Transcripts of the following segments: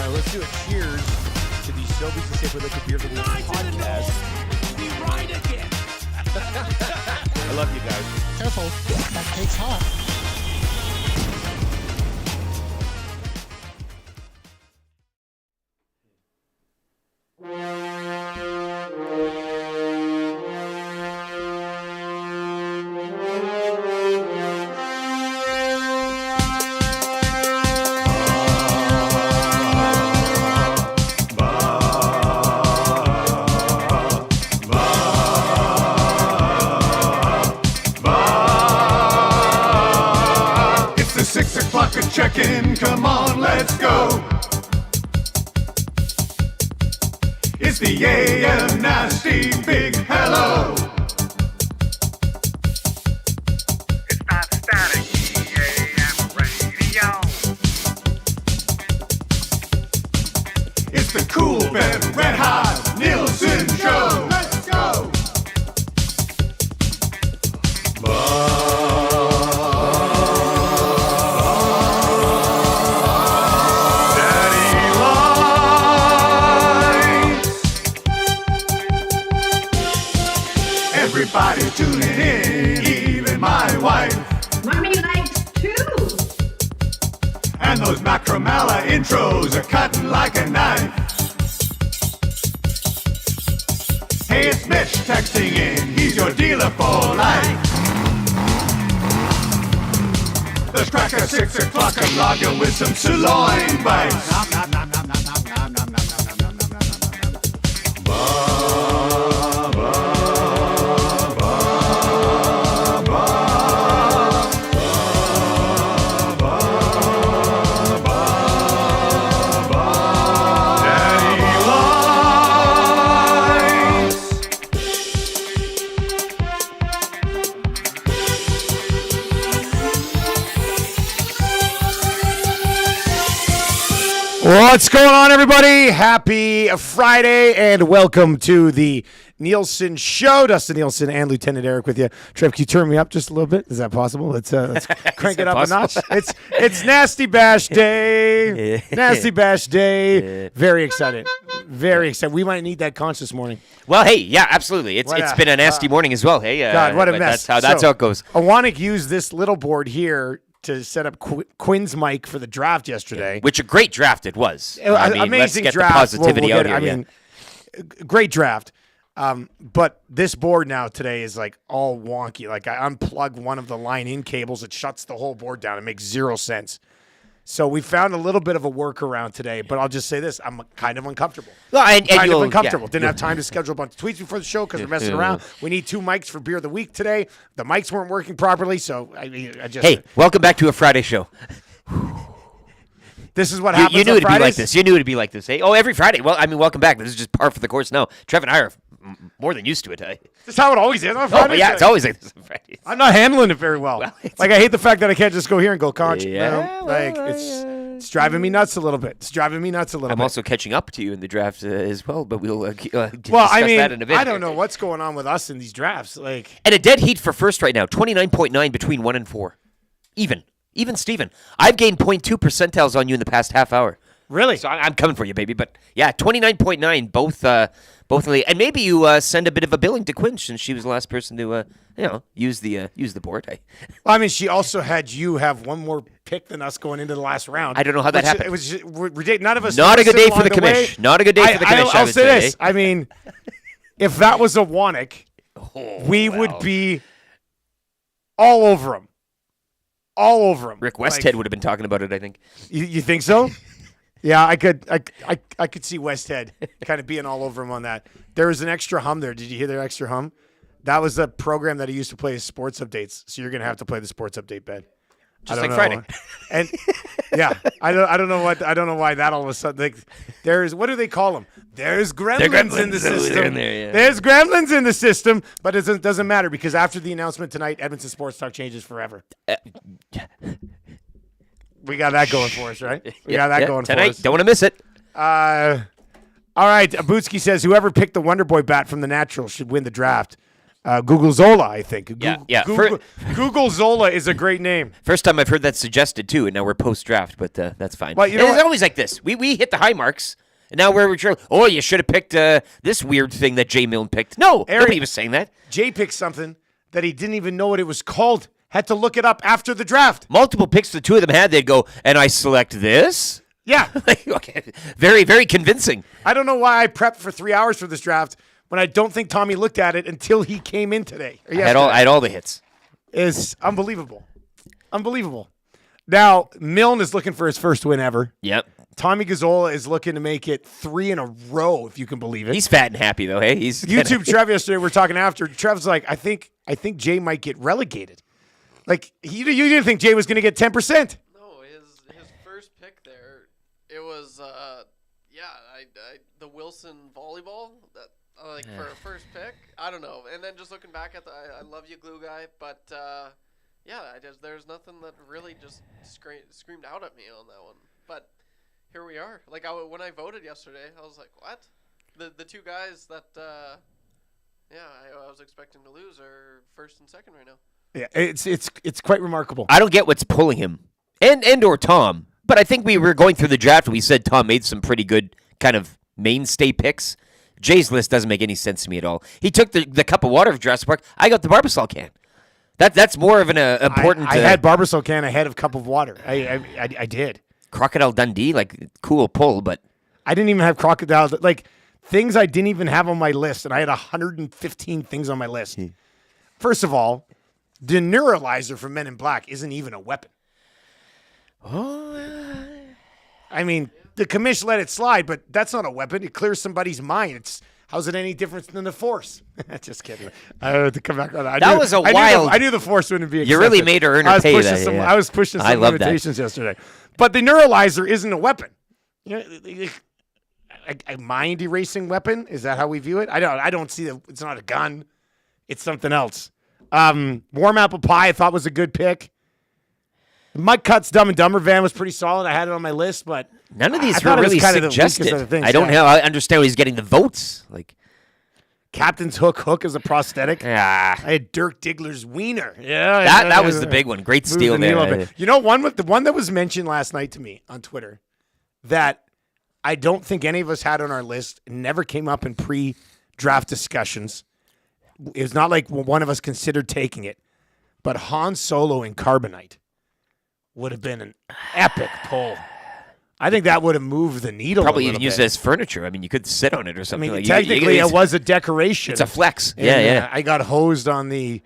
Let's do a cheers to the Sobeys Safeway Liquor Beer podcast. We ride again. I love you guys. Careful, that cake's hot. Check-in, come on, let's go. It's the AM Nasty Big Hello. It's not static, AM radio. It's the Coolbet Red Hot Nielson Show. Let's go. Everybody tuning in, even my wife. Mommy likes too. And those Macromala intros are cutting like a knife. Hey, it's Mitch texting in, he's your dealer for life. The cracker 6 o'clock, I'm logging with some sirloin bites. Nom, nom, nom, nom, nom, nom, nom, nom, nom, nom, nom, nom, nom, What's going on, everybody? Happy Friday, and welcome to the Nielson Show. Dustin Nielson and Lieutenant Eric with you. Trev, can you turn me up just a little bit? Is that possible? Let's crank it up a notch. It's Nasty Bash Day. Nasty Bash Day. Very excited. Very excited. We might need that conch this morning. Well, hey, yeah, absolutely. It's been a nasty morning as well. Hey, God, what a mess. That's how it goes. Awanik used this little board here to set up Quinn's mic for the draft yesterday. Which a great draft it was. Amazing let's get draft. the positivity out here. Great draft. But this board now today is like all wonky. Like I unplug one of the line-in cables, it shuts the whole board down. It makes zero sense. So we found a little bit of a workaround today, but I'll just say this. I'm kind of uncomfortable. Kind of uncomfortable. Didn't have time to schedule a bunch of tweets before the show because we're messing around. We need 2 mics for Beer of the Week today. The mics weren't working properly, so I just... Hey, welcome back to a Friday show. This is what happens You knew on it'd Fridays? be like this. You knew it'd be like this. Hey, every Friday. Well, welcome back. This is just par for the course now. Trev and I are more than used to it. That's how it always is on Fridays. Yeah, it's always like this on Fridays. I'm not handling it very well. I hate the fact that I can't just go here and go conch. Yeah, It's driving me nuts a little bit. I'm also catching up to you in the draft as well, but we'll discuss that in a bit. I don't know what's going on with us in these drafts. And a dead heat for first right now, 29.9 between 1 and 4. Even Steven. I've gained 0.2 percentiles on you in the past half hour. Really? So I'm coming for you, baby. But yeah, 29.9, both in the, and maybe you send a bit of a billing to Quinn since she was the last person to use the board. She also had you have one more pick than us going into the last round. I don't know how that happened. It was just, none of us. Not a good day for the commish. Not a good day for the commish. I'll say this. If that was a Wanik, we would be all over him. All over him. Rick Westhead would have been talking about it, I think. You think so? Yeah, I could see Westhead kind of being all over him on that. There was an extra hum there. Did you hear their extra hum? That was the program that he used to play his sports updates. So you're going to have to play the sports update, Ben. Just like Friday. And yeah, I don't know why that all of a sudden there's what do they call them? There's gremlins in the system. There's gremlins in the system, but it doesn't matter because after the announcement tonight, Edmonton Sports Talk changes forever. We got that going for us, right? We got that going tonight. For us. Don't want to miss it. All right. Abutski says whoever picked the Wonder Boy bat from the Natural should win the draft. Google Zola, I think. Yeah. Google Zola is a great name. First time I've heard that suggested too, and now we're post-draft, but that's fine. Well, you know it's what? always like this. We hit the high marks, and now we're oh, you should have picked this weird thing that Jay Milne picked. No, nobody was saying that. Jay picked something that he didn't even know what it was called. Had to look it up after the draft. Multiple picks the two of them had. They'd go, and I select this. Yeah. Okay. Very, very convincing. I don't know why I prepped for 3 hours for this draft when I don't think Tommy looked at it until he came in today. I had all the hits. It's unbelievable. Unbelievable. Now, Milne is looking for his first win ever. Yep. Tommy Gazzola is looking to make it 3 in a row, if you can believe it. He's fat and happy, though, hey? He's YouTube Trev yesterday, we're talking after. Trev's like, I think Jay might get relegated. Like, you didn't think Jay was going to get 10%. No, his first pick there, it was, the Wilson volleyball, that for a first pick. I don't know. And then just looking back at I love you, glue guy, but there's nothing that really just screamed out at me on that one. But here we are. Like when I voted yesterday, I was like, what? The two guys that I was expecting to lose are first and second right now. Yeah, it's quite remarkable. I don't get what's pulling him, and or Tom. But I think we were going through the draft and we said Tom made some pretty good kind of mainstay picks. Jay's list doesn't make any sense to me at all. He took the cup of water of Jurassic Park. I got the Barbasol can. That's more of an important. I had Barbasol can ahead of cup of water. I did. Crocodile Dundee, like cool pull, but I didn't even have Crocodile. Like things I didn't even have on my list, and I had 115 things on my list. First of all, the neuralizer from Men in Black isn't even a weapon. I mean, the commish let it slide, but that's not a weapon. It clears somebody's mind. How's it any different than the Force? Just kidding. I had to come back on that. I knew the Force wouldn't be accepted. You really made her earn her pay that. I was pushing some limitations yesterday. But the neuralizer isn't a weapon. You know, a mind erasing weapon? Is that how we view it? I don't see that. It's not a gun. It's something else. Warm apple pie I thought was a good pick. Mike Cut's Dumb and Dumber van was pretty solid. I had it on my list, but none of these were really suggested. I understand why he's getting the votes. Like Captain's Hook is a prosthetic. Yeah. I had Dirk Diggler's wiener. Yeah, that was the big one. Great steal there. You know, the one that was mentioned last night to me on Twitter that I don't think any of us had on our list, never came up in pre-draft discussions. It was not like one of us considered taking it, but Han Solo in Carbonite would have been an epic pull. I think that would have moved the needle. Probably even use it as furniture. I mean, you could sit on it or something. I mean, technically, it was a decoration. It's a flex. And, yeah. I got hosed on the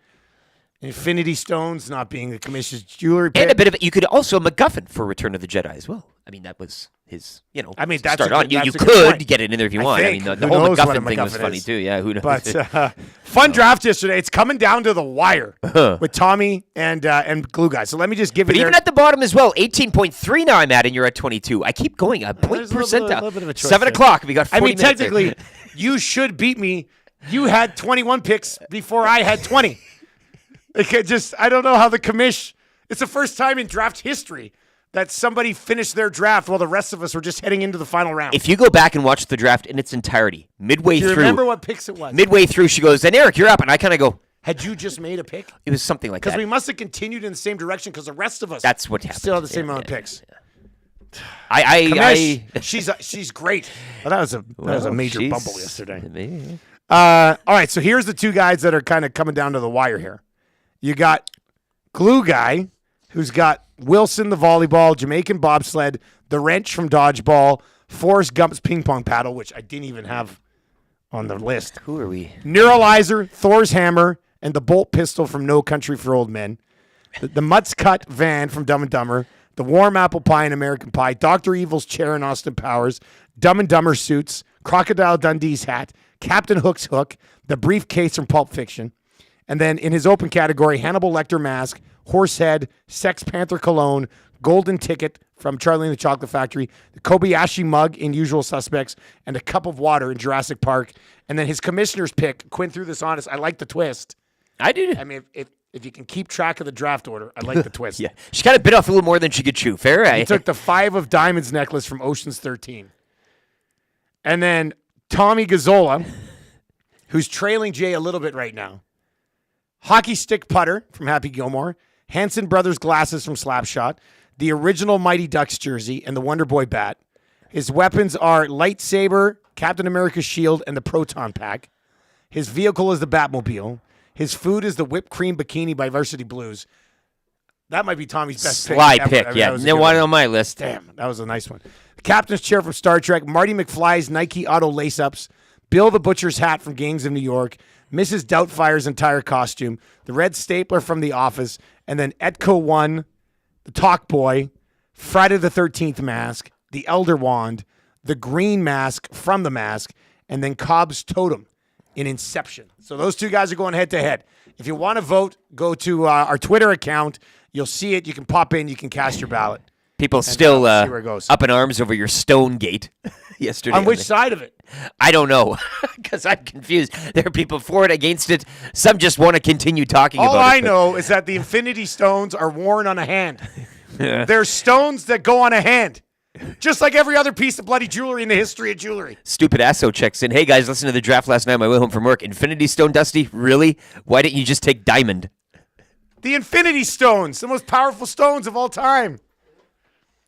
Infinity Stones not being the commission's jewelry pick. And a bit of it. You could also a MacGuffin for Return of the Jedi as well. I mean, that was his, I mean, that's start on. You could get it in there if you want. I mean, the whole MacGuffin thing was funny too. Yeah, who knows? But fun draft yesterday. It's coming down to the wire with Tommy and Glue Guy. So let me just give you. But even at the bottom as well, 18.3 now I'm at, and you're at 22. I keep going a point percentile. 7 o'clock. We got 40 minutes. Technically, you should beat me. You had 21 picks before I had 20. I don't know how the commish. It's the first time in draft history that somebody finished their draft while the rest of us were just heading into the final round. If you go back and watch the draft in its entirety, midway through. Remember what picks it was? Midway through, she goes, "And Eric, you're up," and I kind of go, "Had you just made a pick?" It was something like that. Because we must have continued in the same direction because the rest of us. That's what happened. Still have the same amount of picks. Yeah. She's great. Well, that was a major bumble yesterday. All right, so here's the two guys that are kind of coming down to the wire here. You got Glue Guy, who's got Wilson the volleyball, Jamaican bobsled, the wrench from dodgeball, Forrest Gump's ping pong paddle, which I didn't even have on the list. Who are we? Neuralizer, Thor's hammer, and the bolt pistol from No Country for Old Men. The Mutts Cut van from Dumb and Dumber, the warm apple pie in American Pie, Dr. Evil's chair in Austin Powers, Dumb and Dumber suits, Crocodile Dundee's hat, Captain Hook's hook, the briefcase from Pulp Fiction. And then in his open category, Hannibal Lecter mask, Horsehead, Sex Panther cologne, Golden Ticket from Charlie and the Chocolate Factory, the Kobayashi mug in Usual Suspects, and a cup of water in Jurassic Park. And then his commissioner's pick, Quinn threw this on us. I like the twist. I do. I mean, if you can keep track of the draft order, I like the twist. Yeah, she kind of bit off a little more than she could chew. Fair. He took the 5 of Diamonds necklace from Ocean's 13. And then Tommy Gazzola, who's trailing Jay a little bit right now. Hockey stick putter from Happy Gilmore, Hanson Brothers glasses from Slapshot, the original Mighty Ducks jersey, and the Wonder Boy bat. His weapons are lightsaber, Captain America's shield, and the Proton Pack. His vehicle is the Batmobile. His food is the whipped cream bikini by Varsity Blues. That might be Tommy's best Sly pick. pick, Ever. yeah. That was a No good one one. on my list. Damn, that was a nice one. The captain's chair from Star Trek, Marty McFly's Nike Auto lace-ups, Bill the Butcher's hat from Gangs of New York, Mrs. Doubtfire's entire costume, the red stapler from The Office, and then Etco 1, the Talk Boy, Friday the 13th mask, the Elder Wand, the green mask from The Mask, and then Cobb's Totem in Inception. So those two guys are going head-to-head. If you want to vote, go to our Twitter account. You'll see it. You can pop in. You can cast your ballot. People still see where it goes. up in arms over your stone gate yesterday. On which side of it? I don't know, because I'm confused. There are people for it, against it. Some just want to continue talking All about it. I know is that the Infinity Stones are worn on a hand. They're stones that go on a hand. Just like every other piece of bloody jewelry in the history of jewelry. Stupid Asso checks in. Hey, guys, listen to the draft last night on my way home from work. Infinity Stone, Dusty? Really? Why didn't you just take Diamond? The Infinity Stones, the most powerful stones of all time.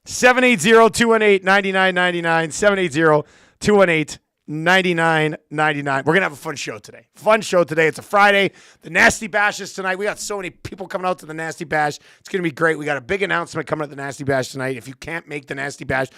780-218-9999. 780-218-9999. We're going to have a fun show today. It's a Friday. The Nasty Bash is tonight. We got so many people coming out to the Nasty Bash. It's going to be great. We got a big announcement coming at the Nasty Bash tonight. If you can't make the Nasty Bash,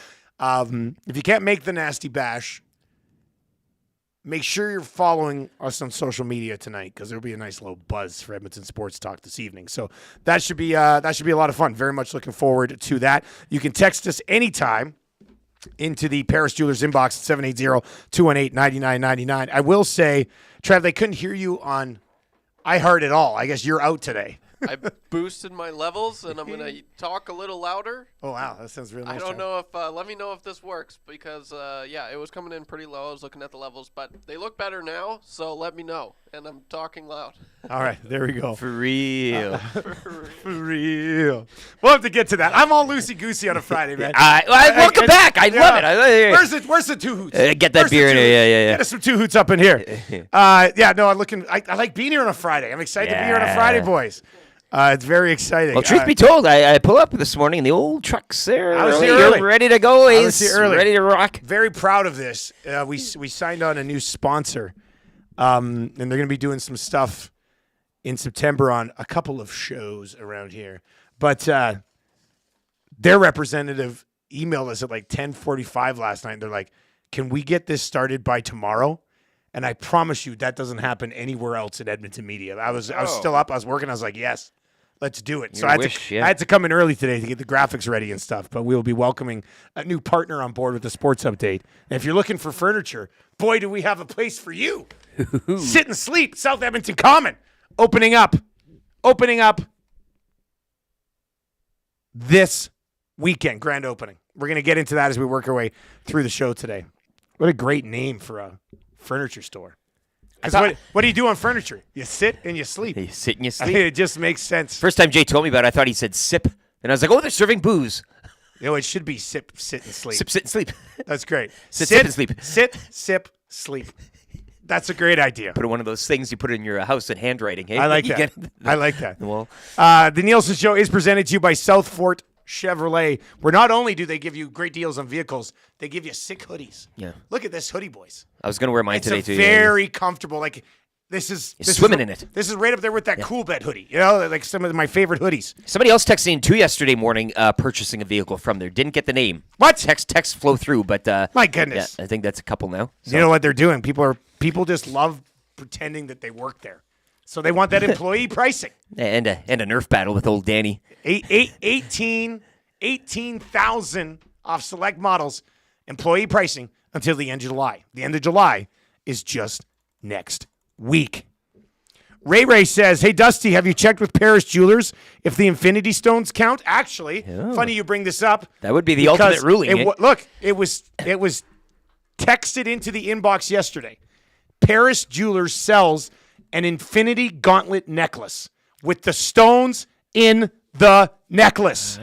make sure you're following us on social media tonight, because there'll be a nice little buzz for Edmonton Sports Talk this evening. So that should be a lot of fun. Very much looking forward to that. You can text us anytime into the Paris Jewelers inbox at 780-218-9999. I will say, Trav, they couldn't hear you on iHeart at all. I guess you're out today. I boosted my levels, and I'm going to talk a little louder. Oh, wow. That sounds really nice. I don't know if, let me know if this works, because, it was coming in pretty low. I was looking at the levels, but they look better now, so let me know. And I'm talking loud. All right. There we go. For real. For real. We'll have to get to that. I'm all loosey-goosey on a Friday, man. Welcome back. I love it. Where's the two hoots? Get that Where's the beer in two here. hoots? Yeah. Get us some two hoots up in here. I like being here on a Friday. I'm excited to be here on a Friday, boys. It's very exciting. Well, truth be told, I pull up this morning, and the old truck's there. I was here early. You're ready to go. I was here early. Ready to rock. Very proud of this. We signed on a new sponsor, and they're going to be doing some stuff in September on a couple of shows around here. But their representative emailed us at like 10:45 last night. They're like, "Can we get this started by tomorrow?" And I promise you that doesn't happen anywhere else in Edmonton media. I was still up. I was working. I was like, yes, let's do it. So I had to come in early today to get the graphics ready and stuff. But we will be welcoming a new partner on board with the Sports Update. And if you're looking for furniture, boy, do we have a place for you. Sit and Sleep, South Edmonton Common. Opening up this weekend. Grand opening. We're going to get into that as we work our way through the show today. What a great name for a furniture store. What do you do on furniture? You sit and you sleep. You sit and you sleep. It just makes sense. First time Jay told me about it, I thought he said sip. And I was like, oh, they're serving booze. It should be sit, and sleep. Sip, sit, and sleep. That's great. Sip, and sleep. Sit, sip, sleep. That's a great idea. Put one of those things you put in your house in handwriting. Hey, I like that. I like that. Well, the Nielsen Show is presented to you by South Fort Chevrolet, where not only do they give you great deals on vehicles, they give you sick hoodies. Yeah. Look at this hoodie, boys. I was going to wear mine today, It's too. very comfortable. Like, this is swimming in it. This is right up there with that Coolbet hoodie. You know, like some of my favorite hoodies. Somebody else texted in too yesterday morning, purchasing a vehicle from there. Didn't get the name. What? Text flow through, but my goodness. Yeah, I think that's a couple now. So. You know what they're doing? People just love pretending that they work there. So they want that employee pricing. And a Nerf battle with old Danny. 18,000 off select models, employee pricing until the end of July. The end of July is just next week. Ray says, hey, Dusty, have you checked with Paris Jewelers if the Infinity Stones count? Actually, funny you bring this up. That would be the ultimate ruling. Look, it was texted into the inbox yesterday. Paris Jewelers sells an Infinity Gauntlet necklace with the stones in the necklace.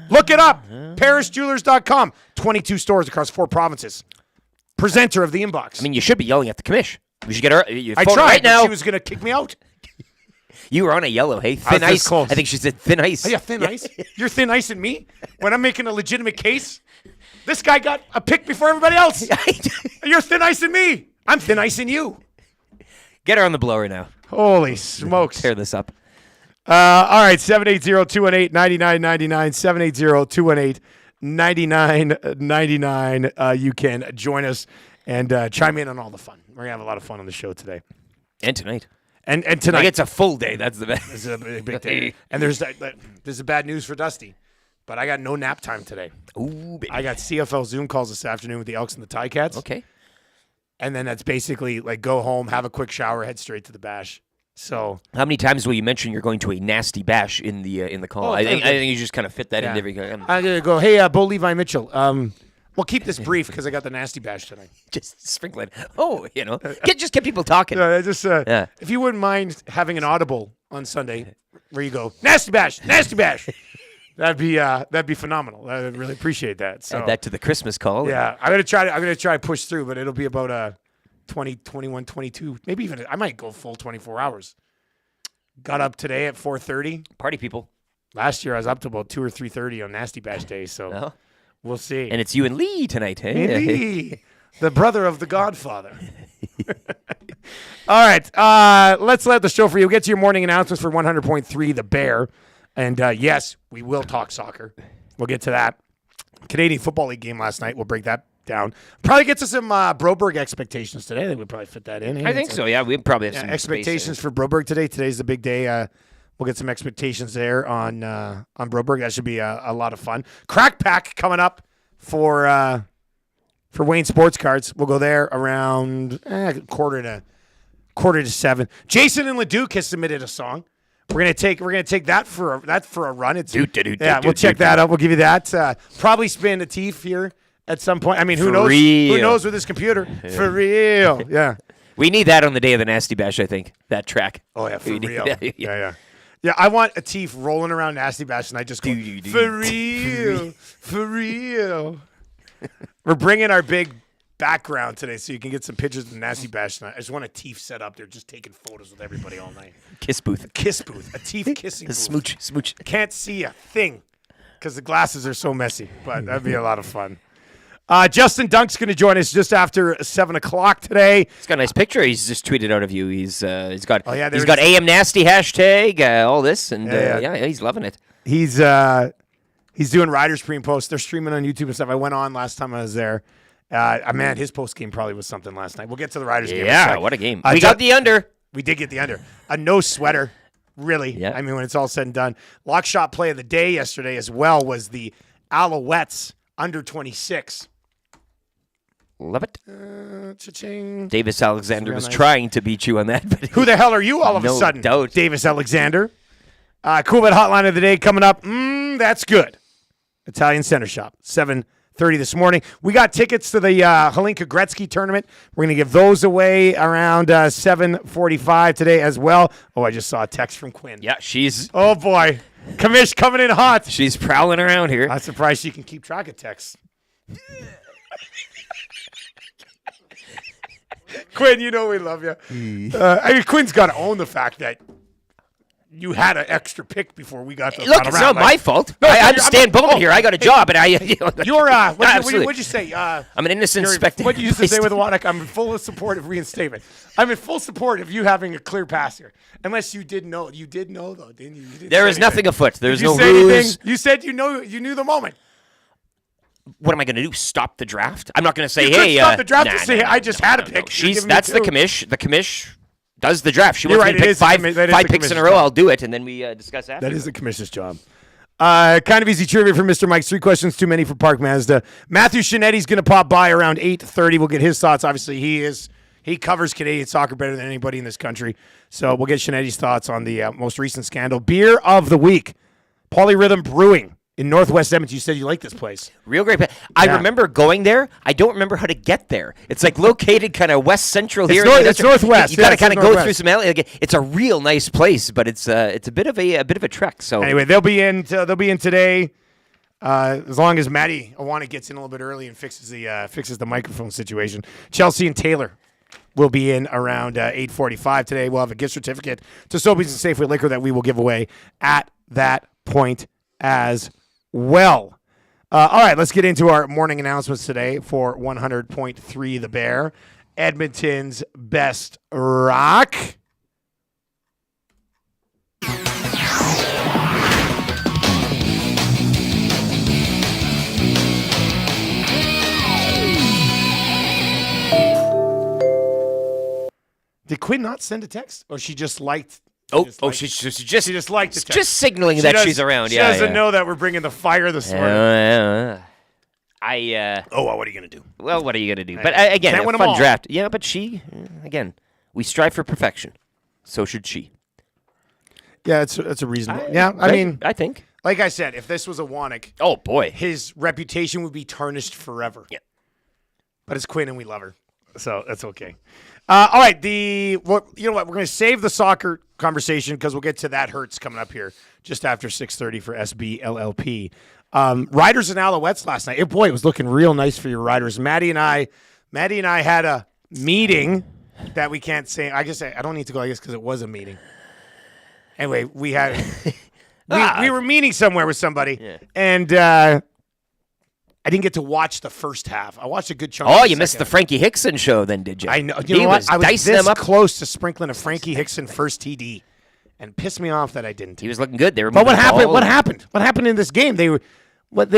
Look it up. ParisJewelers.com. 22 stores across 4 provinces. Presenter of the inbox. I mean, you should be yelling at the commish. We should get her. I tried, right now. but she was going to kick me out. You were on a yellow, hey? was Thin this ice. close. I think she said thin ice. Oh, yeah, thin ice. You're thin icing me when I'm making a legitimate case. This guy got a pick before everybody else. You're thin icing me. I'm thin icing you. Get her on the blower now. Holy smokes. Tear this up. All right, 780-218-9999, 780-218-9999. You can join us and chime in on all the fun. We're going to have a lot of fun on the show today. And tonight. And tonight. Like it's a full day. That's the best. This is a big day. And there's bad news for Dusty. But I got no nap time today. Ooh, baby. I got CFL Zoom calls this afternoon with the Elks and the Ticats. Okay. And then that's basically like go home, have a quick shower, head straight to the bash. So How many times will you mention you're going to a nasty bash in the call? Oh, I think okay. you just kind of fit that into every. I'm gonna go. Hey, Bo Levi Mitchell. We'll keep this brief because I got the nasty bash tonight. Just sprinkle it. Oh, just get people talking. If you wouldn't mind having an audible on Sunday, where you go nasty bash, that'd be phenomenal. I would really appreciate that. So Add that to the Christmas call. yeah, I'm gonna try to push through, but it'll be about 20, 21, 22, maybe even I might go full 24 hours. Got up today at 4:30. Party people. Last year I was up to about 2 or 3:30 on nasty bash day. So. Oh. We'll see. And it's you and Lee tonight, hey? Indeed. The brother of the Godfather. All right. Let's let the show for you. We'll get to your morning announcements for 100.3 The Bear. And yes, we will talk soccer. We'll get to that. Canadian Football League game last night. We'll break that down. Probably get to some Broberg expectations today. I think we'll probably fit that in. I think so, yeah. We probably have some expectations space for Broberg today. Today's the big day. We'll get some expectations there on Broberg. That should be a lot of fun. Crack Pack coming up for Wayne Sports Cards. We'll go there around quarter to 7. Jason and Leduc has submitted a song. We're gonna take that for a run. It's we'll check that out. We'll give you that. Probably spin a teeth here at some point. I mean, who knows? real. Who knows with this computer? For real. Yeah. We need that on the day of the Nasty Bash, I think. That track. Oh yeah, for We need real. that, Yeah. Yeah, I want a teeth rolling around Nasty Bash, and I just go, for real, for real. We're bringing our big background today so you can get some pictures of the Nasty Bash tonight. I just want a teeth set up there, just taking photos with everybody all night. Kiss booth. Kiss booth, a teeth kissing booth. Smooch. Can't see a thing because the glasses are so messy, but that'd be a lot of fun. Justin Dunk's going to join us just after 7 o'clock today. He's got a nice picture. He's just tweeted out of you. He's got there AM Nasty hashtag, all this, and Yeah. he's loving it. He's doing Riders pre and post. They're streaming on YouTube and stuff. I went on last time I was there. Man, his post game probably was something last night. We'll get to the Riders game. in a Yeah, sec. what a game. We got the under. We did get the under. A no sweater, really. Yeah. I mean, when it's all said and done. Lock shot play of the day yesterday as well was the Alouettes under 26. Love it. Cha-ching. Davis Alexander Real was nice. trying to beat you on that. But Who the hell are you all of a No sudden? doubt. Davis Alexander. Coolbet hotline of the day coming up. That's good. Italian Center Shop, 7:30 this morning. We got tickets to the Hlinka Gretzky tournament. We're going to give those away around 7:45 today as well. Oh, I just saw a text from Quinn. yeah, she's Oh, boy. Commish coming in hot. prowling around here. I'm surprised she can keep track of texts. Quinn, you know we love you. I mean, Quinn's got to own the fact that you had an extra pick before we got to the Look, final it's round. not my fault. I'm Stan Bowman here. I got a job, and You're Absolutely. what'd you say? I'm an innocent spectator. What you used to say with Waddock? I'm in full support of reinstatement. I'm in full support of you having a clear pass here. Unless you did know. You did know though, didn't you? You didn't There say is nothing anything. afoot. There's Did you no say ruse. anything? You said you knew the moment. What am I going to do? Stop the draft? I'm not going to say, You could hey, stop the draft nah, and say, nah, I just had a pick. You're She's giving me that's the two. commish. The commish does the draft. She You're wants right, me to it pick is the five commi- that is the picks in a commission's row. job. I'll do it, and then we discuss after. That is the commissioner's job. Kind of easy trivia for Mr. Mike's. 3 questions too many for Park Mazda. Matthew Scianetti's going to pop by around 8:30. We'll get his thoughts. Obviously, he covers Canadian soccer better than anybody in this country. So we'll get Scianetti's thoughts on the most recent scandal. Beer of the week, Polyrhythm Brewing in Northwest Edmonton. You said you like this place. Real great. I Yeah. remember going there. I don't remember how to get there. It's like located kind of west central here. It's northwest. You got to Yeah, kind it's of go northwest. through some alley. Like, it's a real nice place, but it's a bit of a trek. So Anyway, they'll be in today. As long as Matty Awana gets in a little bit early and fixes the microphone situation. Chelsea and Taylor will be in around 8:45 today. We'll have a gift certificate to Sobeys and Safeway Liquor that we will give away at that point as well. All right, let's get into our morning announcements today for 100.3 The Bear, Edmonton's best rock. Did Quinn not send a text, or she just liked? She just liked the text. just signaling that she's around. She doesn't know that we're bringing the fire this morning. What are you gonna do? Well, what are you gonna do? But again, Can't a win 'em fun all. draft. Yeah, but again, we strive for perfection. So should she. Yeah, it's a reasonable. I Right? mean, I think. like I said, if this was a Wannick, Oh boy. his reputation would be tarnished forever. Yeah. But it's Quinn and we love her, so that's okay. All right, you know what? We're going to save the soccer conversation because we'll get to that Hurts coming up here just after 6:30 for SBLLP. Riders and Alouettes last night. It was looking real nice for your Riders. Maddie and I had a meeting that we can't say. I guess I don't need to go. I guess because it was a meeting. Anyway, we had we were meeting somewhere with somebody, and I didn't get to watch the first half. I watched a good chunk. Oh, you missed the Frankie Hickson show then, did you? I know. He was I was dicing this them up. close to sprinkling a Frankie Hickson first TD, and pissed me off that I didn't. He was looking good. They were. But what moving the happened? ball. What happened? What happened in this game? They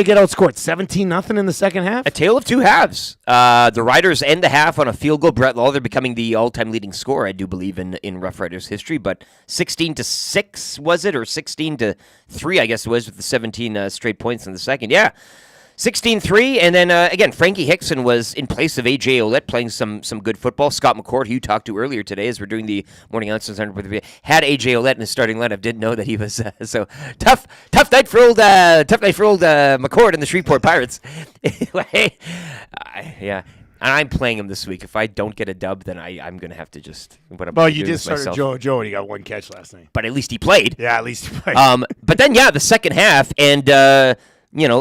get outscored 17-0 in the second half. A tale of two halves. The Riders end the half on a field goal. Brett Lawler becoming the all-time leading scorer, I do believe, in Rough Riders history. But 16-6 was it, or 16-3? I guess it was with the 17 straight points in the second. Yeah. 16-3, and then, again, Frankie Hickson was in place of A.J. Ouellette playing some good football. Scott McCord, who you talked to earlier today as we're doing the morning announcements, had A.J. Ouellette in his starting lineup. Didn't know that he was so tough night for old McCord and the Shreveport Pirates. Anyway, yeah. And I'm playing him this week. If I don't get a dub, then I'm going to have to just put up. Well, you did start Joe, and he got one catch last night. But at least he played. Yeah, at least he played. But then, the second half, and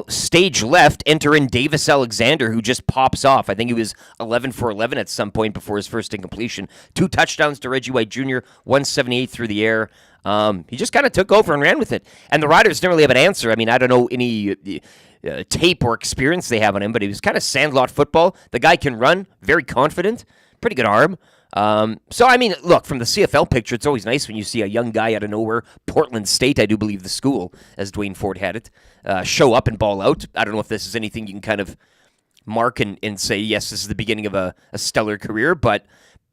stage left, enter in Davis Alexander, who just pops off. I think he was 11 for 11 at some point before his first incompletion. 2 touchdowns to Reggie White Jr., 178 through the air. He just kind of took over and ran with it. And the Riders didn't really have an answer. I mean, I don't know any tape or experience they have on him, but he was kind of sandlot football. The guy can run, very confident, pretty good arm. So, I mean, look, from the CFL picture, it's always nice when you see a young guy out of nowhere, Portland State, I do believe the school, as Dwayne Ford had it, show up and ball out. I don't know if this is anything you can kind of mark and say, yes, this is the beginning of a stellar career, but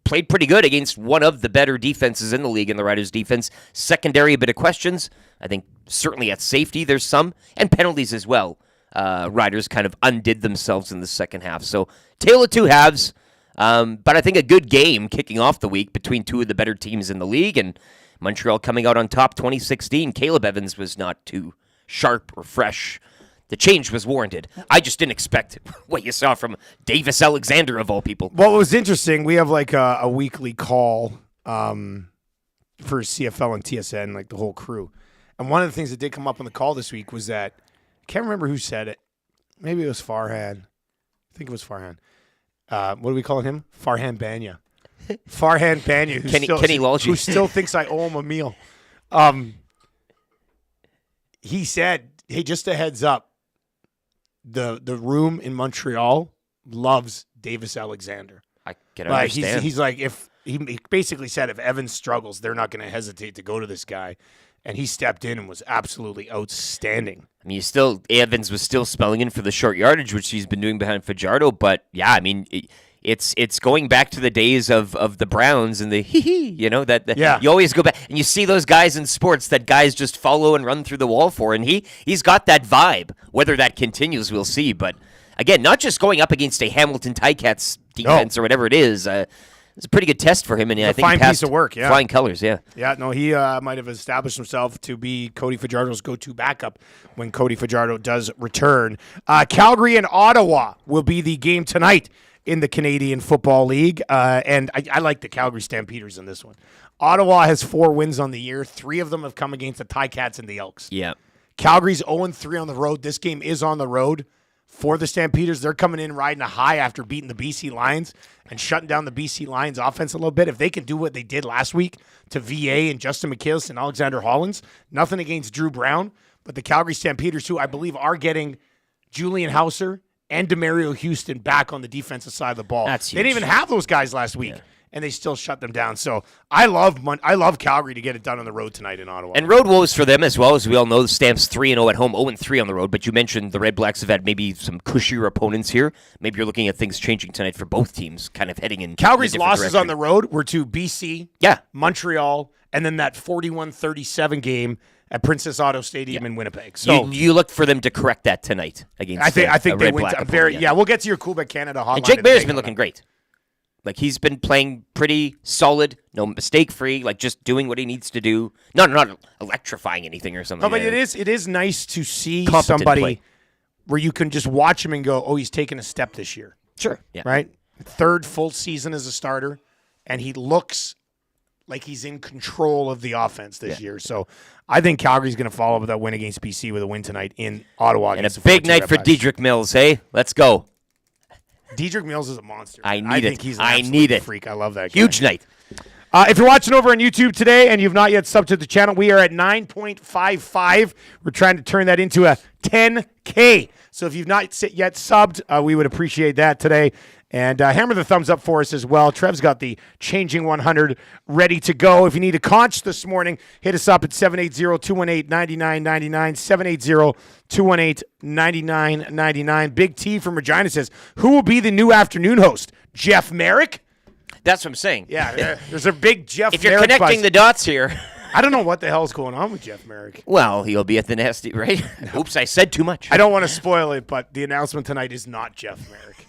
played pretty good against one of the better defenses in the league in the Riders' defense. Secondary, a bit of questions. I think certainly at safety there's some, and penalties as well. Riders kind of undid themselves in the second half. So, tale of two halves. But I think a good game kicking off the week between two of the better teams in the league, and Montreal coming out on top 2016. Caleb Evans was not too sharp or fresh. The change was warranted. I just didn't expect what you saw from Davis Alexander, of all people. Well, it was interesting. We have like a weekly call for CFL and TSN, like the whole crew. And one of the things that did come up on the call this week was that, I can't remember who said it. Maybe it was Farhan. I think it was Farhan. What do we call him? Farhan Banya. Farhan Banya, who still thinks I owe him a meal. He said, hey, just a heads up, the room in Montreal loves Davis Alexander. I can understand. He's like, he basically said if Evans struggles, they're not going to hesitate to go to this guy. And he stepped in and was absolutely outstanding. I mean, Evans was still spelling in for the short yardage, which he's been doing behind Fajardo. But yeah, I mean, it's going back to the days of the Browns and the you always go back and you see those guys in sports that guys just follow and run through the wall for, and he's got that vibe. Whether that continues, we'll see. But again, not just going up against a Hamilton Ticats defense or whatever it is. It's a pretty good test for him, and I think fine he passed piece of work. Yeah, flying colors. Yeah, yeah. No, he might have established himself to be Cody Fajardo's go-to backup when Cody Fajardo does return. Calgary and Ottawa will be the game tonight in the Canadian Football League, and I like the Calgary Stampeders in this one. Ottawa has 4 wins on the year. 3 of them have come against the Ticats and the Elks. Yeah. Calgary's 0-3 on the road. This game is on the road. for the Stampeders. They're coming in riding a high after beating the BC Lions and shutting down the BC Lions offense a little bit. If they can do what they did last week to VA and Justin McKillis and Alexander Hollins, nothing against Drew Brown, but the Calgary Stampeders, who I believe are getting Julian Hauser and DeMario Houston back on the defensive side of the ball. That's They didn't huge. even have those guys last week. And they still shut them down. So I love Calgary to get it done on the road tonight in Ottawa. And road woes for them as well. As we all know, the Stamps 3-0 at home, 0-3 on the road. But you mentioned the Red Blacks have had maybe some cushier opponents here. Maybe you're looking at things changing tonight for both teams, kind of heading in Calgary's a different losses direction. on the road were to BC, Yeah. Montreal, and then that 41-37 game at Princess Auto Stadium in Winnipeg. So You look for them to correct that tonight against I think a they Red went Black very opponent, We'll get to your Coolbet Canada hotline. And Jake in a Bear's minute been on looking that. great. Like, he's been playing pretty solid, no mistake-free, like just doing what he needs to do. Not electrifying anything or something. No, but it is nice to see Competent somebody play. where you can just watch him and go, oh, he's taking a step this year. Sure. Yeah. Right? Third full season as a starter, and he looks like he's in control of the offense this year. So I think Calgary's going to follow up with that win against BC with a win tonight in Ottawa. And against a the big 42 night for Redbacks. Dedrick Mills, hey? Let's go. Dedrick Mills is a monster. I I need think it. he's an I absolute need it. freak. I love that guy. Huge night. If you're watching over on YouTube today and you've not yet subbed to the channel, we are at 9.55. We're trying to turn that into a 10K. So if you've not yet subbed, we would appreciate that today. And hammer the thumbs up for us as well. Trev's got the Changing 100 ready to go. If you need a conch this morning, hit us up at 780-218-9999, 780-218-9999. Big T from Regina says, who will be the new afternoon host? Jeff Merrick? That's what I'm saying. Yeah, there's a big Jeff If you're Merrick connecting buzz. the dots here, I don't know what the hell's going on with Jeff Merrick. well, he'll be at the nasty, right? Oops, I said too much. I don't want to spoil it, but the announcement tonight is not Jeff Merrick.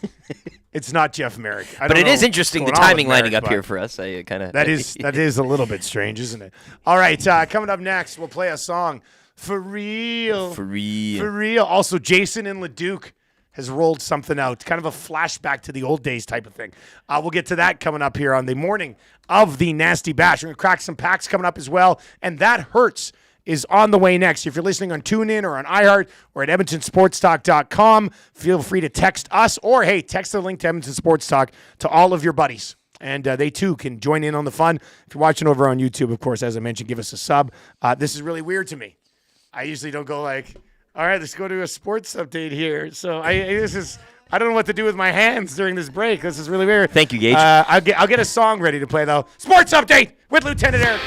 It's not Jeff Merrick. But it is interesting, the what's going on timing with lining Merrick, up here but for us. I kind of That is a little bit strange, isn't it? All right, coming up next, we'll play a song. For real. for real. For real. Also, Jason in Leduc has rolled something out, kind of a flashback to the old days type of thing. We'll get to that coming up here on the morning of the Nasty Bash. We're going to crack some packs coming up as well, and That Hurts is on the way next. If you're listening on TuneIn or on iHeart or at EdmontonSportsTalk.com, feel free to text us or, hey, text the link to Edmonton Sports Talk to all of your buddies. And they, too, can join in on the fun. If you're watching over on YouTube, of course, as I mentioned, give us a sub. This is really weird to me. I usually don't go like, all right, let's go to a sports update here. So I don't know what to do with my hands during this break. This is really weird. Thank you, Gage. I'll get a song ready to play, though. Sports update with Lieutenant Eric.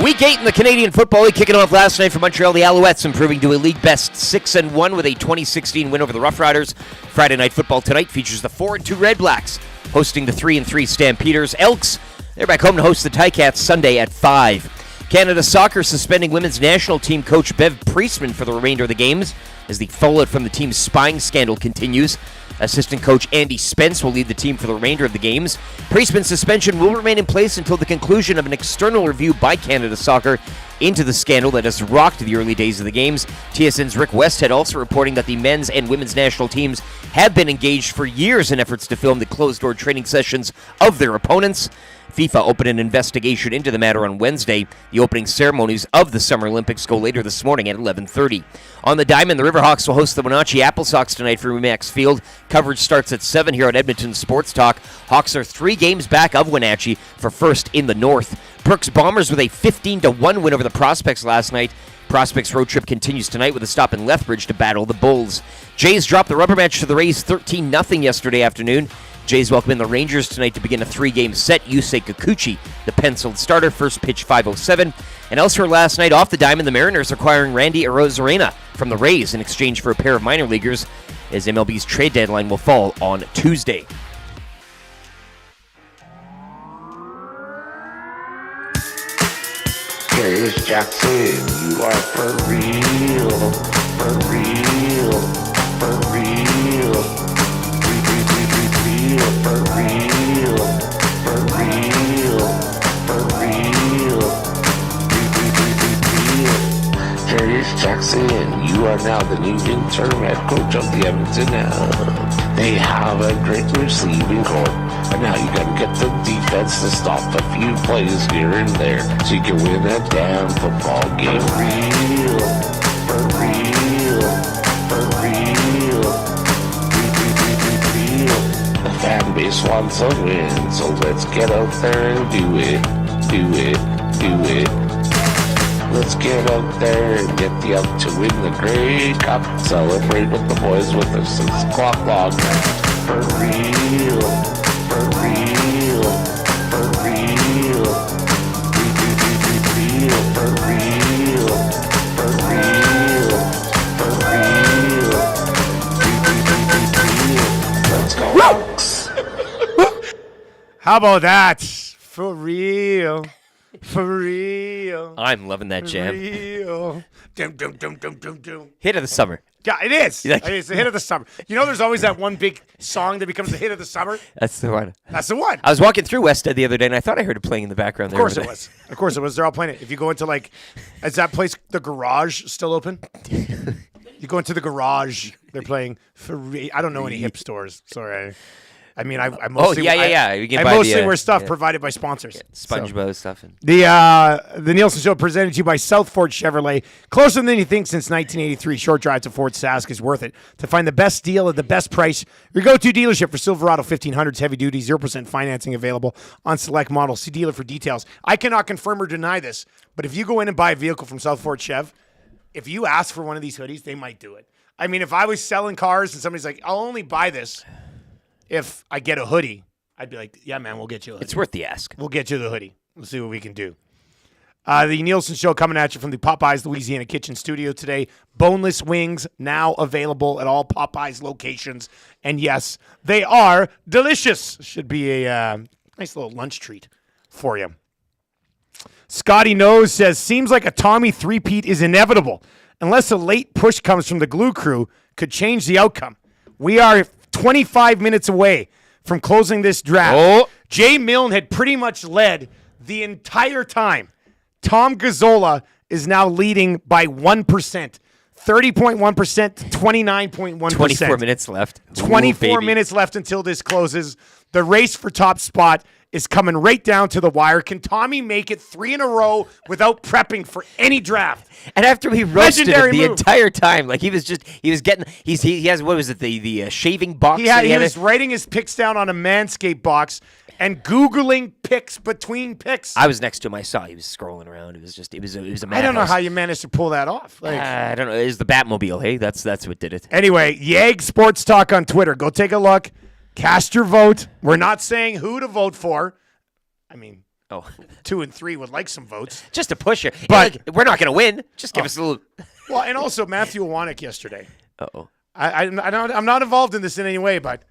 Week 8 in the Canadian Football League kicking off last night for Montreal. The Alouettes improving to a league best 6-1 with a 2016 win over the Rough Riders. Friday Night Football tonight features the 4-2 Red Blacks hosting the 3-3 Stampeders. Elks, they're back home to host the Ticats Sunday at 5. Canada Soccer suspending women's national team coach Bev Priestman for the remainder of the games as the fallout from the team's spying scandal continues. Assistant coach Andy Spence will lead the team for the remainder of the games. Priestman's suspension will remain in place until the conclusion of an external review by Canada Soccer into the scandal that has rocked the early days of the games. TSN's Rick Westhead also reporting that the men's and women's national teams have been engaged for years in efforts to film the closed-door training sessions of their opponents. FIFA opened an investigation into the matter on Wednesday. The opening ceremonies of the Summer Olympics go later this morning at 11:30. On the Diamond, the Riverhawks will host the Wenatchee Apple Sox tonight from Remax Field. Coverage starts at 7 here on Edmonton Sports Talk. Hawks are 3 games back of Wenatchee for first in the North. Brooks Bombers with a 15-1 win over the Prospects last night. Prospects road trip continues tonight with a stop in Lethbridge to battle the Bulls. Jays dropped the rubber match to the Rays 13-0 yesterday afternoon. Jays welcome in the Rangers tonight to begin a 3-game set. Yusei Kikuchi, the penciled starter, first pitch 5:07. And elsewhere last night, off the diamond, the Mariners acquiring Randy Arozarena from the Rays in exchange for a pair of minor leaguers, as MLB's trade deadline will fall on Tuesday. Chris Jackson, you are for real, for real, for real. For real, for real, for real, Harris Jackson, you are now the new interim head coach of the Edmonton Elks. They have a great receiving corps, but now you gotta get the defense to stop a few plays here and there so you can win a damn football game. wants a win, so let's get out there and do it. Do it. Do it. Let's get out there and get the Elk to win the Grey Cup. Celebrate with the boys with a 6 o'clock log. For real. For real. For real. Real. For real. For real. For real. Let's go, Elks. How about that? For real. For real. I'm loving that jam. Real. Dum, dum, dum, dum, dum, dum. Hit of the summer. Yeah, it is. You like- It's the hit of the summer. You know, there's always that one big song that becomes the hit of the summer. That's the one. That's the one. I was walking through West End the other day, and I thought I heard it playing in the background. Of course it was. Of course it was. They're all playing it. If you go into like, is that place, the Garage, still open? You go into the Garage, they're playing. I don't know any hip stores. Sorry. I mean, I mostly. yeah. You can I buy mostly the, wear stuff yeah. provided by sponsors. SpongeBob stuff. And The Nielsen Show presented to you by South Fort Chevrolet. Closer than you think since 1983. Short drive to Fort Sask is worth it. To find the best deal at the best price, your go-to dealership for Silverado 1500s heavy duty, 0% financing available on select models. See dealer for details. I cannot confirm or deny this, but if you go in and buy a vehicle from South Fort Chev, if you ask for one of these hoodies, they might do it. I mean, if I was selling cars and somebody's like, I'll only buy this if I get a hoodie, I'd be like, yeah, man, we'll get you a hoodie. it's worth the ask. We'll get you the hoodie. We'll see what we can do. The Nielsen Show coming at you from the Popeyes Louisiana Kitchen Studio today. Boneless wings now available at all Popeyes locations. And yes, they are delicious. Should be a nice little lunch treat for you. Scotty Nose says, seems like a Tommy three-peat is inevitable. Unless a late push comes from the glue crew, could change the outcome. We are 25 minutes away from closing this draft. Oh. Jay Milne had pretty much led the entire time. Tom Gazzola is now leading by 1%. 30.1% to 29.1%. 24 minutes left. 24 Ooh, baby. minutes left until this closes. The race for top spot is coming right down to the wire. Can Tommy make it 3 in a row without prepping for any draft? And after he roasted Legendary it the move. entire time, like he has what was it, the shaving box? He that he had was writing his picks down on a Manscaped box and Googling picks between picks. I was next to him. I saw he was scrolling around. It was a madhouse. I don't know how you managed to pull that off. Like, I don't know. It was the Batmobile. Hey, that's what did it. anyway, Yag Sports Talk on Twitter. Go take a look. Cast your vote. We're not saying who to vote for. I mean, Oh, 2 and 3 would like some votes. just a pusher. But- Like, we're not going to win. Just give us a little. Well, and also Matthew Iwanek yesterday. Uh-oh. I'm not involved in this in any way, but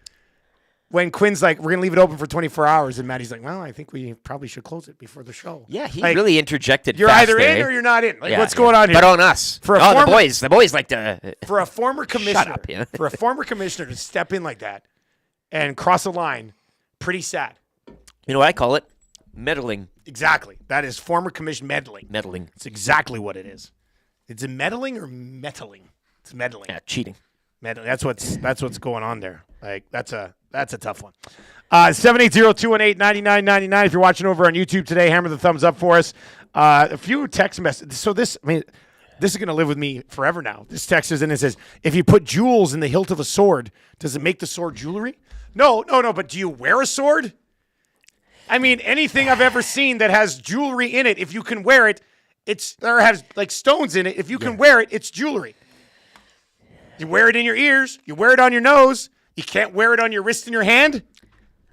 when Quinn's like, we're going to leave it open for 24 hours, and Maddie's like, well, I think we probably should close it before the show. Yeah, he Like, really interjected. You're fast either there, in eh? or you're not in. Like, Yeah, what's yeah. going on here? But on us. For a the former- boys like to. For a former commissioner, up, yeah. for a former commissioner to step in like that and cross a line, pretty sad. You know what I call it? Meddling. Exactly. That is former commission meddling. Meddling. It's exactly what it is. Is it meddling or meddling? It's meddling. Yeah, cheating. Meddling. That's what's going on there. Like that's a tough one. 780-218-9999. If you're watching over on YouTube today, hammer the thumbs up for us. A few text messages. So this is going to live with me forever now. This text is in and it says, if you put jewels in the hilt of a sword, does it make the sword jewelry? No. But do you wear a sword? I mean, anything I've ever seen that has jewelry in it, if you can wear it, or has like stones in it, if you can wear it, it's jewelry. You wear it in your ears. You wear it on your nose. You can't wear it on your wrist and your hand.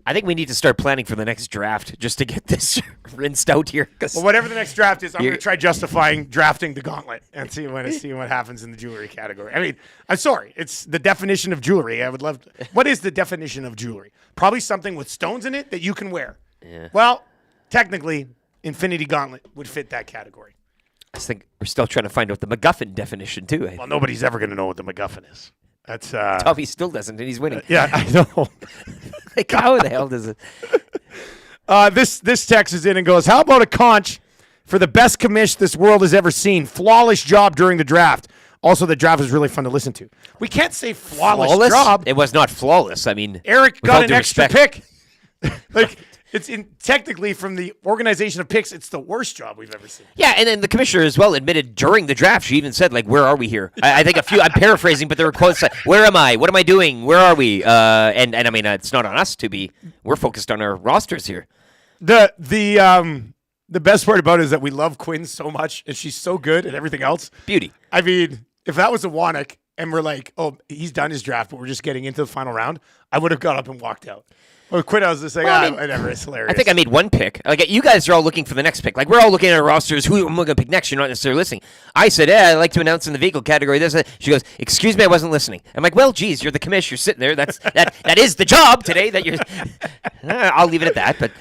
I think we need to start planning for the next draft just to get this rinsed out here. Well, whatever the next draft is, I'm going You're- to try justifying drafting the gauntlet and see what happens in the jewelry category. I mean, I'm sorry. It's the definition of jewelry. I would love to. What is the definition of jewelry? Probably something with stones in it that you can wear. Yeah. Well, technically, Infinity Gauntlet would fit that category. I think we're still trying to find out the MacGuffin definition, too. Well, nobody's ever going to know what the MacGuffin is. That's Tommy still doesn't, and he's winning. yeah, I know. Like, how the hell does it? This text is in and goes, how about a conch for the best commish this world has ever seen? Flawless job during the draft. Also, the draft is really fun to listen to. We can't say flawless job. It was not flawless. I mean, Eric with all got an due extra respect. pick. Like, It's technically from the organization of picks, it's the worst job we've ever seen. Yeah, and then the commissioner as well admitted during the draft, she even said, like, where are we here? I think I'm paraphrasing, but there were quotes like, where am I? What am I doing? Where are we? And I mean, it's not on us we're focused on our rosters here. The best part about it is that we love Quinn so much, and she's so good at everything else. Beauty. I mean, if that was a Wannick, and we're like, oh, he's done his draft, but we're just getting into the final round, I would have got up and walked out. Well, Quinn, I was just like, whatever, it's hilarious. I think I made one pick. Like, you guys are all looking for the next pick. Like, we're all looking at our rosters. Who am I going to pick next? You're not necessarily listening. I said, I'd like to announce in the vehicle category this. She goes, excuse me, I wasn't listening. I'm like, well, geez, you're the commish. You're sitting there. That is the job today that you're. I'll leave it at that. But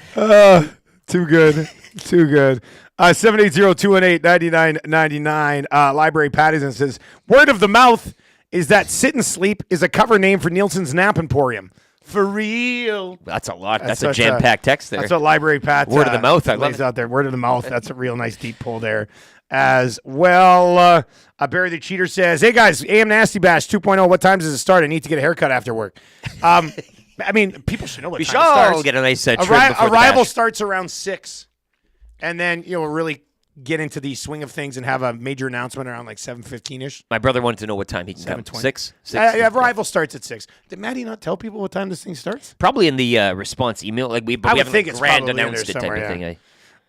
too good. Too good. 780-218-9999. Library Patterson says, word of the mouth is that Sit and Sleep is a cover name for Nielsen's Nap Emporium. For real. That's a lot. That's a jam-packed text there. That's what Library Pat word of the mouth. I love lays out there. Word of the mouth. That's a real nice deep pull there. As well, Barry the Cheater says, hey, guys, AM Nasty Bash 2.0. What time does it start? I need to get a haircut after work. I mean, people should know what time it starts. We'll get a nice trim before the Arrival bash. starts around 6. And then, we'll really get into the swing of things and have a major announcement around like 7:15-ish. My brother wanted to know what time he can come. 7:20. 6? Arrival starts at 6. Did Maddie not tell people what time this thing starts? Probably in the response email. Like we I would haven't think it's grand probably in announced it there type of somewhere, thing.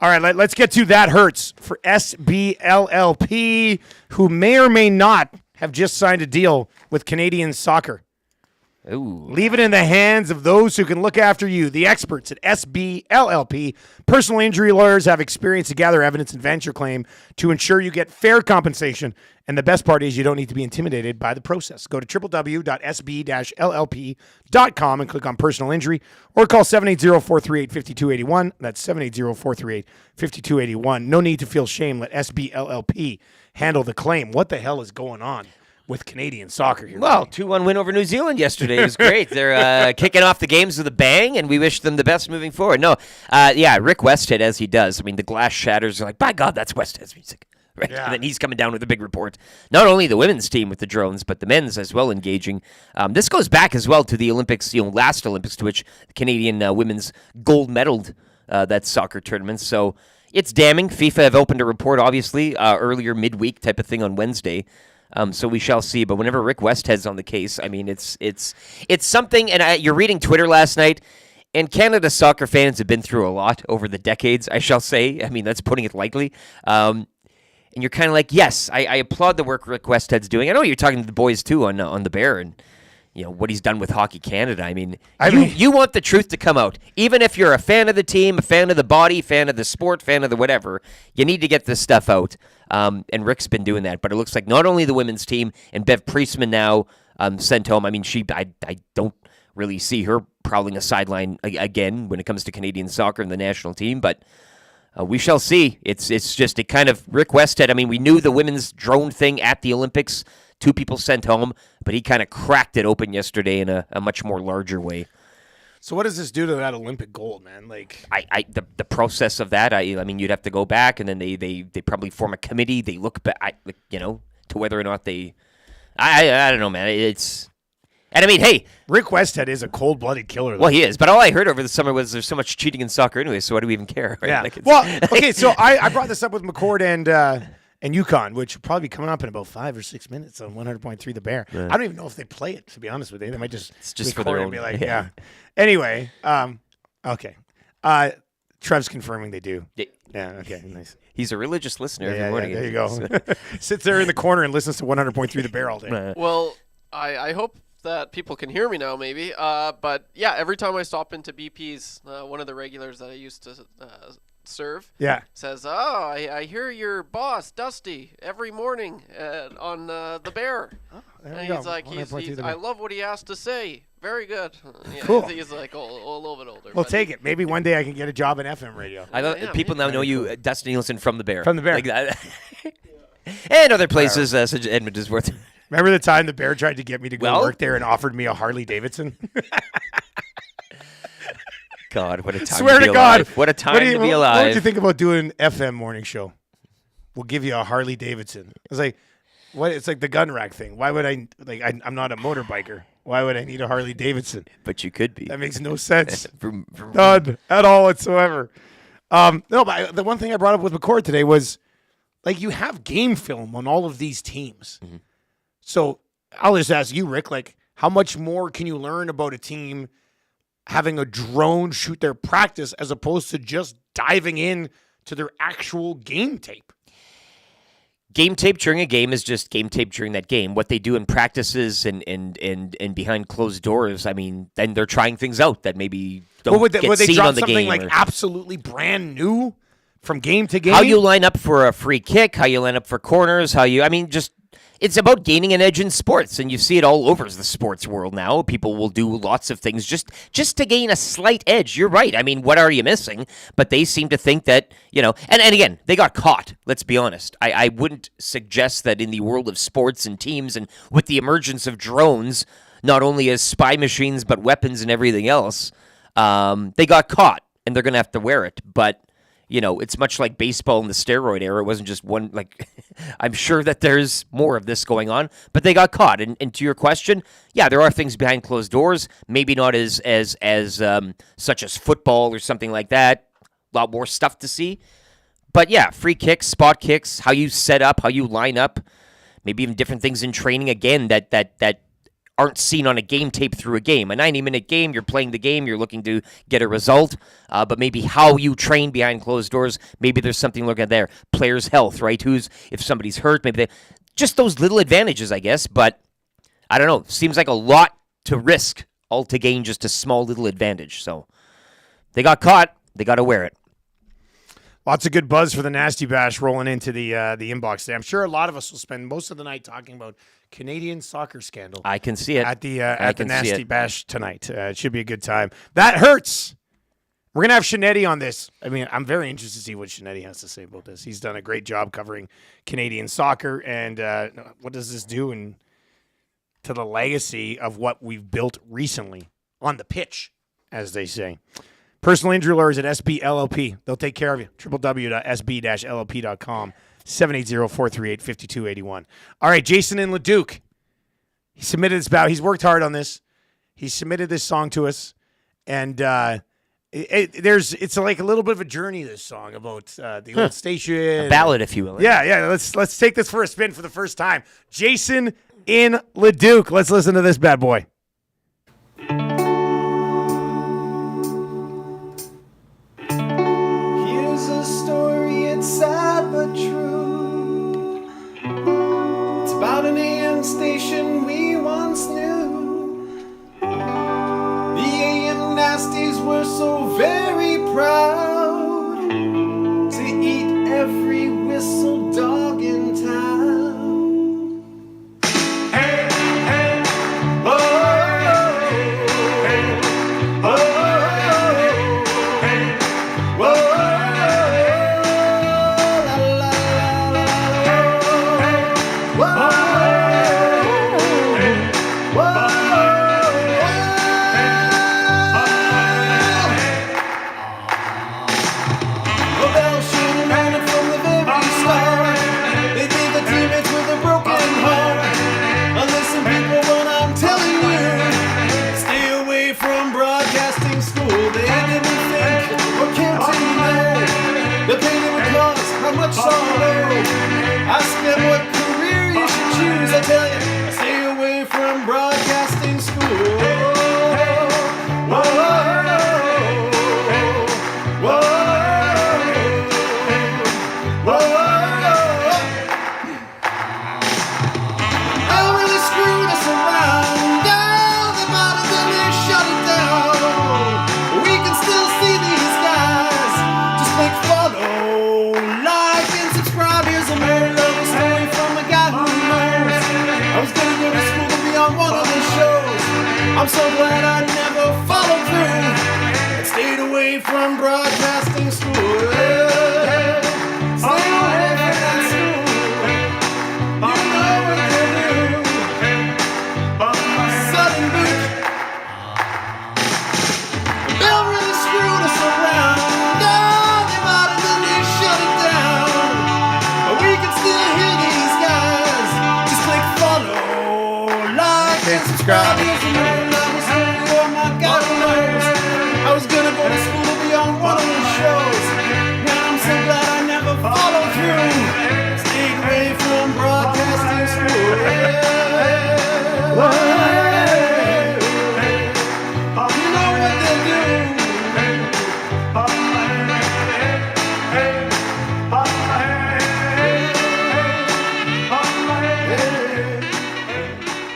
All right, let's get to That Hurts for SBLLP, who may or may not have just signed a deal with Canadian Soccer. Ooh. Leave it in the hands of those who can look after you, the experts at SBLLP. Personal injury lawyers have experience to gather evidence and advance your claim to ensure you get fair compensation. And the best part is you don't need to be intimidated by the process. Go to www.sb-llp.com and click on personal injury or call 780-438-5281. That's 780-438-5281. No need to feel shame. Let SBLLP handle the claim. What the hell is going on with Canadian soccer here? Well, 2-1 win over New Zealand yesterday. It was great. They're kicking off the games with a bang, and we wish them the best moving forward. No, Rick Westhead, as he does. I mean, the glass shatters. You're like, by God, that's Westhead's music. Right? Yeah. And then he's coming down with a big report. Not only the women's team with the drones, but the men's as well engaging. This goes back as well to the Olympics, last Olympics, to which the Canadian women's gold medaled that soccer tournament. So it's damning. FIFA have opened a report, obviously, earlier midweek type of thing on Wednesday. So we shall see. But whenever Rick Westhead's on the case, I mean, it's something. And you're reading Twitter last night, and Canada soccer fans have been through a lot over the decades, I shall say. I mean, that's putting it lightly. And you're kind of like, yes, I applaud the work Rick Westhead's doing. I know you're talking to the boys, too, on the Bear and what he's done with Hockey Canada. I mean, you want the truth to come out. Even if you're a fan of the team, a fan of the body, fan of the sport, fan of the whatever, you need to get this stuff out. And Rick's been doing that. But it looks like not only the women's team and Bev Priestman now sent home. I mean, I don't really see her prowling a sideline again when it comes to Canadian soccer and the national team. But we shall see. It's just a kind of Rick Westhead. I mean, we knew the women's drone thing at the Olympics. 2 people sent home, but he kind of cracked it open yesterday in a much more larger way. So what does this do to that Olympic gold, man? Like, the process of that. I mean, you'd have to go back, and then they probably form a committee. They look back, to whether or not they. I don't know, man. And I mean, hey, Rick Westhead is a cold-blooded killer. Well, he is. But all I heard over the summer was there's so much cheating in soccer anyway, so why do we even care? Right? Yeah. Okay, so I brought this up with McCord and Yukon, which will probably be coming up in about 5 or 6 minutes on 100.3 The Bear. I don't even know if they play it, to be honest with you. They might just for their record it own. and be like, yeah. Anyway, okay. Trev's confirming they do. Yeah, okay, nice. He's a religious listener every morning. Yeah, there you go. Sits there in the corner and listens to 100.3 The Bear all day. Well, I hope that people can hear me now, maybe. But yeah, every time I stop into BP's, one of the regulars that I used to serve says, I hear your boss, Dusty, every morning on The Bear. And he's like, I love what he has to say. Very good. Cool. He's like a little bit older. We'll take it. Maybe one day I can get a job in FM radio. People now know you, Dustin Nielsen from The Bear. From The Bear. Like that. And other places, such as Edmondsworth. Remember the time the Bear tried to get me to go work there and offered me a Harley Davidson? God, what a time Swear to be to God. alive. What a time to be alive. What would you think about doing FM morning show? We'll give you a Harley Davidson. I was like, what? It's like the gun rack thing. Why would I? I'm not a motorbiker. Why would I need a Harley Davidson? But you could be. That makes no sense. Vroom, vroom. None at all whatsoever. No, but the one thing I brought up with McCord today was, like, you have game film on all of these teams. Mm-hmm. So I'll just ask you, Rick, like, how much more can you learn about a team having a drone shoot their practice as opposed to just diving in to their actual game tape? Game tape during a game is just game tape during that game. What they do in practices and behind closed doors, I mean, then they're trying things out that maybe don't Would get they seen drop on the something game. like absolutely brand new from game to game? How you line up for a free kick, how you line up for corners, just it's about gaining an edge in sports, and you see it all over the sports world now. People will do lots of things just to gain a slight edge. You're right. I mean, what are you missing? But they seem to think that, and again, they got caught. Let's be honest. I wouldn't suggest that in the world of sports and teams and with the emergence of drones, not only as spy machines, but weapons and everything else, they got caught, and they're going to have to wear it. But it's much like baseball in the steroid era. It wasn't just one, I'm sure that there's more of this going on, but they got caught. And to your question, yeah, there are things behind closed doors, maybe not as such as football or something like that. A lot more stuff to see. But yeah, free kicks, spot kicks, how you set up, how you line up, maybe even different things in training, again, that aren't seen on a game tape through a game. A 90-minute game, you're playing the game, you're looking to get a result, but maybe how you train behind closed doors, maybe there's something looking at there. Players' health, right? If somebody's hurt, maybe just those little advantages, I guess, but I don't know. Seems like a lot to risk, all to gain just a small little advantage. So they got caught, they got to wear it. Lots of good buzz for the Nasty Bash rolling into the inbox today. I'm sure a lot of us will spend most of the night talking about Canadian soccer scandal. I can see it at the Nasty Bash tonight. It should be a good time. That hurts. We're gonna have Scianitti on this. I mean, I'm very interested to see what Scianitti has to say about this. He's done a great job covering Canadian soccer, and what does this do to the legacy of what we've built recently on the pitch, as they say. Personal injury lawyers at SB LLP. They'll take care of you. www.sb-llp.com. 780-438-5281. All right, Jason in Leduc. He submitted his bow. He's worked hard on this. He submitted this song to us, and it's like a little bit of a journey. This song about the old station, a ballad, if you will. Yeah. Let's take this for a spin for the first time. Jason in Leduc. Let's listen to this bad boy. Here's a story, it's sad but true. It's about an AM station we once knew. The AM Nasties were so very proud to eat every whistle dog in town. Hey, hey, oh, hey, oh, hey, Whoa, la, la, la, la, the bell should have known it from the very start. They think the teammates with a broken heart. Now listen, people, what I'm telling you, stay away from broadcasting school. They didn't think or care to know the pain it would cause, how much sorrow. Ask them what career you should choose. I tell you, stay away from broadcasting school. Whoa, whoa, whoa. They'll really screw us around. Down the bottom, then they shut it down. We can still see these guys. Just click follow, like, and subscribe. Here's a Mary Love story from a guy who knows. I was gonna go to school to be on one of the shows. I'm so glad I never followed through and stayed away from broadcasting school. Stay away from that school. You know what to do. Sudden boot. They'll really screwed us around. Down the bottom, then they shut it down. But we can still hear these guys. Just click follow, like, and and subscribe. I was gonna go to school to be on one of those shows. Now I'm so glad I never followed through. Stayed away from broadcasting school. You know what they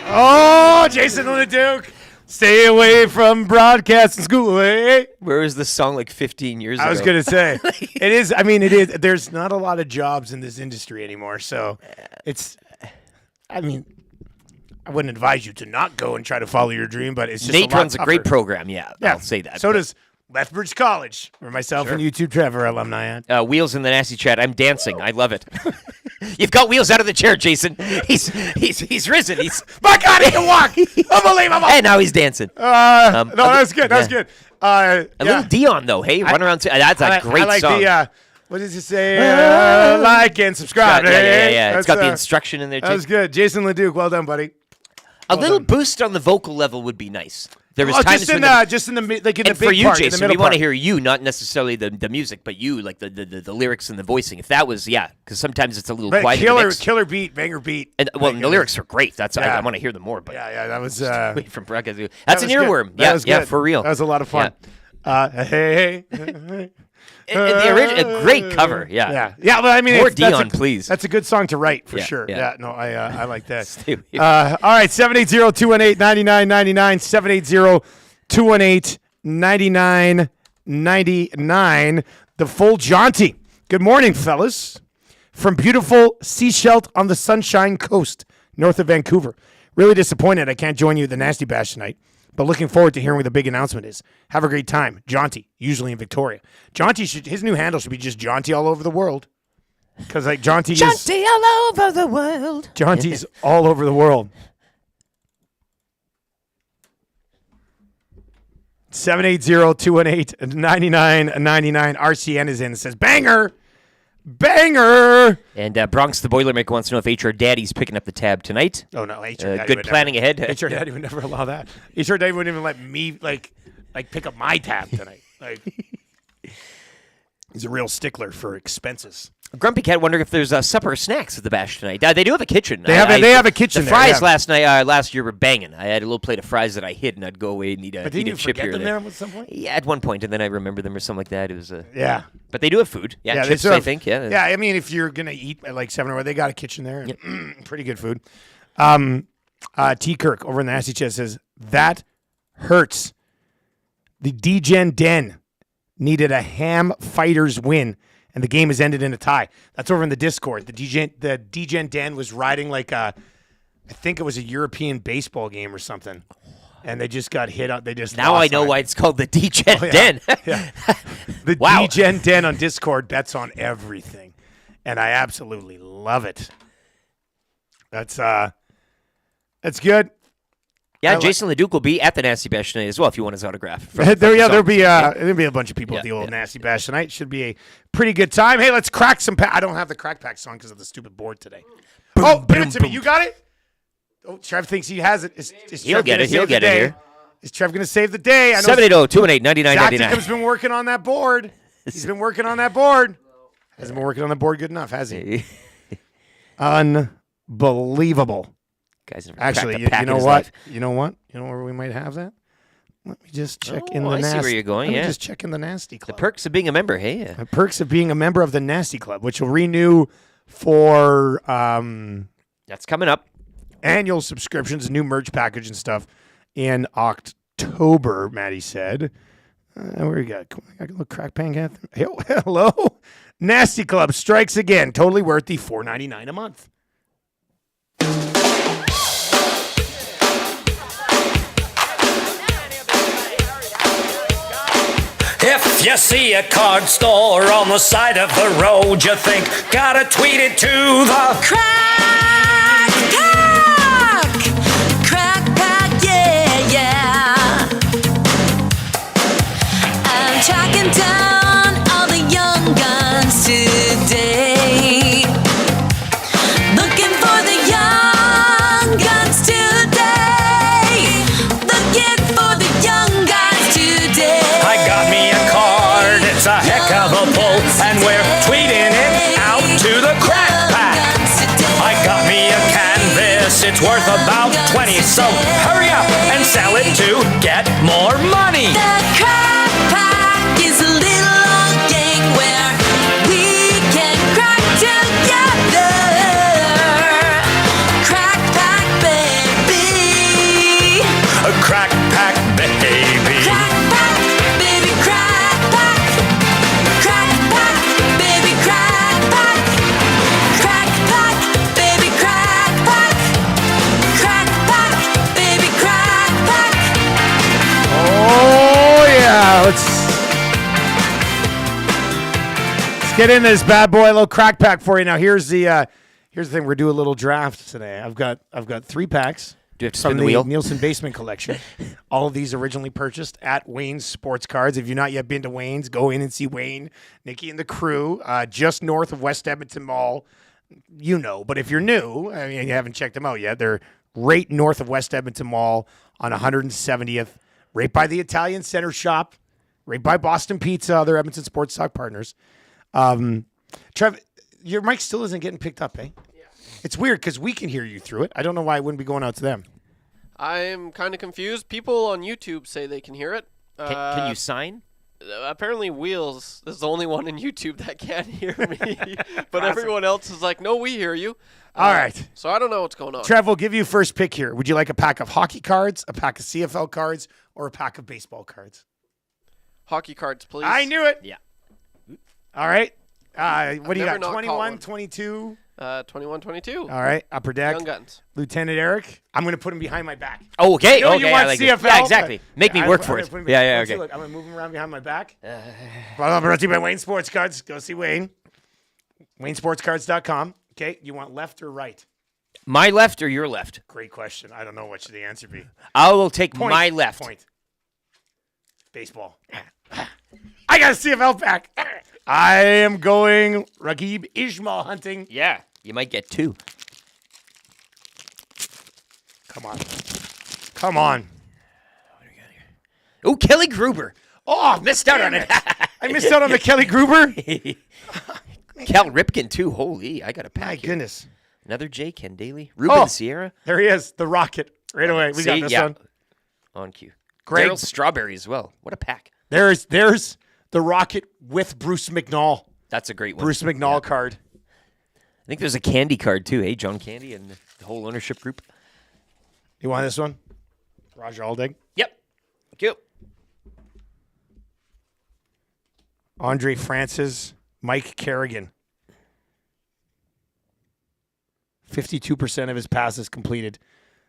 Oh, Jason LeDuc. Stay away from broadcasting school. Hey. Where was this song like 15 years ago? I was going to say. It is. I mean, it is. There's not a lot of jobs in this industry anymore. So it's, I mean, I wouldn't advise you to not go and try to follow your dream, but it's just Nate a lot runs a tougher. great program. Yeah, I'll say that. So does Lethbridge College, where myself and YouTube Trevor are alumni at. Wheels in the nasty chat. I'm dancing. I love it. You've got Wheels out of the chair, Jason. He's risen. He's My God, he can walk. Unbelievable. and now he's dancing. No, that's good. That's good. A little Dion though. Hey, run around. That's a great I like song. the, what does it say? Like and subscribe. Yeah. It's got the That's, instruction in there too. that was good. Jason LeDuc, well done, buddy. A little boost on the vocal level would be nice. There was times just in when just in the like in the and big for you, part, in the Jason, middle we want part. to hear you, not necessarily the music, but you, like the lyrics and the voicing. If that was, because sometimes it's a little But quiet. in the mix. killer beat, banger beat. And well, the lyrics are great. That's Yeah. I want to hear them more. But Yeah, that was away from broadcast. that That's an was good. earworm. That was Yeah, good. for real. That was a lot of fun. Hey. A great cover. Yeah. But I mean, More that's Dion, please. That's a good song to write for Yeah, sure. yeah. Yeah, no, I like that. Stupid. All right, 780-218-9999, 780-218-9999. The full Jaunty. Good morning, fellas. From beautiful Seashelt on the Sunshine Coast, north of Vancouver. Really disappointed I can't join you at the Nasty Bash tonight, but looking forward to hearing what the big announcement is. Have a great time. Jaunty, usually in Victoria. Jaunty his new handle should be just Jaunty all over the world. Because like Jaunty all over the world. Jaunty's all over the world. 780-218-9999. RCN is in and says, banger! Banger! And Bronx the Boilermaker wants to know if HR Daddy's picking up the tab tonight. Oh, no. HR Daddy Good would planning ahead. HR Daddy would never allow that. HR Daddy wouldn't even let me, like pick up my tab tonight. Like, he's a real stickler for expenses. Grumpy Cat wondering if there's supper or snacks at the Bash tonight. They do have a kitchen. They have a kitchen The there, fries yeah. last year were banging. I had a little plate of fries that I hid, and I'd go away and eat a, But didn't eat you a chip forget here or them there. there at some point? Yeah, at one point, and then I remembered them or something like that. It was Yeah. but they do have food. Yeah, they chips, still I have- think. Yeah. Yeah, I mean, if you're going to eat at like 7 or they got a kitchen there. And pretty good food. T. Kirk over in the Nasty Chat says, that hurts. The D-Gen Den needed a ham fighters win, and the game has ended in a tie. That's over in the Discord. The D-Gen Den was riding like I think it was a European baseball game or something. And they just got hit up. They just Now lost I know on it. why it's called the D-Gen Yeah. Den. Yeah. The Wow. D-Gen Den on Discord bets on everything. And I absolutely love it. That's good. Yeah, Jason LeDuc will be at the Nasty Bash tonight as well if you want his autograph. There'll be a bunch of people at the old yeah. Nasty Bash tonight. Should be a pretty good time. Hey, let's crack some I don't have the crack pack song because of the stupid board today. Give it to me. You got it? Oh, Trev thinks he has it. Is He'll Trev get gonna it. He'll save the get it day? here. Is Trev going to save the day? I know 780-218-9999. Zach's been working on that board. He's been working on that board. Hasn't been working on the board good enough, has he? Unbelievable. Guys never Actually, cracked a pack you in know his what? life. You know what? You know where we might have that? Let me just check in the I nasty. see where you're going, Let me yeah. just check in the Nasty The Club. perks of being a member, hey. The perks of being a member of the Nasty Club, which will renew for That's coming up. annual subscriptions, new merch package and stuff in October, Maddie said. Where you got? I got a little crack pan. Hello. Nasty Club strikes again. Totally worth the $4.99 a month. If you see a card store on the side of the road, you think, gotta tweet it to the Crack pack, yeah. I'm tracking down all the young guns today. Looking for the young guns today. It's worth about 20, so hurry up and sell it to get more money. The crack pack is a little old gang where we can crack together. Crack pack, baby. A crack pack, baby. Crack pack, baby, crack pack. Crack pack, baby, crack pack. Crack pack, baby, crack pack. Crack pack, baby, crack pack. Oh yeah, let's get into this bad boy. A little crack pack for you. Now here's the thing. We're doing a little draft today. I've got 3 packs. Do you have to from spin the wheel? Nielson Basement Collection. All of these originally purchased at Wayne's Sports Cards. If you've not yet been to Wayne's, go in and see Wayne, Nikki, and the crew just north of West Edmonton Mall. You know, but if you're new, I mean, you haven't checked them out yet. They're right north of West Edmonton Mall on 170th, right by the Italian Center Shop, right by Boston Pizza, other Edmonton Sports Talk partners. Trev, your mic still isn't getting picked up, eh? It's weird because we can hear you through it. I don't know why it wouldn't be going out to them. I'm kind of confused. People on YouTube say they can hear it. Can you sign? Apparently, Wheels is the only one in YouTube that can't hear me. But everyone else is like, no, we hear you. All right. So I don't know what's going on. Trev, we'll give you first pick here. Would you like a pack of hockey cards, a pack of CFL cards, or a pack of baseball cards? Hockey cards, please. I knew it. Yeah. All right. What do you never got? not caught 21, one. 22? 21, 22. All right. Upper deck. Young Guns. Lieutenant Eric. I'm going to put him behind my back. Oh, okay. I know Okay. you want I like CFL. it. Yeah, exactly. Make me work for I'm it. gonna Yeah. let's see, Okay. look, I'm going to move him around behind my back. Brought to you by Wayne Sports Cards. Go see Wayne. WayneSportsCards.com. Okay. You want left or right? My left or your left? Great question. I don't know what should the answer be. I will take Point. my left. Point. Baseball. I got a CFL pack. I am going Ragib Ismail hunting. Yeah. You might get 2. Come on. Come on. Oh, Kelly Gruber. Oh, Missed out on it. I missed out on the Kelly Gruber. Cal Ripken, too. Holy, I got a pack My here. goodness. Another J. Ken Daly. Ruben Sierra. There he is. The Rocket. Right away. We got See? this Yeah. one. On cue. Greg. Daryl Strawberry as well. What a pack. There's the Rocket with Bruce McNall. That's a great one. Bruce McNall card. I think there's a Candy card, too. Hey, John Candy and the whole ownership group. You want this one? Roger Aldig. Yep. Thank you. Andre Francis. Mike Kerrigan. 52% of his passes completed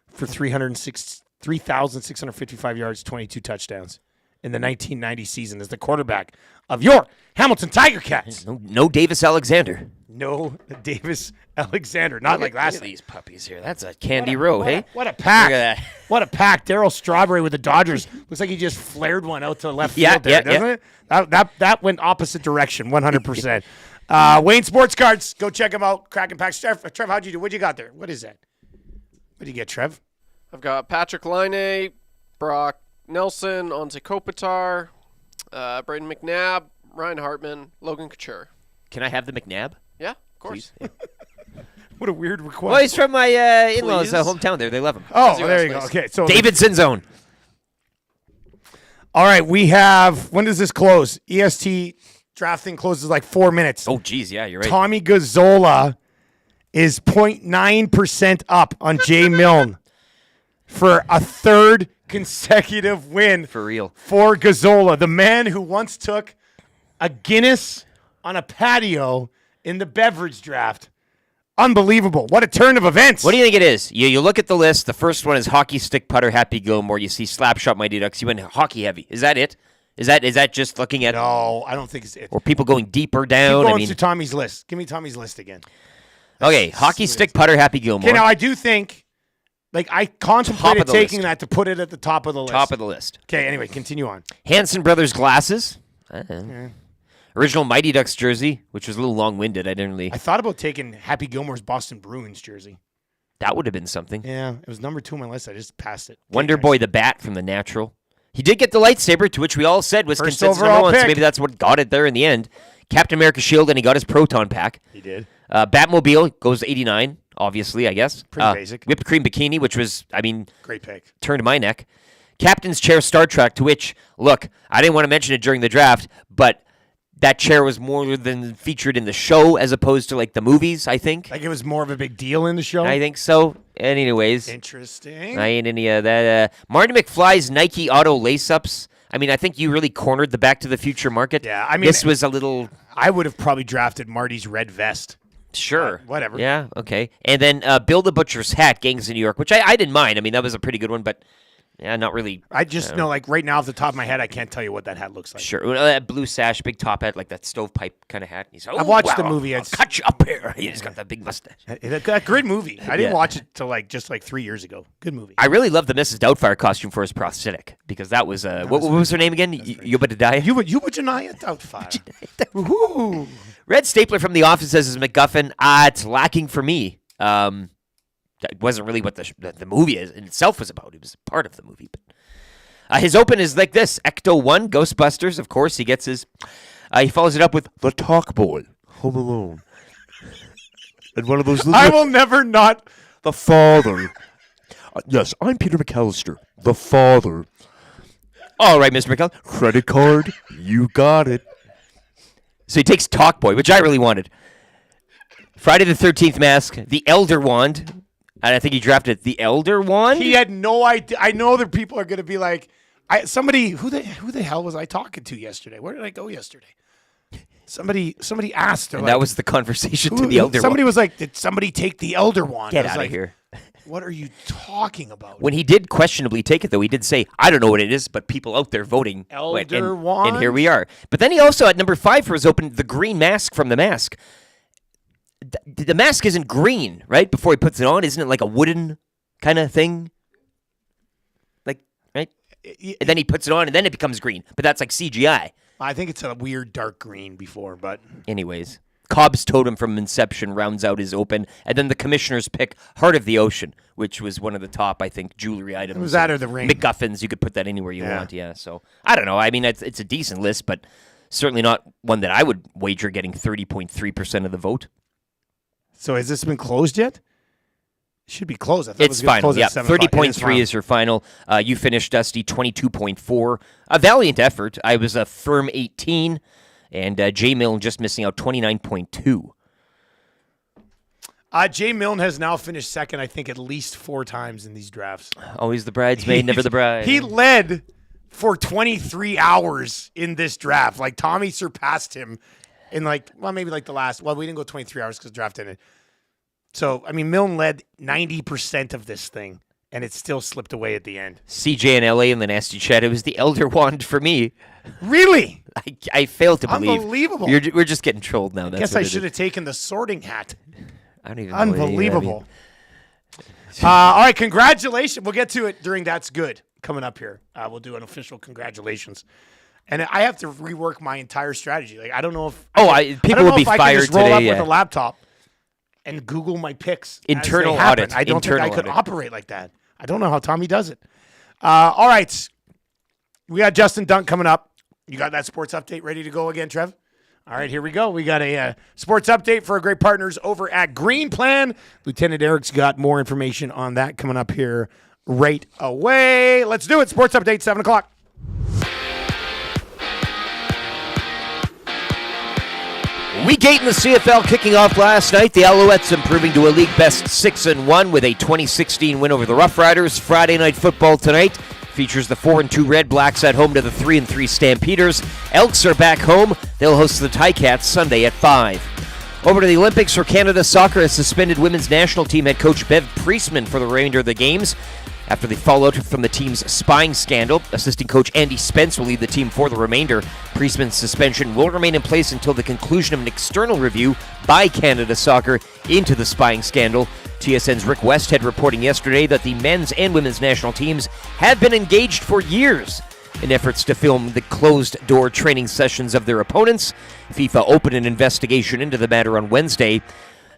for 3,655 yards, 22 touchdowns in the 1990 season as the quarterback of your Hamilton Tiger Cats. No Davis Alexander. No Davis Alexander. Not like last Look at night. these puppies here. That's a Candy Row, hey? What a pack. Look at that. What a pack. Daryl Strawberry with the Dodgers. Looks like he just flared one out to the left Yeah, field there, yeah, doesn't it? That went opposite direction, 100%. Wayne Sports Cards. Go check them out. Cracking packs. Trev, how'd you do? What'd you got there? What is that? What'd you get, Trev? I've got Patrick Laine, Brock Nelson, Onze Kopitar, Braden McNabb, Ryan Hartman, Logan Couture. Can I have the McNabb? Yeah, of course. Please? What a weird request. Well, he's from my in-laws' Please? Hometown there. They love him. Oh, Easy there you go. West, Okay, so Davidson's own. all right, we have. When does this close? EST drafting closes like 4 minutes. Oh, geez, yeah, you're right. Tommy Gazzola is 0.9% up on Jay Milne for a third consecutive win For real. for Gazzola, the man who once took a Guinness on a patio in the beverage draft. Unbelievable. What a turn of events. What do you think it is? You look at the list. The first one is Hockey Stick Putter Happy Gilmore. You see Slapshot Mighty Ducks. You went hockey heavy. Is that it? Is that just looking at No, I don't think it's it. or people going deeper Keep down? going to Tommy's list. Give me Tommy's list again. Okay, Hockey Stick Putter Happy Gilmore. Okay, now I do think, like, I Top contemplated of the taking list. that to put it at the top of the list. Top of the list. Okay, anyway, continue on. Hanson Brothers glasses. Original Mighty Ducks jersey, which was a little long-winded. I didn't really. I thought about taking Happy Gilmore's Boston Bruins jersey. That would have been something. Yeah, it was number 2 on my list. I just passed it. Wonder Okay, Boy the Bat from the Natural. He did get the lightsaber, to which we all said was First consensus overall number 1, so pick. maybe that's what got it there in the end. Captain America shield, and he got his Proton pack. He did. Batmobile goes 89 obviously, I guess. Pretty basic. Whipped cream bikini, which was, Great pick. turned my neck. Captain's chair Star Trek, to which, look, I didn't want to mention it during the draft, but that chair was more than featured in the show as opposed to like the movies, I think. Like it was more of a big deal in the show? I think so. Anyways. Interesting. I ain't any of that. Marty McFly's Nike Auto lace-ups. I think you really cornered the Back to the Future market. Yeah, this was a little... I would have probably drafted Marty's red vest. Sure. Whatever. Yeah, okay. And then Bill the Butcher's hat, Gangs of New York, which I didn't mind. That was a pretty good one, but... Yeah, not really. I just know, like, right now off the top of my head, I can't tell you what that hat looks like. Sure. That blue sash, big top hat, like that stovepipe kind of hat. He's, I've watched the movie. I'll cut you up here. He's got that big mustache. A great movie. I didn't watch it till just 3 years ago. Good movie. I really love the Mrs. Doubtfire costume for his prosthetic because that was, what was her name again? Yubadiah? Yubadiah Doubtfire. Woohoo! Red Stapler from The Office says is MacGuffin. It's lacking for me. That wasn't really what the movie in itself was about. It was part of the movie, but... his open is like this. Ecto 1, Ghostbusters, of course. He gets his... he follows it up with The Talk Boy, Home Alone. And one of those little... I will never not... The Father. Yes, I'm Peter McAllister. The Father. All right, Mr. McAllister. Credit card. You got it. So he takes Talk Boy, which I really wanted. Friday the 13th mask, The Elder Wand. And I think he drafted The Elder Wand. He had no idea. I know that people are going to be like, somebody, who the hell was I talking to yesterday? Where did I go yesterday? Somebody asked. And that was the conversation to The Elder Wand. Somebody was like, did somebody take The Elder Wand? Get out of here. What are you talking about? When he did questionably take it, though, he did say, I don't know what it is, but people out there voting. Elder Wand? And here we are. But then he also, at number 5 for his open, the green mask from The Mask. The mask isn't green, right? Before he puts it on, isn't it like a wooden kind of thing? Like, right? And then he puts it on, and then it becomes green. But that's like CGI. I think it's a weird dark green before, but... Anyways, Cobb's Totem from Inception rounds out his open. And then the commissioner's pick, Heart of the Ocean, which was one of the top, I think, jewelry items. It was that or the ring. MacGuffins, you could put that anywhere you want, yeah. So, I don't know. It's a decent list, but certainly not one that I would wager getting 30.3% of the vote. So has this been closed yet? It should be closed. I thought It's final, yeah. 30.3 is your final. You finished, Dusty, 22.4. A valiant effort. I was a firm 18, and Jay Milne just missing out 29.2. Jay Milne has now finished second, I think, at least 4 times in these drafts. Always the bridesmaid, never the bride. He led for 23 hours in this draft. Like, Tommy surpassed him in maybe the last, we didn't go 23 hours because draft ended. So, Milne led 90% of this thing, and it still slipped away at the end. CJ in LA in the nasty chat, it was the Elder Wand for me. Really? I fail to believe. Unbelievable. We're just getting trolled now. I guess I should have taken the sorting hat. I don't even know. Unbelievable. All right, congratulations. We'll get to it during That's Good coming up here. We'll do an official congratulations. And I have to rework my entire strategy. Like, I don't know if people will be fired I can just roll today. up with a laptop and Google my picks. Internal as they happen. audit. I don't think I could audit. operate like that. I don't know how Tommy does it. All right, we got Justin Dunk coming up. You got that sports update ready to go again, Trev? All right, here we go. We got a sports update for our great partners over at Green Plan. Lieutenant Eric's got more information on that coming up here right away. Let's do it. Sports update, 7 o'clock. Week 8 in the CFL kicking off last night. The Alouettes improving to a league best 6-1 with a 2016 win over the Rough Riders. Friday night football tonight features the 4-2 Red Blacks at home to the 3-3 Stampeders. Elks are back home. They'll host the Ticats Sunday at 5. Over to the Olympics for Canada. Soccer has suspended women's national team head coach Bev Priestman for the remainder of the games after the fallout from the team's spying scandal. Assistant coach Andy Spence will lead the team for the remainder. Priestman's suspension will remain in place until the conclusion of an external review by Canada Soccer into the spying scandal. TSN's Rick Westhead reporting yesterday that the men's and women's national teams have been engaged for years in efforts to film the closed-door training sessions of their opponents. FIFA opened an investigation into the matter on Wednesday.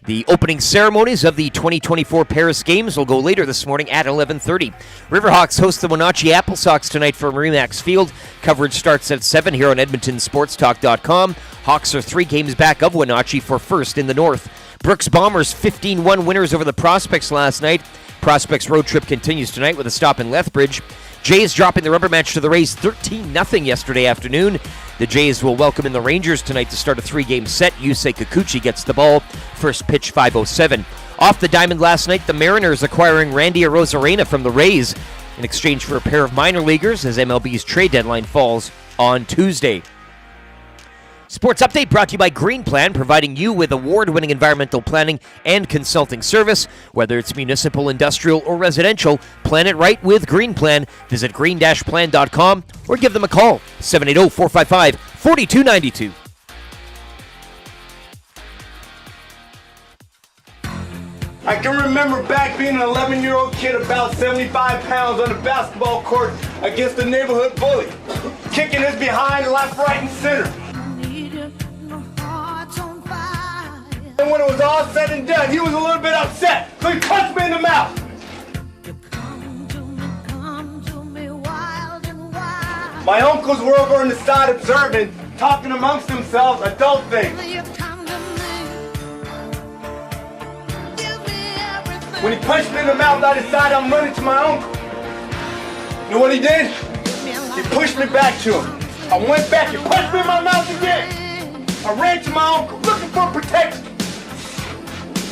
The opening ceremonies of the 2024 Paris Games will go later this morning at 11:30. Riverhawks host the Wenatchee Apple Sox tonight from Remax Field. Coverage starts at 7 here on EdmontonSportsTalk.com. Hawks are 3 games back of Wenatchee for first in the North. Brooks Bombers 15-1 winners over the Prospects last night. Prospects road trip continues tonight with a stop in Lethbridge. Jays dropping the rubber match to the Rays 13-0 yesterday afternoon. The Jays will welcome in the Rangers tonight to start a 3-game set. Yusei Kikuchi gets the ball. First pitch 5:07. Off the diamond last night, the Mariners acquiring Randy Arozarena from the Rays in exchange for a pair of minor leaguers as MLB's trade deadline falls on Tuesday. Sports Update brought to you by Green Plan, providing you with award-winning environmental planning and consulting service. Whether it's municipal, industrial, or residential, plan it right with Green Plan. Visit green-plan.com or give them a call, 780-455-4292. I can remember back being an 11-year-old kid about 75 pounds on the basketball court against the neighborhood bully, kicking his behind left, right, and center. And when it was all said and done, he was a little bit upset, so he punched me in the mouth. My uncles were over on the side observing, talking amongst themselves adult things. When he punched me in the mouth, I decided I'm running to my uncle. You know what he did? He pushed me back to him. I went back, he punched me in my mouth again. I ran to my uncle, looking for protection.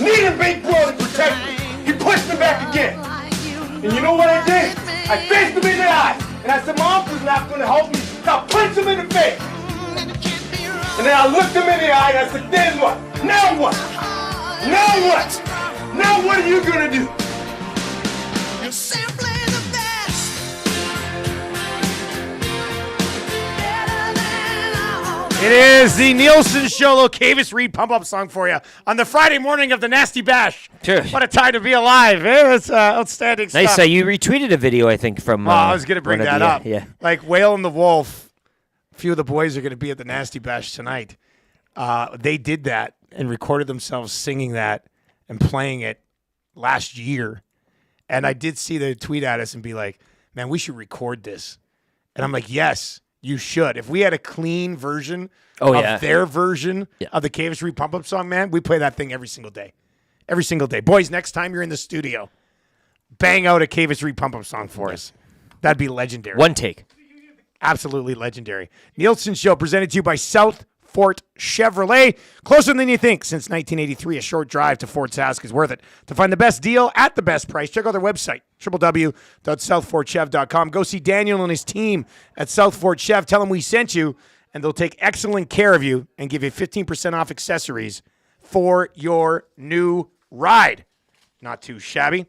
Needed big bro to protect me. He pushed me back again. And you know what I did? I faced him in the eye. And I said, my uncle's not going to help me. So I punched him in the face. And then I looked him in the eye and I said, then what? Now what? Now what? Now what are you going to do? You're simply the best. It is the Nielson Show, little Cavis Reed pump-up song for you on the Friday morning of the Nasty Bash. Sure. What a time to be alive. That's outstanding Nice. stuff. You retweeted a video, I think, from... I was going to bring that up. Yeah. Like Whale and the Wolf, a few of the boys are going to be at the Nasty Bash tonight. They did that and recorded themselves singing that and playing it last year. And I did see the tweet at us and be like, man, we should record this. And I'm like, yes, you should. If we had a clean version of their version of the Cavis Reed pump-up song, man, we play that thing every single day. Every single day. Boys, next time you're in the studio, bang out a Cavis Reed pump-up song for us. That'd be legendary. One take. Absolutely legendary. Nielsen Show presented to you by South Fort Chevrolet. Closer than you think. Since 1983, a short drive to Fort Sask is worth it. To find the best deal at the best price, check out their website, www.southfortchev.com. Go see Daniel and his team at South Fort Chev. Tell them we sent you, and they'll take excellent care of you and give you 15% off accessories for your new ride. Not too shabby.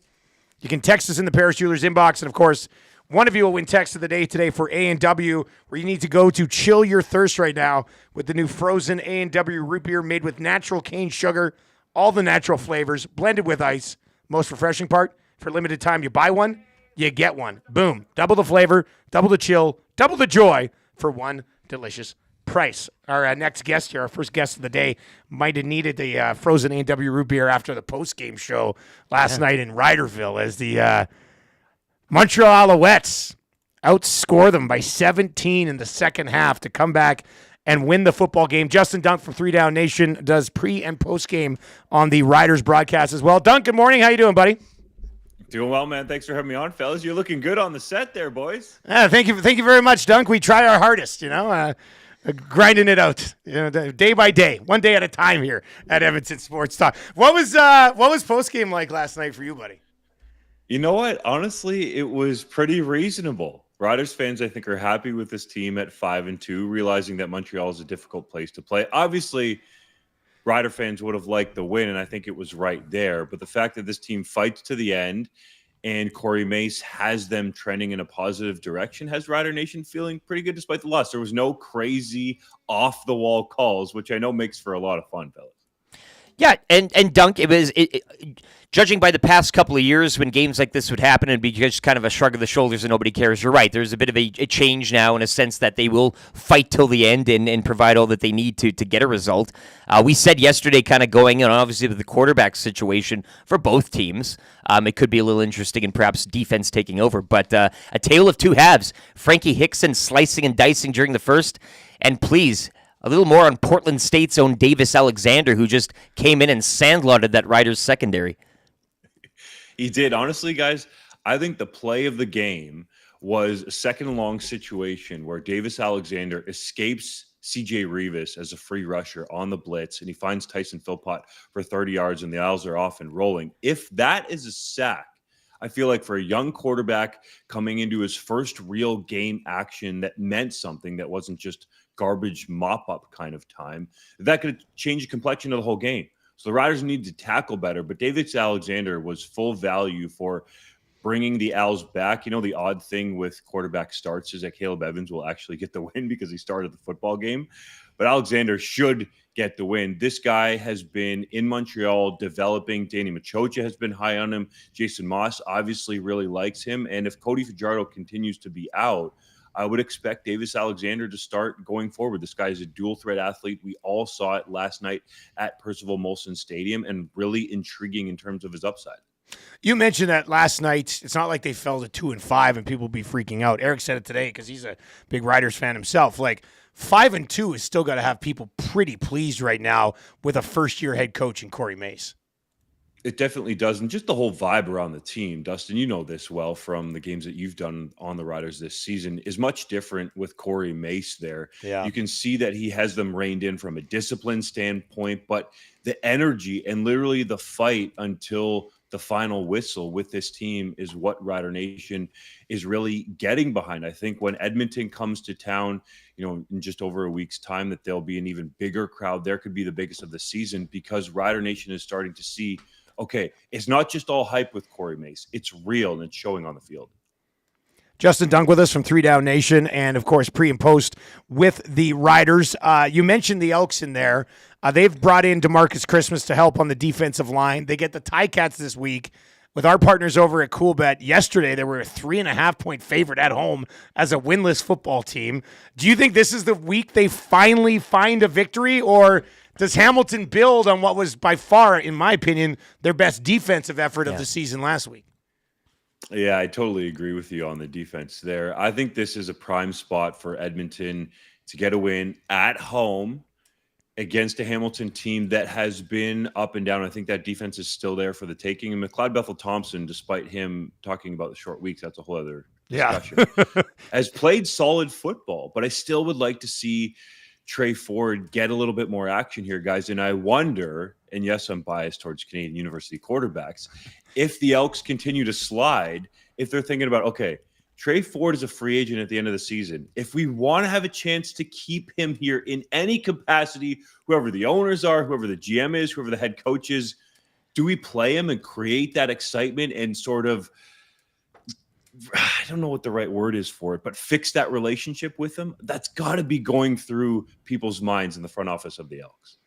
You can text us in the Paris Jewelers inbox, and of course, one of you will win text of the day today for A&W, where you need to go to chill your thirst right now with the new frozen A&W root beer made with natural cane sugar, all the natural flavors, blended with ice. Most refreshing part, for limited time, you buy one, you get one. Boom. Double the flavor, double the chill, double the joy for one delicious price. Our next guest here, our first guest of the day, might have needed the frozen A&W root beer after the post-game show last night in Ryderville as the Montreal Alouettes outscore them by 17 in the second half to come back and win the football game. Justin Dunk from 3 Down Nation does pre- and post-game on the Riders broadcast as well. Dunk, good morning. How you doing, buddy? Doing well, man. Thanks for having me on, fellas. You're looking good on the set there, boys. Thank you very much, Dunk. We try our hardest, grinding it out, day by day, one day at a time here at Edmonton Sports Talk. What was post-game like last night for you, buddy? You know what? Honestly, it was pretty reasonable. Riders fans, I think, are happy with this team at 5-2, realizing that Montreal is a difficult place to play. Obviously, Rider fans would have liked the win, and I think it was right there. But the fact that this team fights to the end and Corey Mace has them trending in a positive direction has Rider Nation feeling pretty good despite the loss. There was no crazy off-the-wall calls, which I know makes for a lot of fun, fellas. Yeah, and Dunk, it was judging by the past couple of years when games like this would happen and be just kind of a shrug of the shoulders and nobody cares. You're right. There's a bit of a change now in a sense that they will fight till the end and provide all that they need to get a result. We said yesterday, kind of going on, obviously with the quarterback situation for both teams, it could be a little interesting and perhaps defense taking over. But a tale of two halves. Frankie Hickson slicing and dicing during the first, and please. a little more on Portland State's own Davis Alexander, who just came in and sandlotted that Riders secondary. He did. Honestly, guys, I think the play of the game was a second and long situation where Davis Alexander escapes CJ Revis as a free rusher on the blitz, and he finds Tyson Philpott for 30 yards, and the Isles are off and rolling. If that is a sack, I feel like for a young quarterback coming into his first real game action that meant something, that wasn't just garbage mop-up kind of time, that could change the complexion of the whole game. So the Riders need to tackle better, but Davis Alexander was full value for bringing the Owls back. You know, the odd thing with quarterback starts is that Caleb Evans will actually get the win because he started the football game. But Alexander should get the win. This guy has been in Montreal developing. Danny Machocha has been high on him. Jason Moss obviously really likes him. And if Cody Fajardo continues to be out, I would expect Davis Alexander to start going forward. This guy is a dual threat athlete. We all saw it last night at Percival Molson Stadium, and really intriguing in terms of his upside. You mentioned that last night. It's not like they fell to 2-5 and people will be freaking out. Eric said it today because he's a big Riders fan himself. Like 5-2 is still got to have people pretty pleased right now with a first-year head coach in Corey Mace. It definitely does. And just the whole vibe around the team, Dustin, you know this well from the games that you've done on the Riders this season, is much different with Corey Mace there. Yeah. You can see that he has them reined in from a discipline standpoint, but the energy and literally the fight until the final whistle with this team is what Rider Nation is really getting behind. I think when Edmonton comes to town, you know, in just over a week's time, that there'll be an even bigger crowd. There could be the biggest of the season, because Rider Nation is starting to see, okay, it's not just all hype with Corey Mace. It's real, and it's showing on the field. Justin Dunk with us from 3 Down Nation, and, of course, pre and post with the Riders. You mentioned the Elks in there. They've brought in DeMarcus Christmas to help on the defensive line. They get the Ticats this week with our partners over at Coolbet. Yesterday, they were a 3.5-point favorite at home as a winless football team. Do you think this is the week they finally find a victory, or does Hamilton build on what was by far, in my opinion, their best defensive effort of the season last week? Yeah, I totally agree with you on the defense there. I think this is a prime spot for Edmonton to get a win at home against a Hamilton team that has been up and down. I think that defense is still there for the taking. And McLeod Bethel-Thompson, despite him talking about the short weeks, that's a whole other discussion, has played solid football. But I still would like to see Trey Ford get a little bit more action here, guys. And I wonder, and yes, I'm biased towards Canadian University quarterbacks, if the Elks continue to slide, if they're thinking about, okay, Trey Ford is a free agent at the end of the season. If we want to have a chance to keep him here in any capacity, whoever the owners are, whoever the GM is, whoever the head coach is, do we play him and create that excitement and sort of, I don't know what the right word is for it, but fix that relationship with him? That's got to be going through people's minds in the front office of the Elks.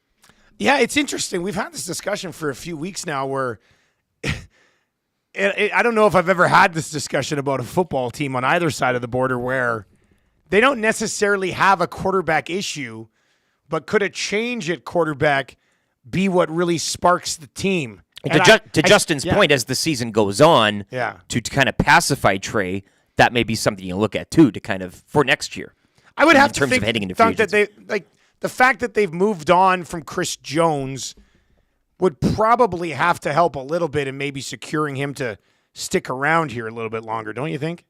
Yeah, it's interesting. We've had this discussion for a few weeks now where I don't know if I've ever had this discussion about a football team on either side of the border where they don't necessarily have a quarterback issue, but could a change at quarterback be what really sparks the team? To Justin's point, as the season goes on, to kind of pacify Trey, that may be something you look at too, to kind of for next year. I would have to think think of heading into free agency. that the fact that they've moved on from Chris Jones would probably have to help a little bit in maybe securing him to stick around here a little bit longer, don't you think?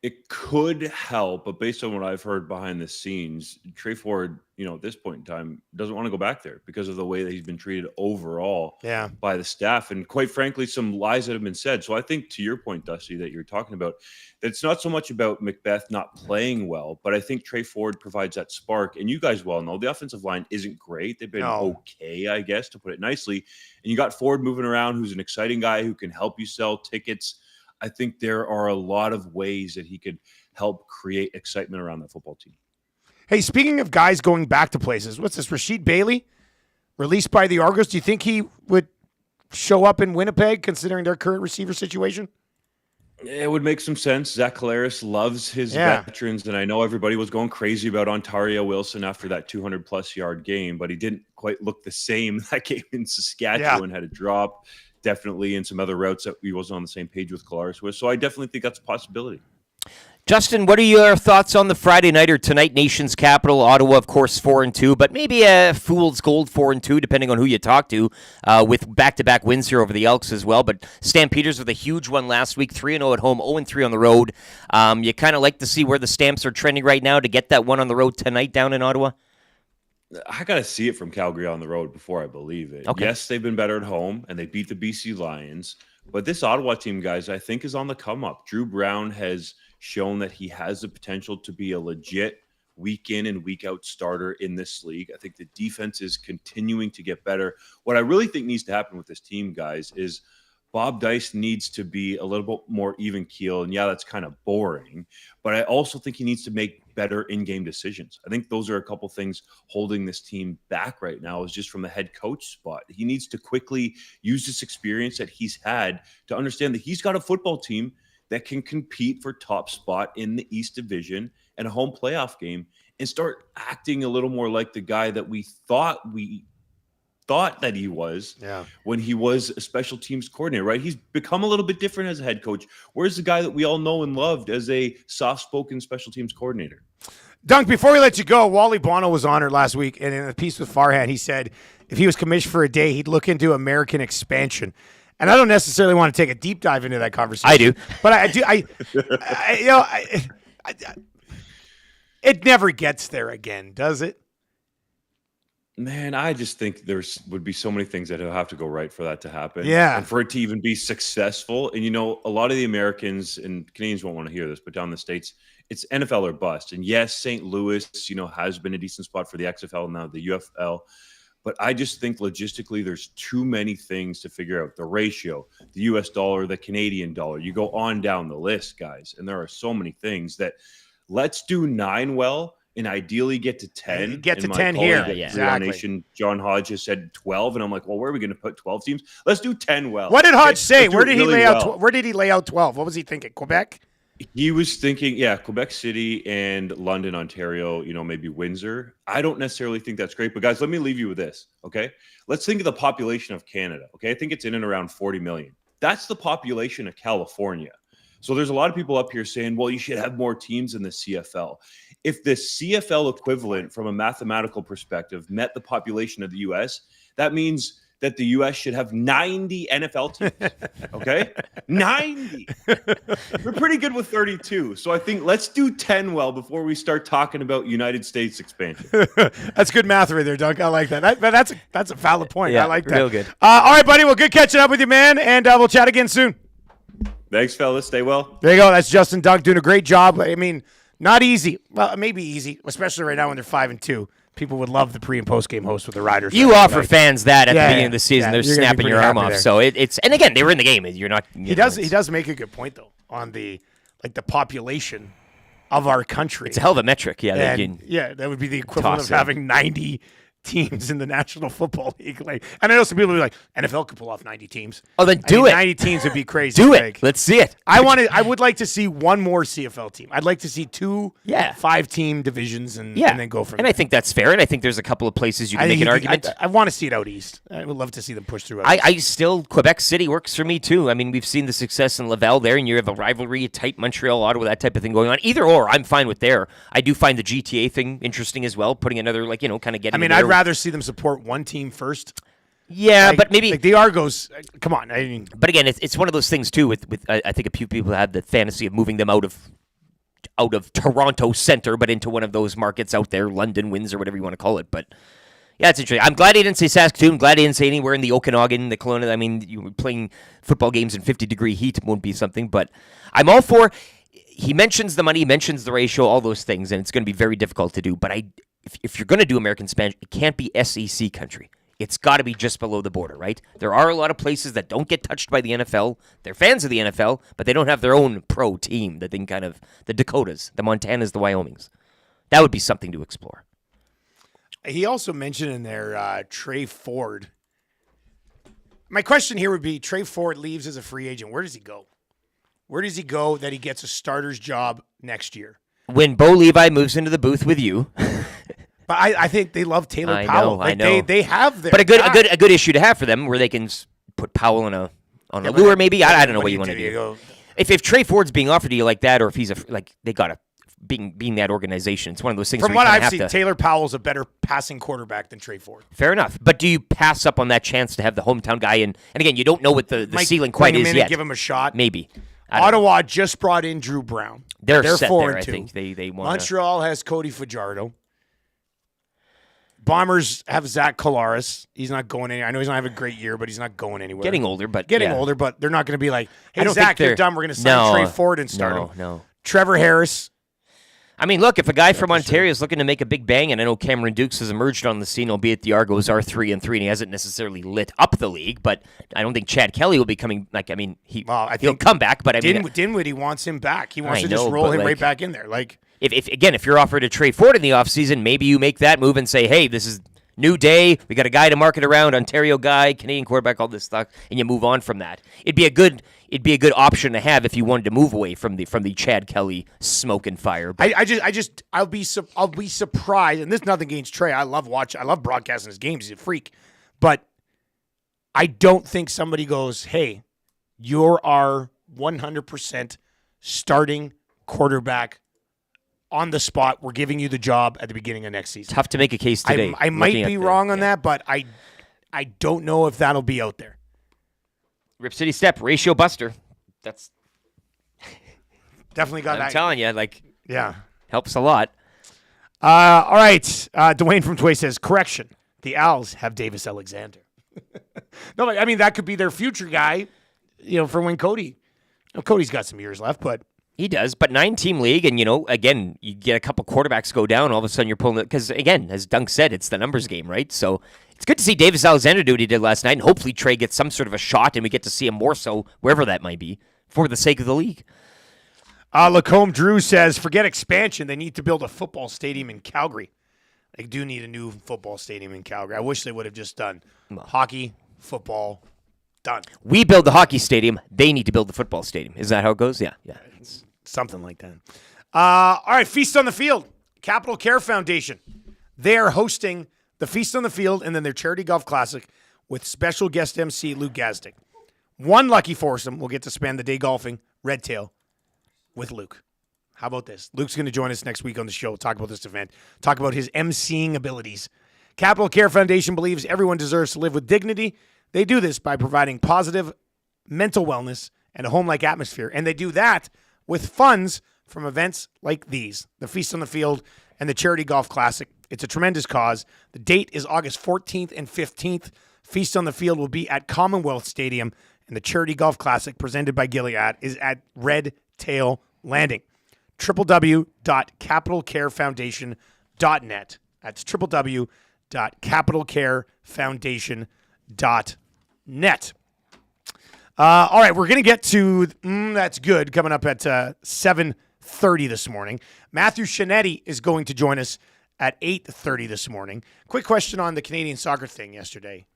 It could help, but based on what I've heard behind the scenes, Trey Ford, you know, at this point in time, doesn't want to go back there because of the way that he's been treated overall by the staff. And quite frankly, some lies that have been said. So I think, to your point, Dusty, that you're talking about, that it's not so much about Macbeth not playing well, but I think Trey Ford provides that spark. And you guys well know the offensive line isn't great. They've been okay, I guess, to put it nicely. And you got Ford moving around, who's an exciting guy who can help you sell tickets. I think there are a lot of ways that he could help create excitement around the football team. Hey, speaking of guys going back to places, what's this, Rasheed Bailey, released by the Argos? Do you think he would show up in Winnipeg, considering their current receiver situation? It would make some sense. Zach Collaros loves his veterans, and I know everybody was going crazy about Ontario Wilson after that 200-plus yard game, but he didn't quite look the same. That game in Saskatchewan had a drop. Definitely in some other routes that he wasn't on the same page with Collaros with. So I definitely think that's a possibility. Justin, what are your thoughts on the Friday nighter tonight? Nation's capital, Ottawa, of course, 4-2, but maybe a fool's gold 4-2, depending on who you talk to, with back-to-back wins here over the Elks as well. But Stampeders with a huge one last week, 3-0 at home, 0-3 on the road. You kind of like to see where the Stamps are trending right now to get that one on the road tonight down in Ottawa? I got to see it from Calgary on the road before I believe it. Okay. Yes, they've been better at home, and they beat the BC Lions. But this Ottawa team, guys, I think is on the come-up. Drew Brown has shown that he has the potential to be a legit week in and week out starter in this league. I think the defense is continuing to get better. What I really think needs to happen with this team, guys, is Bob Dice needs to be a little bit more even keel. And yeah, that's kind of boring, but I also think he needs to make better in-game decisions. I think those are a couple things holding this team back right now, is just from the head coach spot. He needs to quickly use this experience that he's had to understand that he's got a football team that can compete for top spot in the East Division and a home playoff game, and start acting a little more like the guy that we thought that he was when he was a special teams coordinator, right? He's become a little bit different as a head coach. Where's the guy that we all know and loved as a soft-spoken special teams coordinator? Dunk, before we let you go, Wally Bono was honored last week, and in a piece with Farhan, he said if he was commissioned for a day, he'd look into American expansion. And I don't necessarily want to take a deep dive into that conversation. I do. But I do. It never gets there again, does it? Man, I just think would be so many things that will have to go right for that to happen. Yeah. And for it to even be successful. And, a lot of the Americans and Canadians won't want to hear this, but down in the States, it's NFL or bust. And yes, St. Louis, has been a decent spot for the XFL, now the UFL. But I just think logistically there's too many things to figure out. The ratio, the US dollar, the Canadian dollar. You go on down the list, guys. And there are so many things that let's do 9 well and ideally get to 10. Get to And my 10 colleague here. at Yeah, Real exactly. Nation, John Hodge has said 12. And I'm like, well, where are we going to put 12 teams? Let's do 10 well. What did Hodge say? Let's do Where it did he really lay out? well. Where did he lay out 12? What was he thinking? Quebec? He was thinking, Quebec City and London, Ontario, maybe Windsor. I don't necessarily think that's great. But, guys, let me leave you with this, okay? Let's think of the population of Canada, okay? I think it's in and around 40 million. That's the population of California. So there's a lot of people up here saying, well, you should have more teams in the CFL. If the CFL equivalent from a mathematical perspective met the population of the U.S., that means that the U.S. should have 90 NFL teams, okay? 90. We're pretty good with 32. So I think let's do 10 well before we start talking about United States expansion. That's good math right there, Doug. I like that. That's a valid point. Yeah, I like that. real good. All right, buddy. Well, good catching up with you, man, and we'll chat again soon. Thanks, fellas. Stay well. There you go. That's Justin Doug doing a great job. I mean, not easy. Well, maybe easy, especially right now when they're 5-2. People would love the pre and post game host with the Riders. You offer fans that at the beginning of the Yeah, season, they're you're gonna be snapping your pretty arm happy off. there. So it's and again, they were in the game. You're not. He does make a good point though on the population of our country. It's a hell of a metric. Yeah, And, that would be the equivalent of toss in. having 90 teams in the National Football League. Like, and I know some people will be like, NFL could pull off 90 teams. Oh, then do it. 90 teams would be crazy. Do Like, it. Let's see it. I would like to see one more CFL team. I'd like to see 2 Yeah. 5-team divisions and then go from And there. I think that's fair. And I think there's a couple of places you can make an argument. I want to see it out east. I would love to see them push through. Out east. I still, Quebec City works for me too. I mean, we've seen the success in Laval there, and you have a rivalry, type Montreal, Ottawa, that type of thing going on. Either or, I'm fine with there. I do find the GTA thing interesting as well, putting another, kind of getting. I mean, in I'd there. rather see them support one team first. Yeah, Like- but maybe. like the Argos. Come on. I mean, But again, it's one of those things too. With I think a few people have the fantasy of moving them out of Toronto center, but into one of those markets out there, London, Windsor, whatever you want to call it. But yeah, it's interesting. I'm glad he didn't say Saskatoon. Glad he didn't say anywhere in the Okanagan, the Kelowna. I mean, you were playing football games in 50-degree heat won't be something. But I'm all for. He mentions the money, he mentions the ratio, all those things, and it's going to be very difficult to do. But if you're going to do American Spanish, it can't be SEC country. It's got to be just below the border, right? There are a lot of places that don't get touched by the NFL. They're fans of the NFL, but they don't have their own pro team that they can kind of, the Dakotas, the Montanas, the Wyomings. That would be something to explore. he also mentioned in there Trey Ford. My question here would be, Trey Ford leaves as a free agent. Where does he go? Where does he go that he gets a starter's job next year? When Bo Levi moves into the booth with you. But I think they love Taylor I Powell. know, I know. They have their But a guy. good issue to have for them where they can put Powell on a lure maybe. I don't know what you want to do. If Trey Ford's being offered to you like that, or if he's they got to being that organization, it's one of those things. From where what you I've have seen, to, Taylor Powell's a better passing quarterback than Trey Ford. fair enough. But do you pass up on that chance to have the hometown guy? And again, you don't know what the ceiling quite bring him is in yet. And give him a shot. Maybe. I don't know. Ottawa just brought in Drew Brown. They're set 4 there. and I 2. think they want. Montreal has Cody Fajardo. Bombers have Zach Kolaris. He's not going anywhere. I know he's not having a great year, but he's not going anywhere. Getting older, but they're not going to be like, I hey, don't Zach, think they're you're done. We're going to sign Trey Ford and start him. No. Trevor Harris. I mean, look, if a guy from Ontario is looking to make a big bang, and I know Cameron Dukes has emerged on the scene, albeit the Argos are 3-3, and he hasn't necessarily lit up the league, but I don't think Chad Kelly will be coming. He'll come back, but Dinwiddie wants him back. He wants to just roll him right back in there. Like if you're offered a Trey Ford in the offseason, maybe you make that move and say, hey, this is new day. We got a guy to market around, Ontario guy, Canadian quarterback, all this stuff, and you move on from that. It'd be a good option to have if you wanted to move away from the Chad Kelly smoke and fire. But I'll be surprised, and this is nothing against Trey. I love broadcasting his games. He's a freak, but I don't think somebody goes, hey, you're our 100% starting quarterback on the spot. We're giving you the job at the beginning of next season. Tough to make a case today. I might be wrong on that, but I don't know if that'll be out there. Rip City Step, ratio buster. That's definitely got that. I'm telling you, helps a lot. All right. Dwayne from Tway says, correction, the Owls have Davis Alexander. No, I mean, that could be their future guy, for when Cody. Cody's got some years left, but. He does, but 9-team league, and, again, you get a couple quarterbacks go down, all of a sudden you're pulling it. Because, again, as Dunk said, it's the numbers game, right? So it's good to see Davis Alexander do what he did last night, and hopefully Trey gets some sort of a shot, and we get to see him more so, wherever that might be, for the sake of the league. Lacombe Drew says, forget expansion. They need to build a football stadium in Calgary. They do need a new football stadium in Calgary. I wish they would have just done hockey, football, done. We build the hockey stadium. They need to build the football stadium. Is that how it goes? Yeah. It's something like that. All right, Feast on the Field. Capital Care Foundation. They are hosting the Feast on the Field and then their Charity Golf Classic with special guest MC Luke Gazdick. One lucky foursome will get to spend the day golfing Red Tail with Luke. How about this? Luke's going to join us next week on the show, talk about this event, talk about his emceeing abilities. Capital Care Foundation believes everyone deserves to live with dignity. They do this by providing positive mental wellness and a home-like atmosphere, and they do that with funds from events like these, the Feast on the Field and the Charity Golf Classic. It's a tremendous cause. The date is August 14th and 15th. Feast on the Field will be at Commonwealth Stadium, and the Charity Golf Classic, presented by Gilead, is at Red Tail Landing. www.capitalcarefoundation.net. That's www.capitalcarefoundation.net. All right, we're going to get to That's Good coming up at 7:30 this morning. Matthew Scianitti is going to join us at 8:30 this morning. Quick question on the Canadian soccer thing yesterday.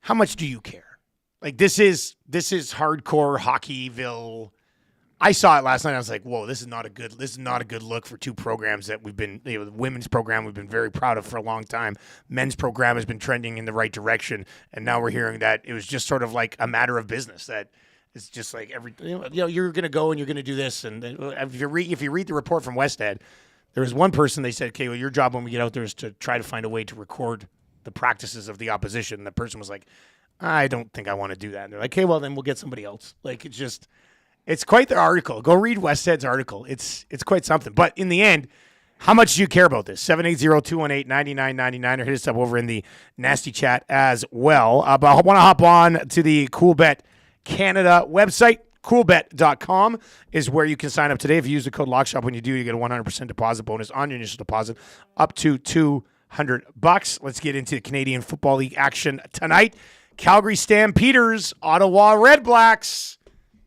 How much do you care? Like, this is hardcore Hockeyville. I saw it last night. I was like, whoa, this is not a good look for two programs that we've been, the women's program we've been very proud of for a long time. Men's program has been trending in the right direction. And now we're hearing that it was just sort of like a matter of business, that it's just like you're going to go and you're going to do this. And if you read the report from Westhead, there was one person, they said, okay, well, your job when we get out there is to try to find a way to record the practices of the opposition. And the person was like, I don't think I want to do that. And they're like, okay, well, then we'll get somebody else. Like, it's quite the article. Go read Westhead's article. It's quite something. But in the end, how much do you care about this? 780-218-9999, or hit us up over in the nasty chat as well. But I want to hop on to the Coolbet Canada website. Coolbet.com is where you can sign up today. If you use the code LOCKSHOP, when you do, you get a 100% deposit bonus on your initial deposit up to $200. Let's get into the Canadian Football League action tonight. Calgary Stampeders, Ottawa Red Blacks.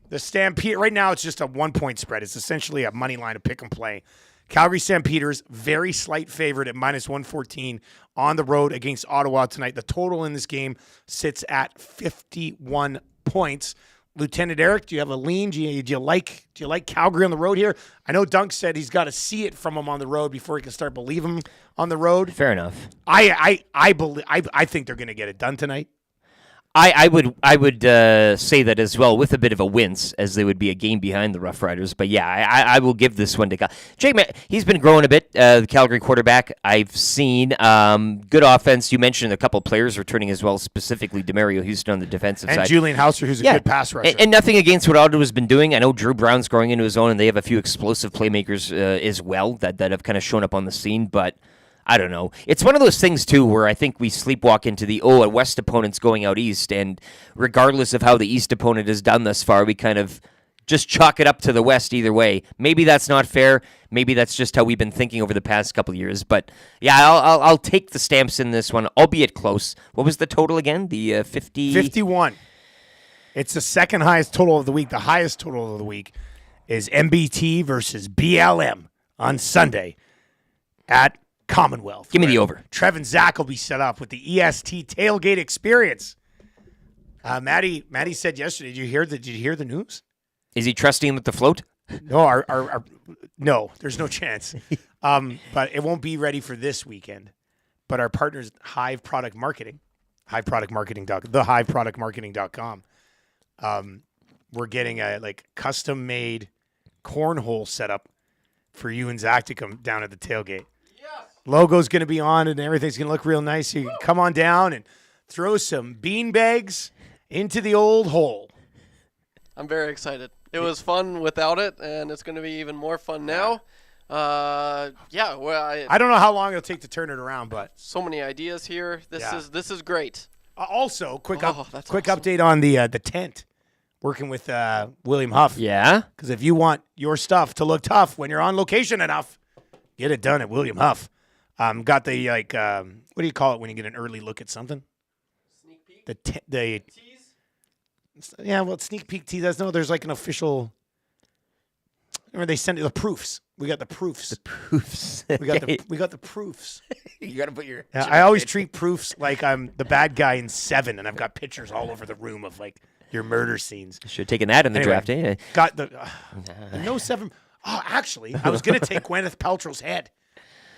The Stampede, right now it's just a 1-point spread. It's essentially a money line of pick and play. Calgary Stampeders, very slight favorite at -114 on the road against Ottawa tonight. The total in this game sits at 51 points. Lieutenant Eric, do you have a lean? Do you like Calgary on the road here? I know Dunk said he's got to see it from him on the road before he can start believing him on the road. Fair enough. I think they're going to get it done tonight. I would say that as well, with a bit of a wince, as they would be a game behind the Rough Riders. But yeah, I will give this one to Jake. He's been growing a bit. The Calgary quarterback. I've seen good offense. You mentioned a couple players returning as well, specifically Demario Houston on the defensive side, and Julian Hauser, who's a good pass rusher. And nothing against what Ottawa's been doing. I know Drew Brown's growing into his own, and they have a few explosive playmakers as well that have kind of shown up on the scene, but. I don't know. It's one of those things, too, where I think we sleepwalk into a West opponent's going out East, and regardless of how the East opponent has done thus far, we kind of just chalk it up to the West either way. Maybe that's not fair. Maybe that's just how we've been thinking over the past couple of years. But, yeah, I'll take the Stamps in this one, albeit close. What was the total again? The 50? 51. It's the second highest total of the week. The highest total of the week is MBT versus BLM on Sunday at Commonwealth. Give me the over. Trev and Zach will be set up with the EST tailgate experience. Maddie said yesterday. Did you hear the news? Is he trusting him with the float? No, no. There's no chance. But it won't be ready for this weekend. But our partners, Hive Product Marketing, thehiveproductmarketing.com. We're getting a custom made cornhole setup for you and Zach to come down at the tailgate. Logo's going to be on and everything's going to look real nice. So you can come on down and throw some bean bags into the old hole. I'm very excited. It was fun without it, and it's going to be even more fun now. I don't know how long it'll take to turn it around, but so many ideas here. This is great. Also, quick awesome. update on the tent. Working with William Huff. Yeah? Because if you want your stuff to look tough when you're on location enough, get it done at William Huff. Got the what do you call it when you get an early look at something? Sneak peek. The tease. Yeah, well, sneak peek tease. There's like an official. Remember they sent the proofs. We got the proofs. The proofs. We got the proofs. You got to put your. Yeah, I always treat proofs like I'm the bad guy in Seven, and I've got pictures all over the room of like your murder scenes. Should have taken that in the draft. Eh? Got the no 7. Oh, actually, I was gonna take Gwyneth Paltrow's head.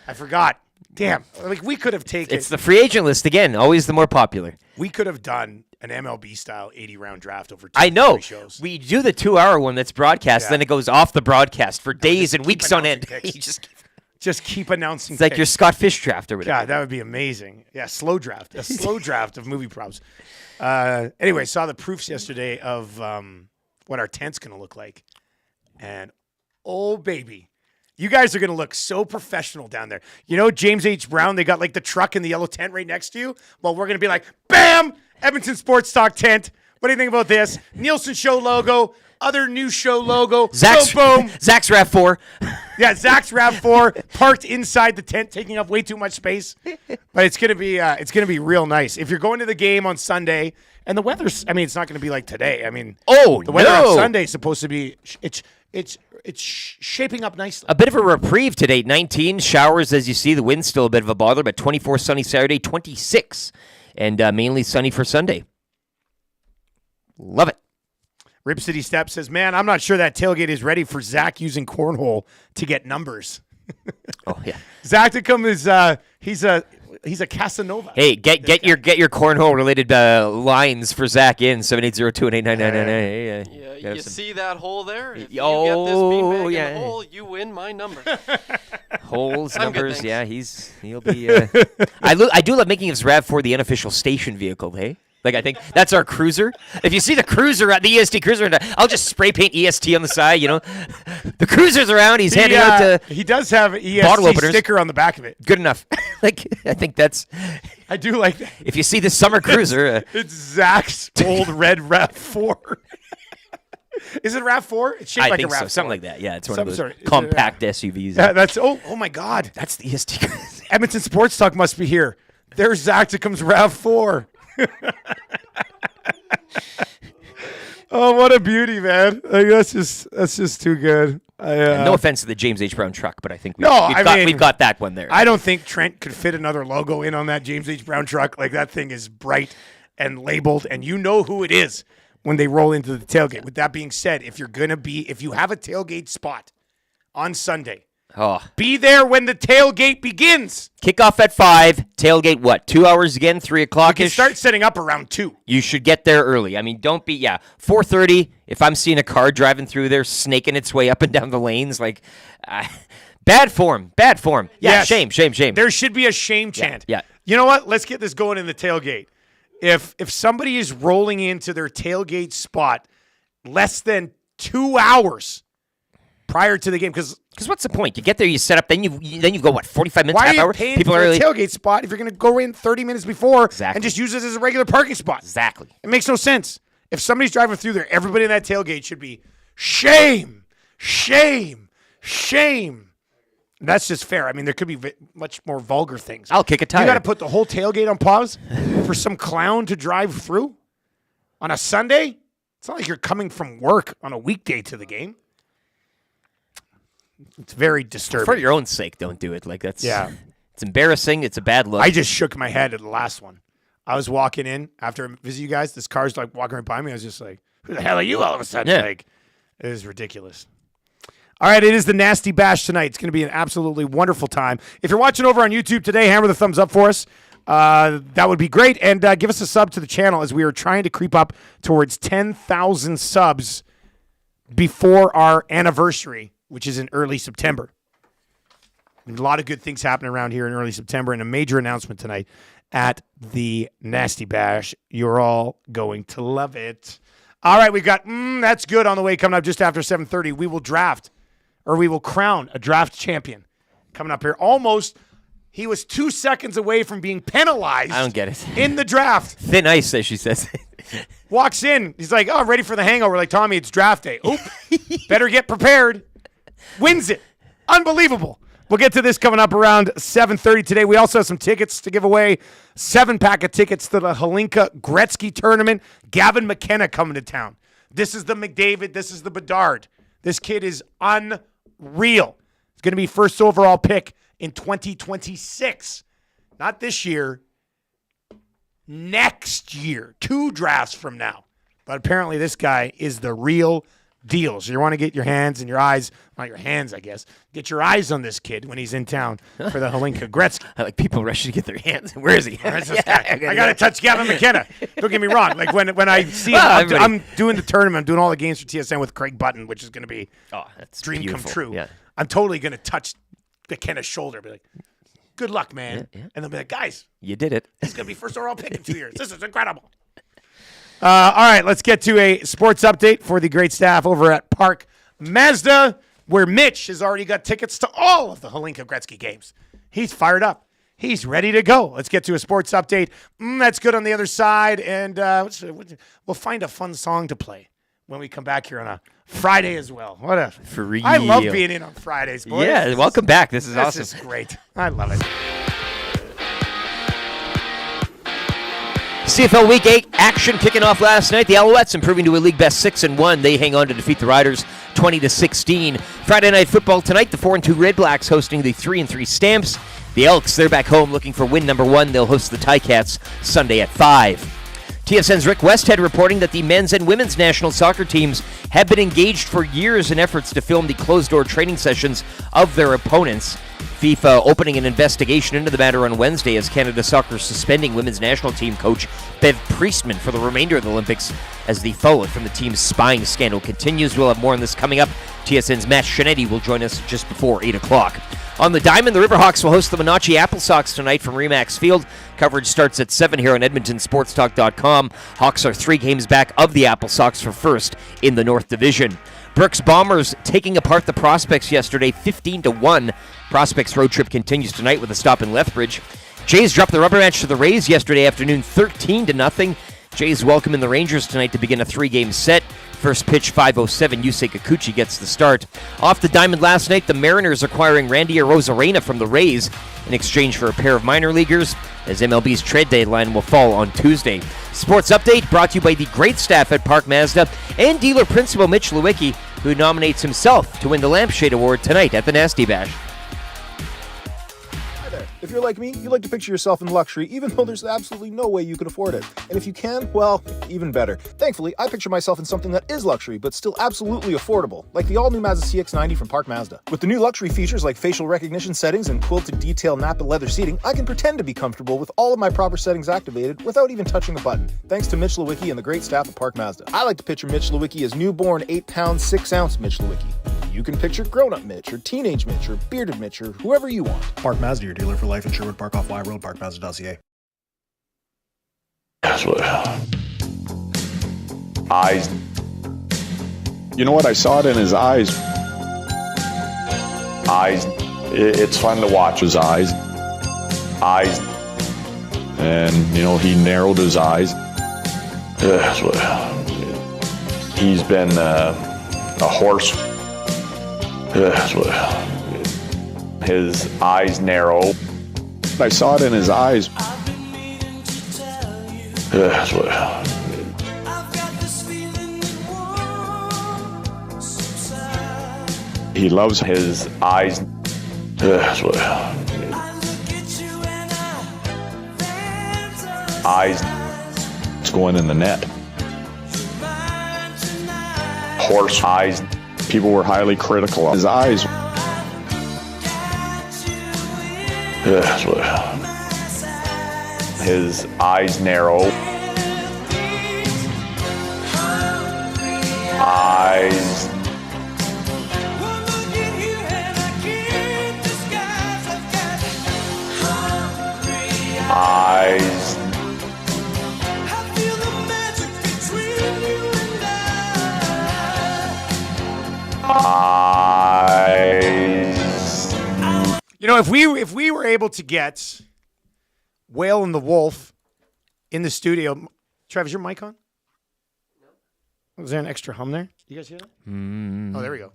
I forgot. Damn. We could have taken. It's the free agent list again. Always the more popular. We could have done an MLB style 80-round draft over 2 I know. shows. We do the 2-hour one that's broadcast, then it goes off the broadcast for days and weeks on end. Just keep announcing. It's like your Scott Fish draft or whatever. God, that would be amazing. Yeah, slow draft. A slow draft of movie props. Anyway, saw the proofs yesterday of what our tent's going to look like. And, oh, baby. You guys are going to look so professional down there. You know, James H. Brown, they got like the truck and the yellow tent right next to you. Well, we're going to be like, bam, Edmonton Sports Talk tent. What do you think about this? Nielson Show logo, other new show logo. Zach's RAV4. Yeah, Zach's RAV4 parked inside the tent, taking up way too much space. But it's going to be real nice. If you're going to the game on Sunday, and the weather's, it's not going to be like today. The weather on Sunday is supposed to be, it's shaping up nicely. A bit of a reprieve today. 19 showers, as you see. The wind's still a bit of a bother, but 24 sunny Saturday, 26, and mainly sunny for Sunday. Love it. Rip City Step says, man, I'm not sure that tailgate is ready for Zach using cornhole to get numbers. Oh, yeah. Zach Dickum is, he's a Casanova. Hey, get your cornhole related lines for Zach in 780-218-9999. You see that hole there? If you Oh, get this beanbag yeah. in the hole, you win my number. Holes, I'm good, numbers, thanks. yeah, he'll be. I do love making his RAV4 the unofficial station vehicle. Hey, like I think that's our cruiser. If you see the cruiser at the EST cruiser, I'll just spray paint EST on the side. You know, the cruiser's around. He's handing out he does have an EST bottle openers. sticker on the back of it. Good enough. Like I think that's. I do like that. If you see the summer cruiser, it's Zach's old red RAV4. Is it a RAV4? It's shaped I like think a RAV4. so. Something like that. Yeah, it's one of those sort compact SUVs. Yeah, that's oh my God. That's the EST. Edmonton Sports Talk must be here. There's Zach Dickum's RAV4. Oh, what a beauty, man! Like, that's just too good. No offense to the James H. Brown truck, but I think we've got that one there. I don't think Trent could fit another logo in on that James H. Brown truck. Like that thing is bright and labeled, and you know who it is when they roll into the tailgate. With that being said, if you have a tailgate spot on Sunday, Oh. Be there when the tailgate begins. Kickoff at 5. Tailgate, what, 2 hours again, 3 o'clock? You can start setting up around 2. You should get there early. I mean, don't be, 4:30. If I'm seeing a car driving through there, snaking its way up and down the lanes, bad form. Yeah, Yes. shame. There should be a shame chant. Yeah. You know what? Let's get this going in the tailgate. If somebody is rolling into their tailgate spot less than 2 hours prior to the game, because what's the point? You get there, you set up, then you go, 45 minutes, why half are you hour? paying People for are a really... tailgate spot if you're going to go in 30 minutes before Exactly. and just use it as a regular parking spot? Exactly. It makes no sense. If somebody's driving through there, everybody in that tailgate should be shame. That's just fair. I mean, there could be much more vulgar things. I'll kick a tire. You got to put the whole tailgate on pause for some clown to drive through on a Sunday? It's not like you're coming from work on a weekday to the game. It's very disturbing. For your own sake, don't do it. It's embarrassing. It's a bad look. I just shook my head at the last one. I was walking in after I visit you guys. This car's walking right by me. I was just like, who the hell are you all of a sudden? Yeah. It is ridiculous. All right, it is the Nasty Bash tonight. It's going to be an absolutely wonderful time. If you're watching over on YouTube today, hammer the thumbs up for us. That would be great. And give us a sub to the channel as we are trying to creep up towards 10,000 subs before our anniversary, which is in early September. A lot of good things happening around here in early September, and a major announcement tonight at the Nasty Bash. You're all going to love it. All right, we've got That's Good on the way coming up just after 7:30. We will crown a draft champion coming up here. He was 2 seconds away from being penalized. I don't get it. In the draft. Thin ice, as she says. Walks in. He's like, ready for the hangover. Like, Tommy, it's draft day. Oop. Better get prepared. Wins it. Unbelievable. We'll get to this coming up around 7:30 today. We also have some tickets to give away. 7-pack of tickets to the Hlinka Gretzky tournament. Gavin McKenna coming to town. This is the McDavid. This is the Bedard. This kid is unreal. It's going to be first overall pick in 2026. Not this year. Next year. 2 drafts from now. But apparently this guy is the real deal. So you want to get your hands and your eyes, not your hands, I guess, get your eyes on this kid when he's in town for the Hlinka Gretzky. I like people rushing to get their hands. Where is he? Where's this guy? I got to touch Gavin McKenna. Don't get me wrong. Like when I see him, I'm doing the tournament. I'm doing all the games for TSN with Craig Button, which is going to be that's dream beautiful. come true. Yeah. I'm totally going to touch McKenna's shoulder. Be like, good luck, man. Yeah. And they'll be like, guys, you did it. he's going to be first overall pick in 2 years. This is incredible. All right, let's get to a sports update for the great staff over at Park Mazda, where Mitch has already got tickets to all of the Hlinka Gretzky games. He's fired up. He's ready to go. Let's get to a sports update. That's good on the other side, and we'll find a fun song to play when we come back here on a Friday as well. For real. I love being in on Fridays, boys. Yeah, welcome back. This is awesome. This is great. I love it. CFL Week 8 action kicking off last night. The Alouettes improving to a league best 6-1. They hang on to defeat the Riders 20-16. Friday night football tonight. The 4-2 Red Blacks hosting the 3-3 Stamps. The Elks, they're back home looking for win number 1. They'll host the Ticats Sunday at 5. TSN's Rick Westhead reporting that the men's and women's national soccer teams have been engaged for years in efforts to film the closed-door training sessions of their opponents. FIFA opening an investigation into the matter on Wednesday as Canada Soccer suspending women's national team coach Bev Priestman for the remainder of the Olympics as the fallout from the team's spying scandal continues. We'll have more on this coming up. TSN's Matt Scianitti will join us just before 8 o'clock. On the Diamond, the Riverhawks will host the Monachi Apple Sox tonight from Remax Field. Coverage starts at 7 here on EdmontonSportsTalk.com. Hawks are 3 games back of the Apple Sox for first in the North Division. Brooks Bombers taking apart the Prospects yesterday, 15-1. Prospects road trip continues tonight with a stop in Lethbridge. Jays dropped the rubber match to the Rays yesterday afternoon, 13-0. Jays welcoming the Rangers tonight to begin a 3-game set. First pitch, 5:07. Yusei Kikuchi gets the start. Off the diamond last night, the Mariners acquiring Randy Arozarena from the Rays in exchange for a pair of minor leaguers, as MLB's trade deadline will fall on Tuesday. Sports Update brought to you by the great staff at Park Mazda and dealer principal Mitch Lewicki, who nominates himself to win the Lampshade Award tonight at the Nasty Bash. Hi there. If you're like me, you like to picture yourself in luxury, even though there's absolutely no way you could afford it. And if you can, well, even better. Thankfully, I picture myself in something that is luxury, but still absolutely affordable, like the all-new Mazda CX-90 from Park Mazda. With the new luxury features like facial recognition settings and quilted detail Napa leather seating, I can pretend to be comfortable with all of my proper settings activated without even touching the button, thanks to Mitch Lewicki and the great staff at Park Mazda. I like to picture Mitch Lewicki as newborn 8-pound, 6-ounce Mitch Lewicki. You can picture grown-up Mitch, or teenage Mitch, or bearded Mitch, or whoever you want. Park Mazda, your dealer for life in Sherwood Park off Y Road, parkmazda.ca. That's what. Eyes. You know what? I saw it in his eyes. Eyes. It's fun to watch his eyes. Eyes. And, he narrowed his eyes. That's what. He's been a horse. That's what. His eyes narrow. I saw it in his eyes. That's what. He loves his eyes. That's what. Eyes. It's going in the net. Horse eyes. People were highly critical of his eyes. That's what. His eyes narrow. Eyes. Eyes. Eyes. If we were able to get Whale and the Wolf in the studio, Travis, your mic on? No. Was there an extra hum there? You guys hear that? Oh, there we go.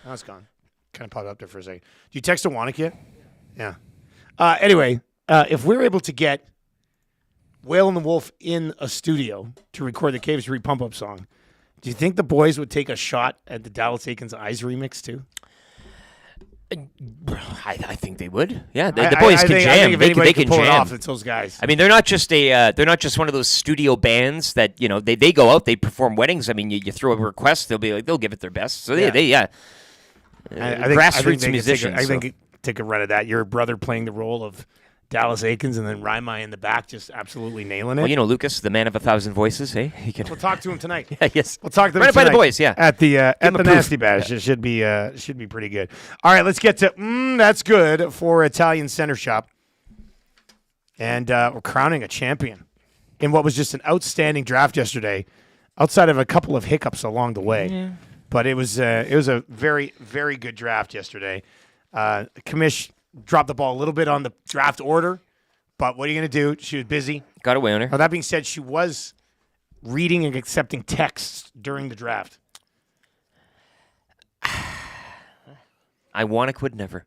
Now it's gone. Kind of popped up there for a second. Do you text Awanik yet? Yeah. Anyway, if we were able to get Whale and the Wolf in a studio to record the Cave Street Pump Up song, do you think the boys would take a shot at the Dallas Aikens Eyes remix too? I think they would. Yeah, the boys can jam. They can pull jam. it off. It's those guys. I mean, they're not just one of those studio bands that they go out, they perform weddings. I mean, you throw a request, they'll give it their best. So I think grassroots musicians. I think take a run at that. Your brother playing the role of Dallas Aikens, and then Raimai in the back just absolutely nailing it. Well, Lucas, the man of 1,000 voices. Hey, we'll talk to him tonight. Yeah, yes, we'll talk to him right tonight. by the boys. Yeah, at the Nasty Bash. It should be pretty good. All right, let's get to that's good for Italian Center Shop, and we're crowning a champion in what was just an outstanding draft yesterday, outside of a couple of hiccups along the way. Yeah. But it was a very, very good draft yesterday. Kamish dropped the ball a little bit on the draft order, but what are you going to do? She was busy. Got away on her. Now, that being said, she was reading and accepting texts during the draft. Iwanek would never.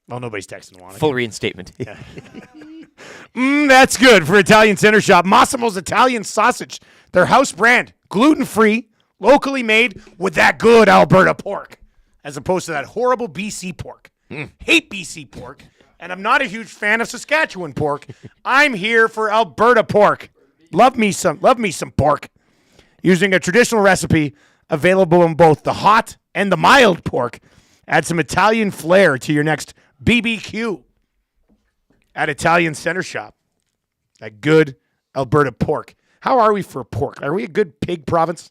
Well, nobody's texting Iwanek. Full reinstatement. Yeah. That's good for Italian Center Shop. Massimo's Italian Sausage. Their house brand. Gluten-free, locally made with that good Alberta pork, as opposed to that horrible BC pork. Hate BC pork, and I'm not a huge fan of Saskatchewan pork. I'm here for Alberta pork. Love me some pork. Using a traditional recipe available in both the hot and the mild pork. Add some Italian flair to your next BBQ at Italian Center Shop. That good Alberta pork. How are we for pork? Are we a good pig province?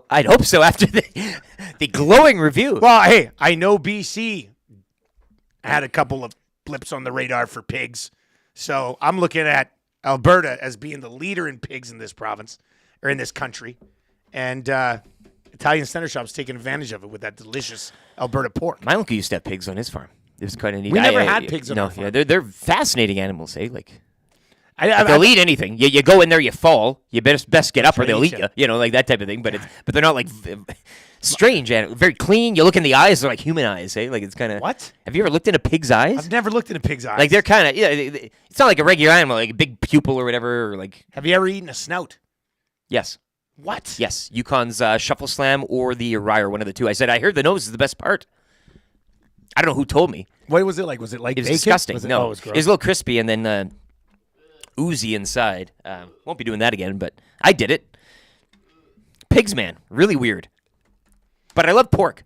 I'd hope so after the glowing review. Well, hey, I know BC had a couple of blips on the radar for pigs. So I'm looking at Alberta as being the leader in pigs in this province, or in this country. And Italian Center Shop's taking advantage of it with that delicious Alberta pork. My uncle used to have pigs on his farm. It was kind of neat. We never had pigs on our farm. Yeah, they're fascinating animals, eh? They'll eat anything. You go in there, you fall. You best get up, or they'll eat you. Like that type of thing. But they're not like strange and very clean. You look in the eyes; they're like human eyes. Eh? Like it's kind of what? Have you ever looked in a pig's eyes? I've never looked in a pig's eyes. Like they're kind of it's not like a regular animal, like a big pupil or whatever. Or like. Have you ever eaten a snout? Yes. What? Yes, Yukon's Shuffle Slam or the Uriah, one of the two. I said I heard the nose is the best part. I don't know who told me. What was it like? Was it like It was bacon? disgusting. Was it, No, oh, it was it gross. was a little crispy and then oozy inside. Won't be doing that again, but I did it. Pigs, man, really weird. But I love pork.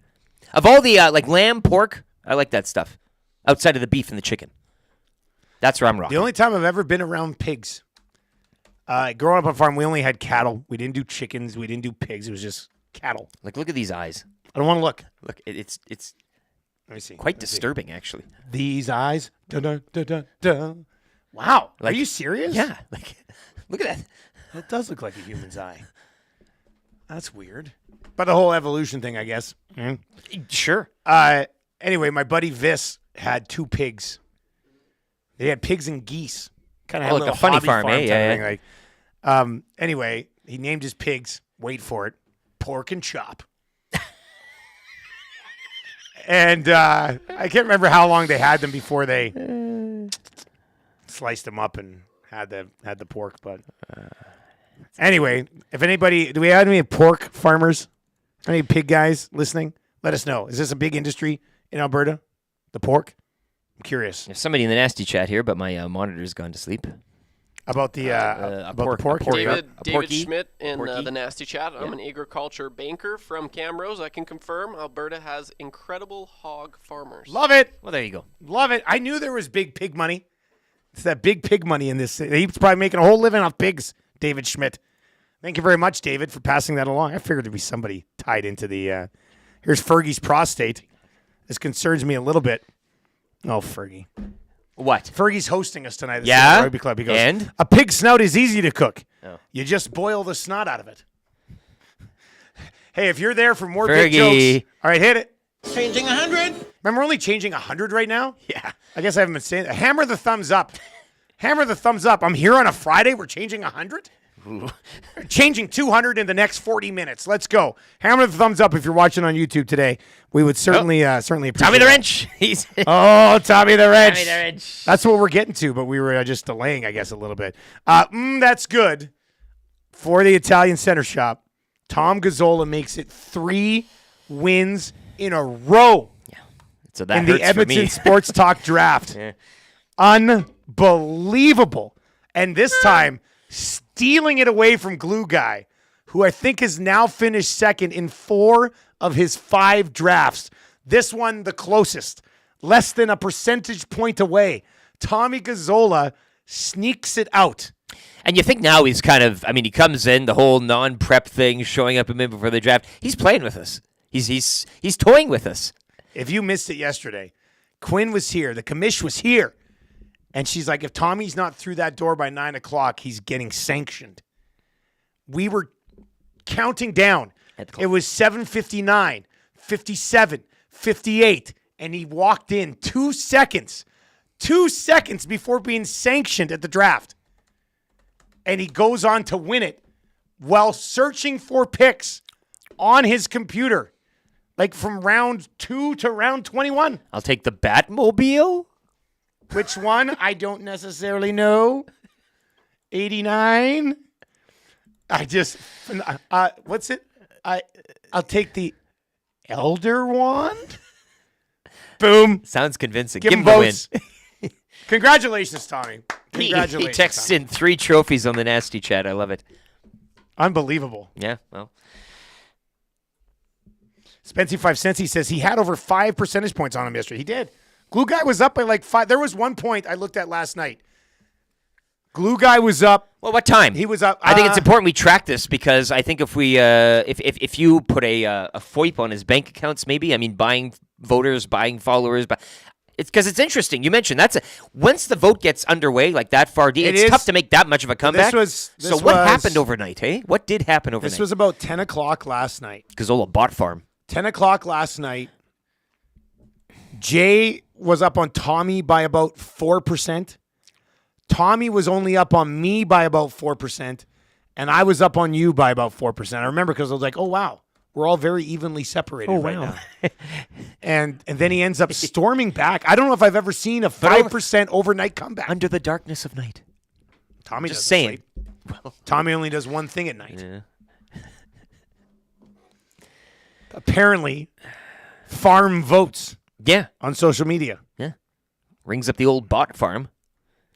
Of all the like lamb, pork, I like that stuff. Outside of the beef and the chicken, that's where I'm rocking. The only time I've ever been around pigs. Growing up on a farm, we only had cattle. We didn't do chickens. We didn't do pigs. It was just cattle. Like, look at these eyes. I don't want to look. Look, it's Let me see. quite Let's see. disturbing, actually. These eyes. Dun, dun, dun, dun, dun. Wow. Like- Are you serious? Yeah, like look at that. That does look like a human's eye. That's weird. But the whole evolution thing, I guess. Sure. Anyway, my buddy Vis had 2 pigs. They had pigs and geese. Kind of Oh, had like a a little funny hobby farm, eh? type Yeah, thing, yeah. like, anyway, he named his pigs. Wait for it. Pork and chop. And I can't remember how long they had them before they sliced them up and had the pork. But anyway, if anybody, do we have any pork farmers? Any pig guys listening? Let us know. Is this a big industry in Alberta? The pork? I'm curious. There's somebody in the nasty chat here, but my monitor's gone to sleep. About the about the pork. David porky. Schmidt in Porky. the nasty chat. I'm Yeah. an agriculture banker from Camrose. I can confirm Alberta has incredible hog farmers. Love it. Well, there you go. Love it. I knew there was big pig money. It's that big pig money in this. He's probably making a whole living off pigs, David Schmidt. Thank you very much, David, for passing that along. I figured there'd be somebody tied into the. Here's Fergie's prostate. This concerns me a little bit. Oh, Fergie. What? Fergie's hosting us tonight at the Yeah? City Rugby Club. He goes, And? a pig snout is easy to cook. Oh. You just boil the snot out of it. Hey, if you're there for more Fergie. big jokes, all right, hit it. Changing 100. Remember, we're only changing 100 right now? Yeah. I guess I haven't been saying that. Hammer the thumbs up. Hammer the thumbs up. I'm here on a Friday. We're changing 100? Changing 200 in the next 40 minutes. Let's go. Hammer the thumbs up if you're watching on YouTube today. We would certainly appreciate Tommy the that. Wrench. He's Oh, Tommy the Wrench. Tommy the Wrench. That's what we're getting to, but we were just delaying, I guess, a little bit. That's good. For the Italian Center Shop, Tom Gazzola makes it 3 wins in a row So that in the hurts for Edmonton me. Sports Talk Draft. Yeah. Unbelievable. And this time, stealing it away from Glue Guy, who I think has now finished second in 4 of his 5 drafts. This one, the closest, less than a percentage point away. Tommy Gazzola sneaks it out. And you think now he's kind of, I mean, he comes in, the whole non-prep thing, showing up a minute before the draft. He's playing with us. He's toying with us. If you missed it yesterday, Quinn was here. The commish was here. And she's like, if Tommy's not through that door by 9 o'clock, he's getting sanctioned. We were counting down. It was 7:59, 57, 58, and he walked in 2 seconds. 2 seconds before being sanctioned at the draft. And he goes on to win it while searching for picks on his computer. Like from round 2 to round 21. I'll take the Batmobile. Which one? I don't necessarily know. 89. I just, what's it? I'll take the Elder Wand. Boom. Sounds convincing. Give him the votes. win. Congratulations, Tommy. He Congratulations. texts in 3 trophies on the nasty chat. I love it. Unbelievable. Yeah, well. Spency 5 cents, he says he had over 5 percentage points on him yesterday. He did. Glue Guy was up by like 5. There was one point I looked at last night. Glue Guy was up. Well, what time? He was up. I think it's important we track this because I think if we, if you put a FOIP on his bank accounts, maybe, I mean, buying voters, buying followers, but it's because it's interesting. You mentioned once the vote gets underway, like that far deep, it's tough to make that much of a comeback. So what happened overnight, hey? What did happen overnight? This was about 10 o'clock last night. Gazzola bot farm. 10 o'clock last night. Jay was up on Tommy by about 4%. Tommy was only up on me by about 4%. And I was up on you by about 4%. I remember because I was like, oh, wow. We're all very evenly separated right now. and then he ends up storming back. I don't know if I've ever seen a 5% overnight comeback. Under the darkness of night. Tommy Just doesn't saying. sleep. Well, Tommy only does one thing at night. Yeah. Apparently, farm votes. Yeah. On social media. Yeah. Rings up the old bot farm.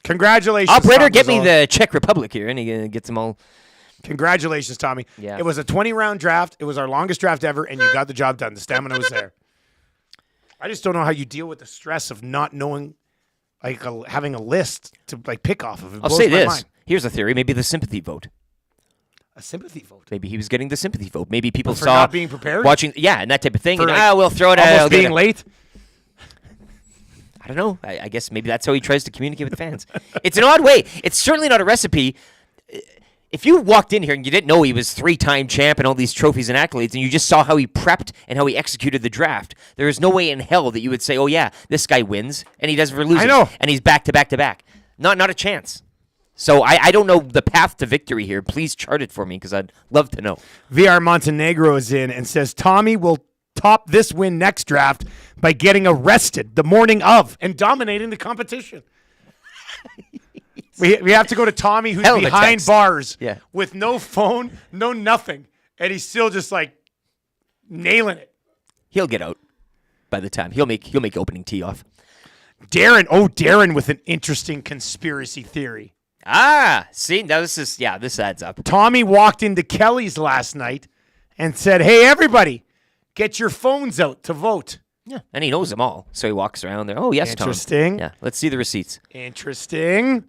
Congratulations, Operator, Tom get me Gazzola. the Czech Republic here, and he gets them all. Congratulations, Tommy. Yeah. It was a 20-round draft. It was our longest draft ever, and you got the job done. The stamina was there. I just don't know how you deal with the stress of not knowing, like having a list to like pick off of. It I'll blows say my this. mind. Here's a theory. Maybe the sympathy vote. A sympathy vote. Maybe he was getting the sympathy vote. Maybe people For saw not being prepared? watching, and that type of thing. For, And, like, we'll throw it out. almost being late. I don't know. I guess maybe that's how he tries to communicate with the fans. It's an odd way. It's certainly not a recipe. If you walked in here and you didn't know he was 3-time champ and all these trophies and accolades, and you just saw how he prepped and how he executed the draft, there is no way in hell that you would say, "Oh yeah, this guy wins and he doesn't for losing." I know. And he's back to back to back. Not a chance. So I don't know the path to victory here. Please chart it for me because I'd love to know. VR Montenegro is in and says Tommy will top this win next draft by getting arrested the morning of and dominating the competition. we have to go to Tommy, who's Hell of a behind text. bars Yeah. with no phone, no nothing, and he's still just like nailing it. He'll get out by the time he'll make opening tee off. Darren with an interesting conspiracy theory. See, now this adds up. Tommy walked into Kelly's last night and said, "Hey, everybody, get your phones out to vote." Yeah, and he knows them all, so he walks around there. Oh, yes, Tom. Interesting. Yeah, let's see the receipts. Interesting.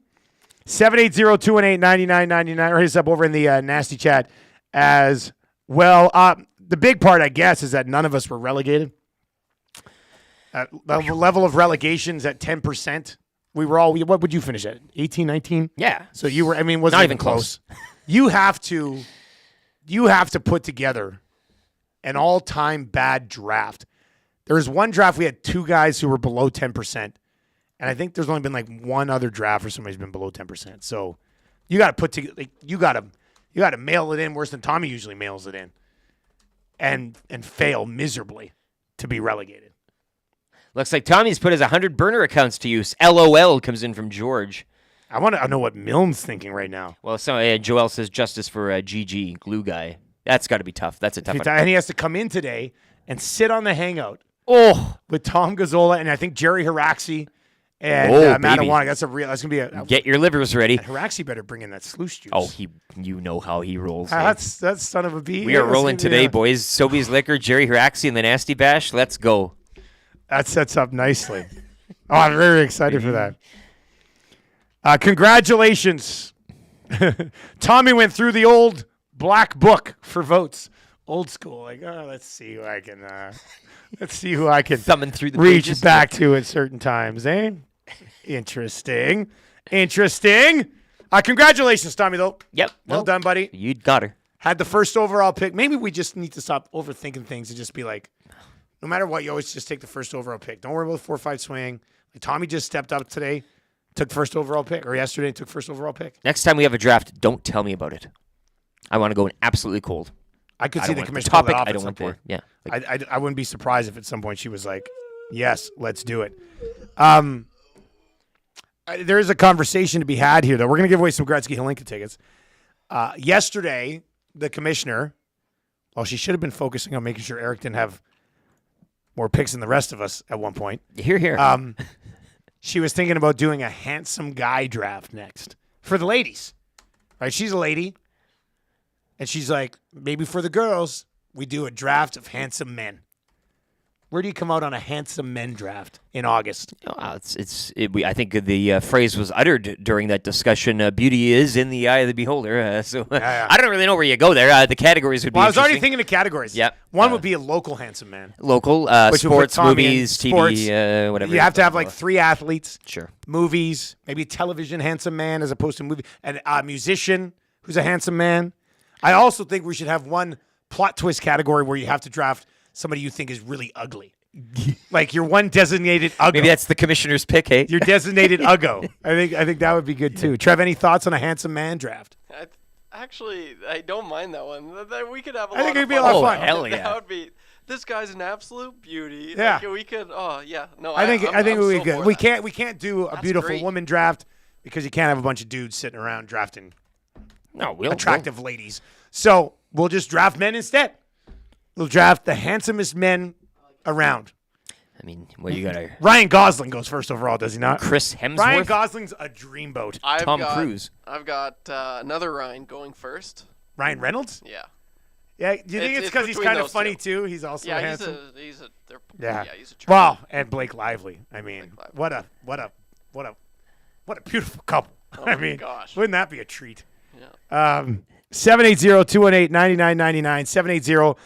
780-218-9999. Or hit us up over in the nasty chat as well. The big part, I guess, is that none of us were relegated. The level of relegations at 10%. We were all, what would you finish at? 18, 19? Yeah. So you were, wasn't Not even even close. You have to put together an all-time bad draft. There was one draft we had 2 guys who were below 10%. And I think there's only been like one other draft where somebody's been below 10%. So you got to put together, you got to mail it in worse than Tommy usually mails it in, and fail miserably to be relegated. Looks like Tommy's put his 100 burner accounts to use. LOL comes in from George. I want to know what Milne's thinking right now. Well, so Joel says justice for GG, glue guy. That's got to be tough. That's a tough one. And he has to come in today and sit on the hangout. Oh, with Tom Gazzola and I think Jerry Haraxi and Matt baby. Awanek. That's gonna be a. Get your livers ready. Haraxi better bring in that sluice juice. Oh, you know how he rolls. That's son of a bee. We are rolling today, boys. Sobeys Liquor, Jerry Haraxi, and the Nasty Bash. Let's go. That sets up nicely. Oh, I'm very excited for that. Congratulations. Tommy went through the old black book for votes. Old school. Like, let's see who I can thumbing through the reach pages. back to at certain times, eh? Interesting. Congratulations, Tommy, though. Yep. Well done, buddy. You got her. Had the first overall pick. Maybe we just need to stop overthinking things and just be like, no matter what, you always just take the first overall pick. Don't worry about the 4-5 swing. Like Tommy just stepped up today, took first overall pick, or yesterday took first overall pick. Next time we have a draft, don't tell me about it. I want to go in absolutely cold. I could see the commissioner topic. pull that off I at don't some want point. Yeah. I wouldn't be surprised if at some point she was like, yes, let's do it. There is a conversation to be had here, though. We're going to give away some Gretzky Hlinka tickets. Yesterday, the commissioner, well, she should have been focusing on making sure Eric didn't have more picks than the rest of us at one point. Here. She was thinking about doing a handsome guy draft next for the ladies. Right? She's a lady. And she's like, maybe for the girls, we do a draft of handsome men. Where do you come out on a handsome men draft in August? I think the phrase was uttered during that discussion. Beauty is in the eye of the beholder. I don't really know where you go there. The categories would be. Well, I was already thinking of categories. Yep. One would be a local handsome man. Local Which would put sports, Tommy in movies, sports. TV, whatever. You have to have like 3 athletes. Sure. Movies, maybe television handsome man as opposed to movie, and a musician who's a handsome man. I also think we should have one plot twist category where you have to draft somebody you think is really ugly. Like your one designated uggo. Maybe that's the commissioner's pick, hey? Your designated uggo. I think that would be good too. Trev, any thoughts on a handsome man draft? I don't mind that one. We could have a I lot think of it'd be a lot of fun. Hell yeah. That would be. This guy's an absolute beauty. Yeah. Like, we could. Oh yeah. No. I think it would be good. We can't. can't do a That's beautiful great. woman draft because you can't have a bunch of dudes sitting around drafting attractive ladies. So we'll just draft men instead. We'll draft the handsomest men around. mean, well, you got to Ryan Gosling goes first overall, does he not? Chris Hemsworth. Ryan Gosling's a dreamboat. Tom Cruise. I've got another Ryan going first. Ryan Reynolds? Yeah. Yeah, do you think it's because he's kind of funny too? He's also handsome. He's a Wow, and Blake Lively. I mean, what a beautiful couple. Oh I mean, gosh. wouldn't that be a treat? Yeah. 780-218-9999.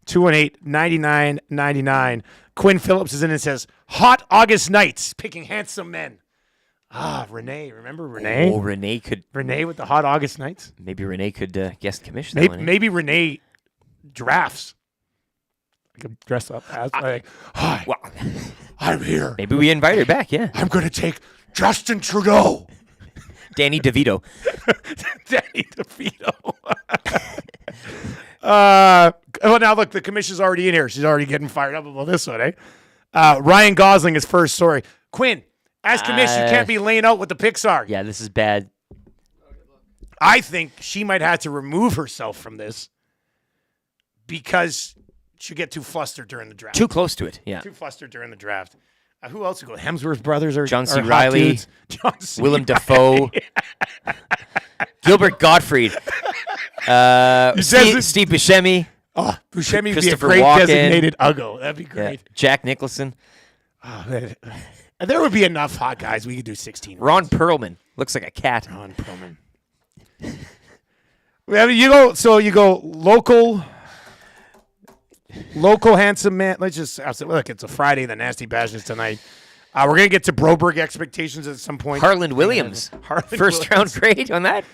780-218-9999. Quinn Phillips is in and says, "Hot August nights, picking handsome men." Renee. Remember Renee? Oh, Renee could. Renee with the Hot August nights. Maybe Renee could guest commission that one. Maybe Renee drafts. I could dress up as like, "Hi, I'm here." Maybe we invite her back. Yeah. I'm going to take Justin Trudeau. Danny DeVito. Danny DeVito. Well, now look, the commission's already in here. She's already getting fired up about this one, eh? Ryan Gosling is first. Sorry, Quinn. As commission, you can't be laying out what the picks are. Yeah, this is bad. I think she might have to remove herself from this because she'll get too flustered during the draft. Too close to it. Yeah. Too flustered during the draft. Who else would go? Hemsworth brothers or John C. or hot Reilly, dudes? John C. Willem Dafoe, Gilbert Gottfried, Steve Buscemi. Oh, Buscemi would be a Christopher great Walken. designated Uggo. That'd be great. Yeah. Jack Nicholson. Oh, man. There would be enough hot guys. We could do 16. Ron Perlman looks like a cat. Ron Perlman. You go local handsome man. Let's just look. It's a Friday. The Nasty Bash is tonight. We're gonna get to Broberg expectations at some point. Harland Williams, first round grade on that.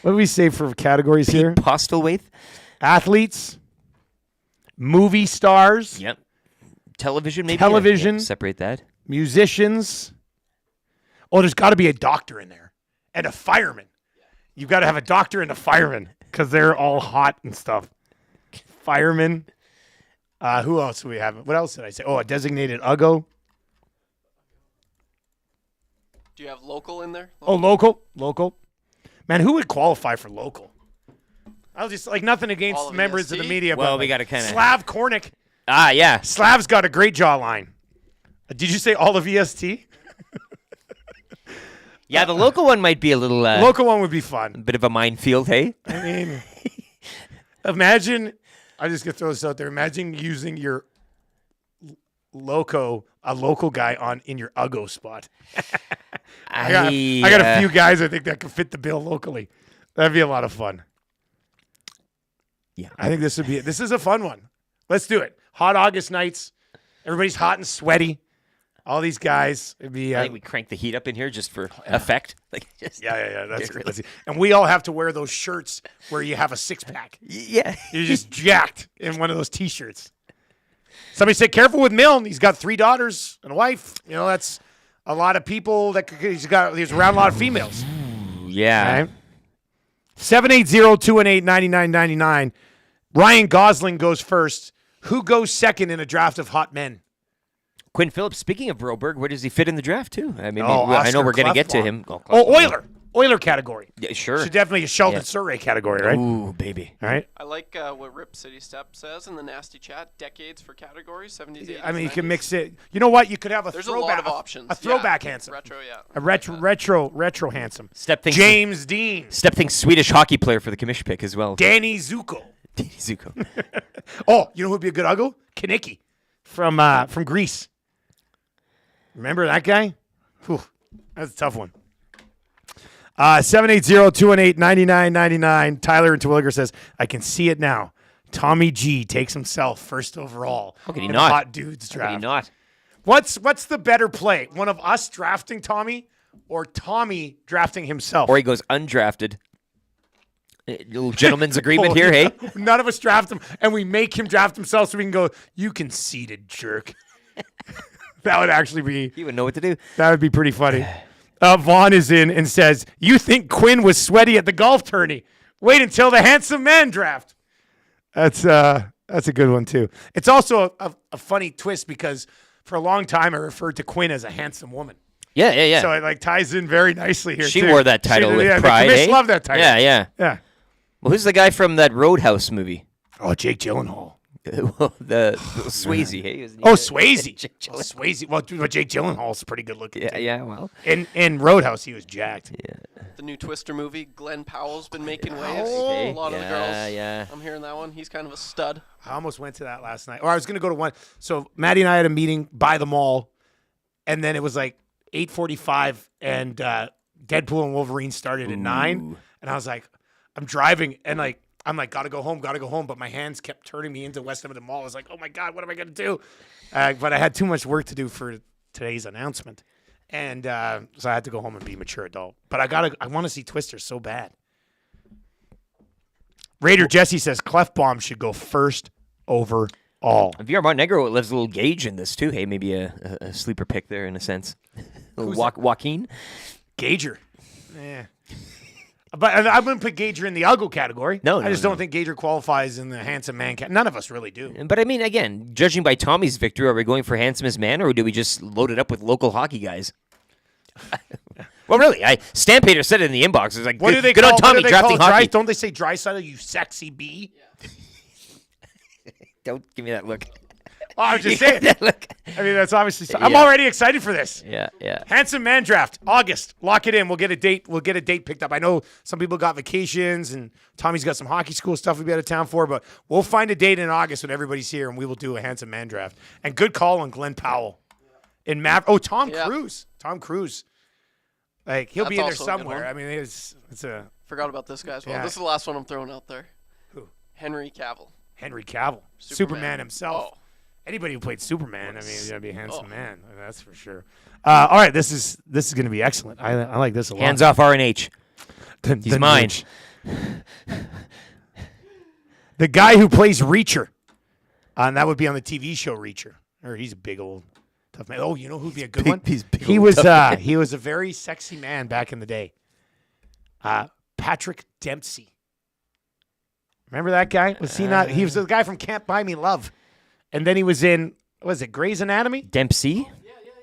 What do we say for categories here? Postlethwaite, athletes, movie stars. Yep. Television, maybe. Television. Yeah, separate that. Musicians. Oh, there's got to be a doctor in there and a fireman. You've got to have a doctor and a fireman because they're all hot and stuff. Fireman. Who else do we have? What else did I say? Oh, a designated Uggo. Do you have local in there? Local. Man, who would qualify for local? I was just like nothing against members of the media. Well, but we got to kind of Slav Kornick. Yeah. Slav's got a great jawline. Did you say all of EST? Yeah, the local one might be a little. Local one would be fun. A bit of a minefield, hey? I mean, imagine. I'm just gonna throw this out there. Imagine using your a local guy in your Uggo spot. I got a few guys I think that could fit the bill locally. That'd be a lot of fun. Yeah, I think this is a fun one. Let's do it. Hot August nights. Everybody's hot and sweaty. All these guys. It'd be. I think we crank the heat up in here just for effect. Like, yeah. That's great. Let's see. And we all have to wear those shirts where you have a six-pack. Yeah. You're just jacked in one of those T-shirts. Somebody said, careful with Milne. He's got 3 daughters and a wife. You know, that's a lot of people. He's around a lot of females. Yeah. Right? 780-218-9999. Ryan Gosling goes first. Who goes second in a draft of hot men? Quinn Phillips, speaking of Broberg, where does he fit in the draft, too? I mean, Oh, I know Oscar we're going to get to Klefbom. him. Euler category. Yeah, sure. Should definitely a Sheldon Surrey category, right? Ooh, baby. All right. I like what Rip City Step says in the Nasty Chat. Decades for categories, 70s, 80s, I mean, you 90s. can mix it. You know what? You could have a There's throwback. a lot of options. A throwback Yeah. handsome. Retro, yeah. A retro handsome. Step things. James Dean. Step things Swedish hockey player for the commission pick as well. Danny Zuko. Danny Zuko. Oh, you know who'd be a good Uggo? Kanicki from Greece. Remember that guy? Whew, that's a tough one. 780-218-9999. Tyler in Terwilliger says, I can see it now. Tommy G takes himself first overall. How could he in not? a Hot Dudes draft. How could he not? What's the better play? One of us drafting Tommy or Tommy drafting himself? Or he goes undrafted. A little gentleman's agreement here, hey? None of us draft him, and we make him draft himself so we can go, you conceited jerk. That would actually be... He would know what to do. That would be pretty funny. Vaughn is in and says, you think Quinn was sweaty at the golf tourney. Wait until the handsome man draft. That's a good one, too. It's also a funny twist because for a long time I referred to Quinn as a handsome woman. Yeah. So it ties in very nicely here, She too. wore that title with pride, The commission eh? loved that title. Yeah. Yeah. Well, who's the guy from that Roadhouse movie? Oh, Jake Gyllenhaal. the Swayze. Hey, wasn't he Oh, good? Swayze. Jake Oh, Gyllenhaal. Swayze. Well, but Jake Gyllenhaal's pretty good looking. Yeah, too. yeah, well. In Roadhouse, he was jacked. Yeah. The new Twister movie, Glenn Powell's been making waves. Oh. A lot of the girls. Yeah. I'm hearing that one. He's kind of a stud. I almost went to that last night. Or I was going to go to one. So Maddie and I had a meeting by the mall, and then it was like 8:45, and Deadpool and Wolverine started at 9. And I was like, I'm driving, and I'm like, gotta go home. But my hands kept turning me into West End of the Mall. I was like, oh my God, what am I going to do? But I had too much work to do for today's announcement. And so I had to go home and be a mature adult. But I want to see Twister so bad. Raider Jesse says Clef Bomb should go first overall. VR Montenegro lives a little gauge in this too. Hey, maybe a sleeper pick there in a sense. Joaquin Gager. Yeah. But I wouldn't put Gager in the Uggo category. No, I just don't think Gager qualifies in the handsome man category. None of us really do. But I mean, again, judging by Tommy's victory, are we going for handsomest man, or do we just load it up with local hockey guys? Well, really, Stampater said it in the inbox. It's like, What do they good call, on Tommy what do they drafting call hockey. Don't they say Draisaitl, you sexy bee? Don't give me that look. Well, I was just saying. Look. I mean, that's obviously. I'm Yeah. already excited for this. Yeah. Handsome man draft, August. Lock it in. We'll get a date. We'll get a date picked up. I know some people got vacations, and Tommy's got some hockey school stuff we'll be out of town for, but we'll find a date in August when everybody's here, and we will do a handsome man draft. And good call on Glenn Powell. In Tom Cruise. Tom Cruise. Like, he'll be in there That's also a good somewhere. one. I mean, it's a Forgot about this guy as well. Yeah. This is the last one I'm throwing out there. Who? Henry Cavill. Henry Cavill. Superman himself. Oh. Anybody who played Superman, I mean, he's gonna be a handsome man. I mean, that's for sure. All right, this is going to be excellent. I like this a lot. Hands off RNH. He's mine. The guy who plays Reacher, and that would be on the TV show Reacher. Or he's a big old tough man. Oh, you know who'd be a good one? He was a very sexy man back in the day. Patrick Dempsey. Remember that guy? Was he not? He was the guy from Can't Buy Me Love. And then he was in, was it Grey's Anatomy? Dempsey?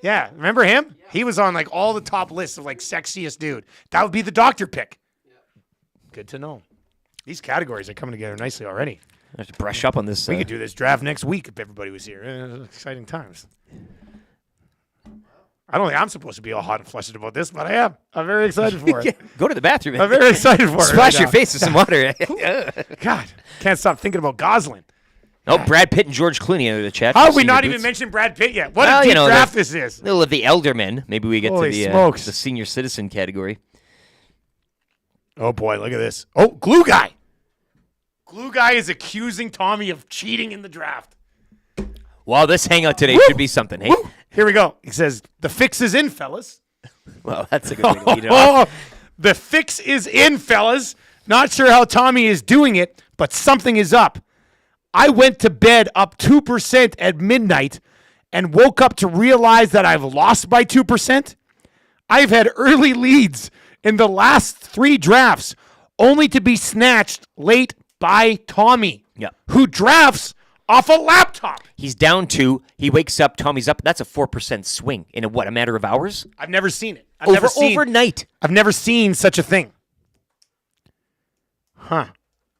Yeah, remember him? Yeah. He was on like all the top lists of like sexiest dude. That would be the doctor pick. Yeah. Good to know. These categories are coming together nicely already. I have to brush up on this. We could do this draft next week if everybody was here. Exciting times. I don't think I'm supposed to be all hot and flustered about this, but I am. I'm very excited for it. Go to the bathroom. I'm very excited for it. Splash right your now. face with some water. God, can't stop thinking about Gosling. Oh, Brad Pitt and George Clooney in the chat. How have we not even mentioned Brad Pitt yet? What a deep draft this is. Little of the elder men. Maybe we get Holy to smokes. the senior citizen category. Oh, boy, look at this. Oh, Glue Guy. Glue Guy is accusing Tommy of cheating in the draft. Wow, this hangout today should be something. Hey, here we go. He says, the fix is in, fellas. Well, that's a good way to lead it off. The fix is in, fellas. Not sure how Tommy is doing it, but something is up. I went to bed up 2% at midnight and woke up to realize that I've lost by 2%. I've had early leads in the last 3 drafts, only to be snatched late by Tommy, who drafts off a laptop. He's down 2. He wakes up. Tommy's up. That's a 4% swing in a matter of hours? I've never seen it. Overnight. I've never seen such a thing. Huh.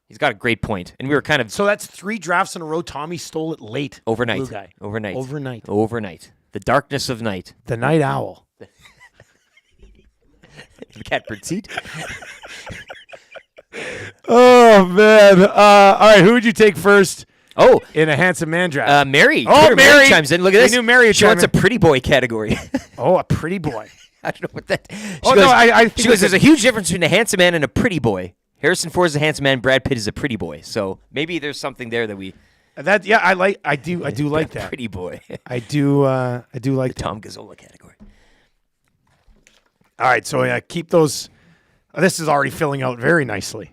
He's got a great point. And we were kind of... So that's 3 drafts in a row. Tommy stole it late. Overnight. Blue Guy. Overnight. The darkness of night. The night owl. The catbird seat. Oh, man. All right, who would you take first? Oh. In a handsome man draft? Mary. Oh, Twitter Mary chimes in. Look at this. I knew Mary would She wants a chime in. pretty boy category. Oh, a pretty boy. I don't know what that... She She goes, there's a huge difference between a handsome man and a pretty boy. Harrison Ford is a handsome man. Brad Pitt is a pretty boy. So maybe there's something there that we... I do like that. Pretty boy. I do like the Tom Gazzola category. All right, so keep those. This is already filling out very nicely.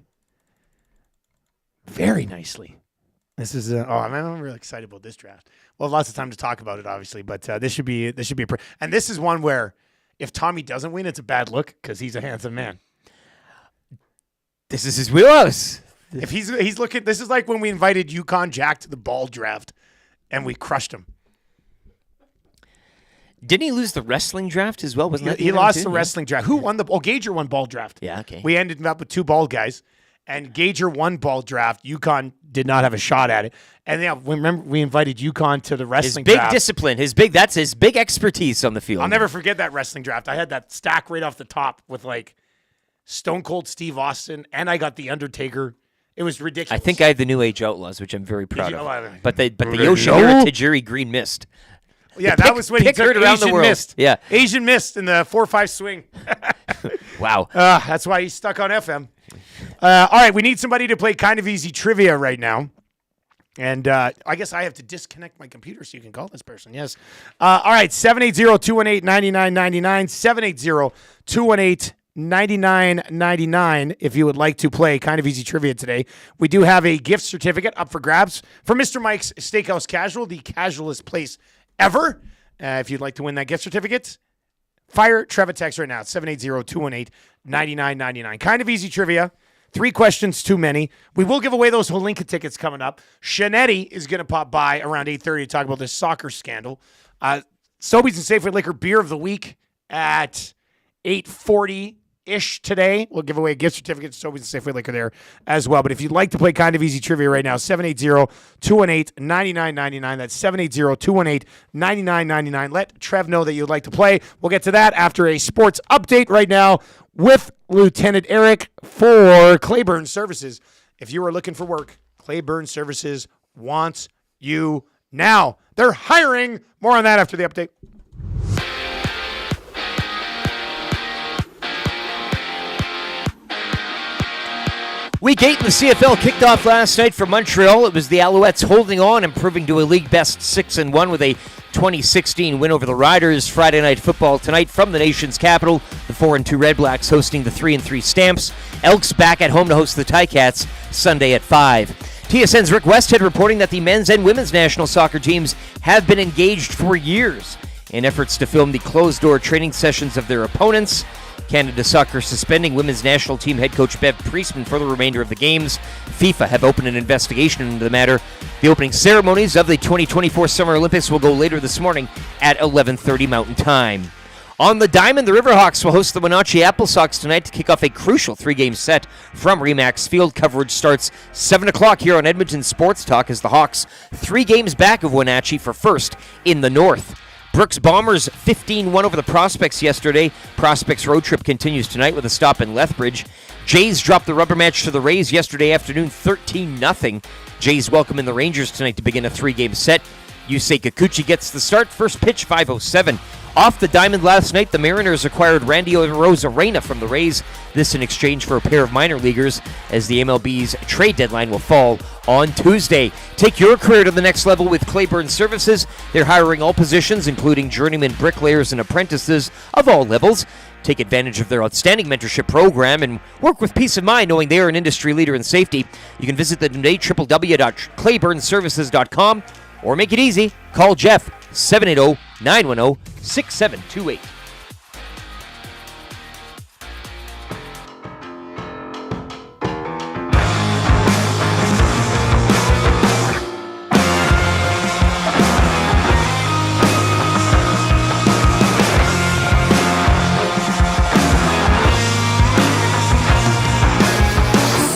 Very nicely. This is I'm really excited about this draft. Well, lots of time to talk about it, obviously, but this should be and this is one where if Tommy doesn't win, it's a bad look because he's a handsome man. This is his wheelhouse. If he's looking, this is like when we invited Yukon Jack to the ball draft, and we crushed him. Didn't he lose the wrestling draft as well? Wasn't that He lost the wrestling draft. Who won the? Oh, Gager won ball draft. Yeah, okay. We ended up with 2 bald guys, And Gager won ball draft. UConn did not have a shot at it. And yeah, remember we invited UConn to the wrestling His big draft. discipline, that's his big expertise on the field. I'll never forget that wrestling draft. I had that stack right off the top with like Stone Cold Steve Austin, and I got The Undertaker. It was ridiculous. I think I had the New Age Outlaws, which I'm very proud you? of. Oh, but the Yoshihiro Tajiri Green Mist. Yeah, that was when he took around Asian the world. Mist. Yeah. Asian Mist in the 4-5 swing. Wow. That's why he's stuck on FM. All right, we need somebody to play Kind of Easy Trivia right now. And I guess I have to disconnect my computer so you can call this person. Yes. All right, 780-218-9999, 780-218-9999 if you would like to play Kind of Easy Trivia today. We do have a gift certificate up for grabs for Mr. Mike's Steakhouse Casual, the casualest place ever. If you'd like to win that gift certificate, fire Trevor text right now at 780-218-9999. Kind of Easy Trivia. 3 questions too many. We will give away those Holinka tickets coming up. Scianitti is going to pop by around 8:30 to talk about this soccer scandal. Sobeys and Safeway Liquor Beer of the Week at 8:40-ish today. We'll give away a gift certificate to Sobeys and Safeway Liquor there as well. But if you'd like to play Kind of Easy Trivia right now, 780-218-9999. That's 780-218-9999. Let Trev know that you'd like to play. We'll get to that after a sports update right now with Lieutenant Eric for Clayburn Services. If you are looking for work, Clayburn Services wants you now. They're hiring. More on that after the update. Week 8 in the CFL kicked off last night for Montreal. It was the Alouettes holding on, improving to a league-best 6-1 with a 2016 win over the Riders. Friday Night Football tonight from the nation's capital. The 4-2 Red Blacks hosting the 3-3 Stamps. Elks back at home to host the Ticats Sunday at 5. TSN's Rick Westhead reporting that the men's and women's national soccer teams have been engaged for years in efforts to film the closed-door training sessions of their opponents. Canada Soccer suspending women's national team head coach Bev Priestman for the remainder of the games. FIFA have opened an investigation into the matter. The opening ceremonies of the 2024 Summer Olympics will go later this morning at 11:30 Mountain Time. On the diamond, the Riverhawks will host the Wenatchee Apple Sox tonight to kick off a crucial 3-game set from Remax Field. Coverage starts 7 o'clock here on Edmonton Sports Talk as the Hawks 3 games back of Wenatchee for first in the North. Brooks Bombers 15-1 over the Prospects yesterday. Prospects road trip continues tonight with a stop in Lethbridge. Jays dropped the rubber match to the Rays yesterday afternoon 13-0. Jays welcome in the Rangers tonight to begin a 3-game set. Yusei Kikuchi gets the start. First pitch 5:07. Off the diamond last night, the Mariners acquired Randy Arozarena from the Rays. This in exchange for a pair of minor leaguers, as the MLB's trade deadline will fall on Tuesday. Take your career to the next level with Clayburn Services. They're hiring all positions, including journeyman bricklayers and apprentices of all levels. Take advantage of their outstanding mentorship program and work with peace of mind knowing they are an industry leader in safety. You can visit them today, www.clayburnservices.com, or make it easy. Call Jeff, 780-910-6728.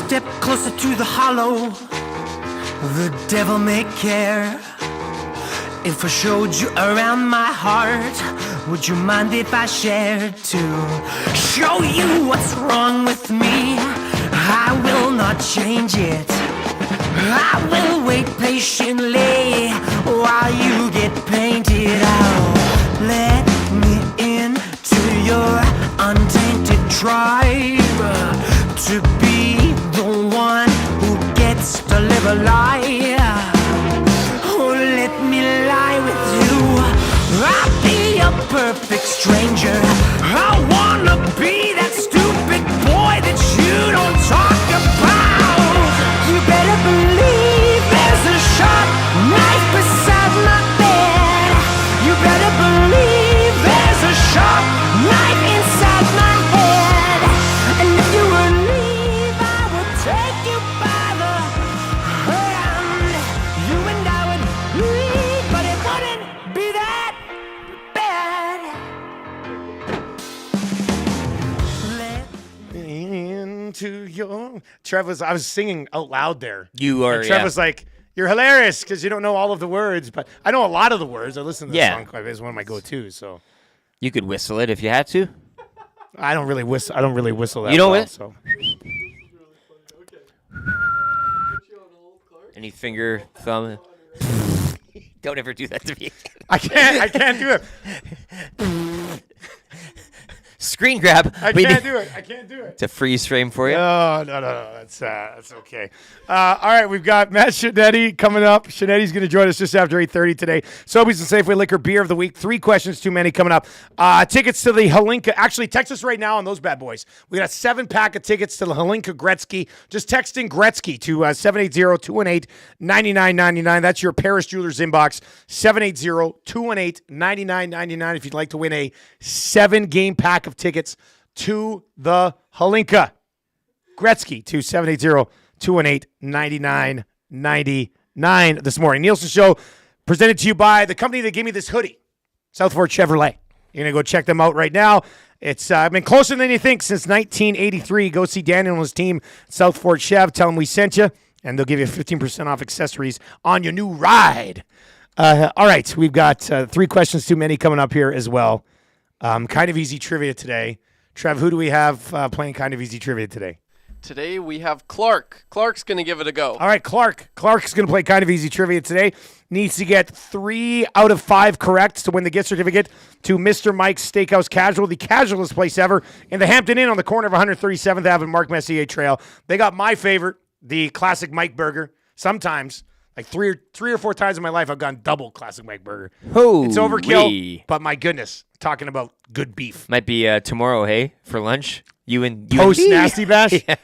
Step closer to the hollow, the devil may care. If I showed you around my heart, would you mind if I shared to show you what's wrong with me? I will not change it. I will wait patiently while you get painted out. Let me into your untainted tribe, to be the one who gets to live a lie. Oh, let me lie with you. I'll be a perfect stranger. I wanna be that stupid boy that you don't talk about. You better believe there's a sharp knife beside my bed. You better believe there's a sharp knife inside my head. And if you will leave, I will take you by the hand. You and I would leave, but it wouldn't be that bad. to your. I was singing out loud there. You are. And Trev was like, "You're hilarious because you don't know all of the words, but I know a lot of the words. I listen to the song quite a bit. It's one of my go-tos. So you could whistle it if you had to. I don't really whistle. That. You know well, it. So. Any finger, thumb. Don't ever do that to me. I can't do it. Screen grab. I can't do it. It's a freeze frame for you. No. That's okay. All right, we've got Matt Scianitti coming up. Scianitti's going to join us just after 8:30 today. Sobeys and Safeway Liquor Beer of the Week. 3 questions too many coming up. Tickets to the Halinka. Actually, text us right now on those bad boys. We got a 7-pack of tickets to the Halinka Gretzky. Just text in Gretzky to 780-218-9999. That's your Paris Jewelers inbox. 780-218-9999 if you'd like to win a 7-game pack of tickets to the Halinka Gretzky to 780-218-9999 this morning. Nielson Show presented to you by the company that gave me this hoodie, Southford Chevrolet. You're going to go check them out right now. It's been closer than you think since 1983. Go see Daniel and his team, Southford Chev. Tell them we sent you, and they'll give you 15% off accessories on your new ride. All right, we've got 3 questions too many coming up here as well. Kind of easy trivia today. Trev, who do we have playing kind of easy trivia today? Today we have Clark. Clark's going to give it a go. All right, Clark. Clark's going to play kind of easy trivia today. Needs to get 3 out of 5 correct to win the gift certificate to Mr. Mike's Steakhouse Casual, the casualest place ever in the Hampton Inn on the corner of 137th Ave and Mark Messier Trail. They got my favorite, the classic Mike burger. Sometimes, like three or four times in my life, I've gone double classic Mike burger. It's overkill, but my goodness, talking about good beef. Might be tomorrow, hey, for lunch. You and Post Nasty Bash? Yeah.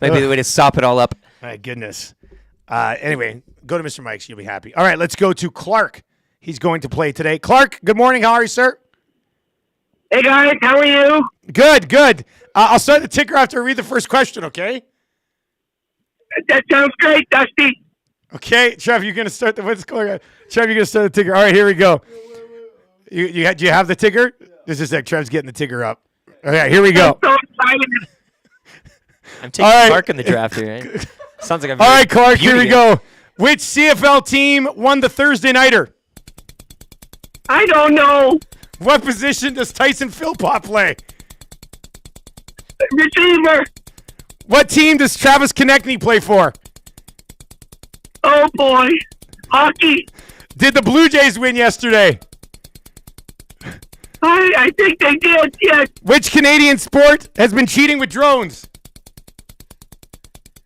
Might be the way to sop it all up. My goodness. Anyway, go to Mr. Mike's. You'll be happy. All right, let's go to Clark. He's going to play today. Clark, good morning. How are you, sir? Hey, guys. How are you? Good. I'll start the ticker after I read the first question, okay? That sounds great, Dusty. Okay, Trev, you're going to start the what's going on? Trev, you're going to start the ticker. All right, here we go. Do you have the ticker? This is like Trev's getting the ticker up. Okay, here we go. I'm so excited. I'm taking Clark in the draft here. Right? Sounds like I'm. All right, Clark, here we go. Which CFL team won the Thursday Nighter? I don't know. What position does Tyson Philpott play? Receiver. What team does Travis Konechny play for? Oh, boy. Hockey. Did the Blue Jays win yesterday? I think they did, yes. Which Canadian sport has been cheating with drones?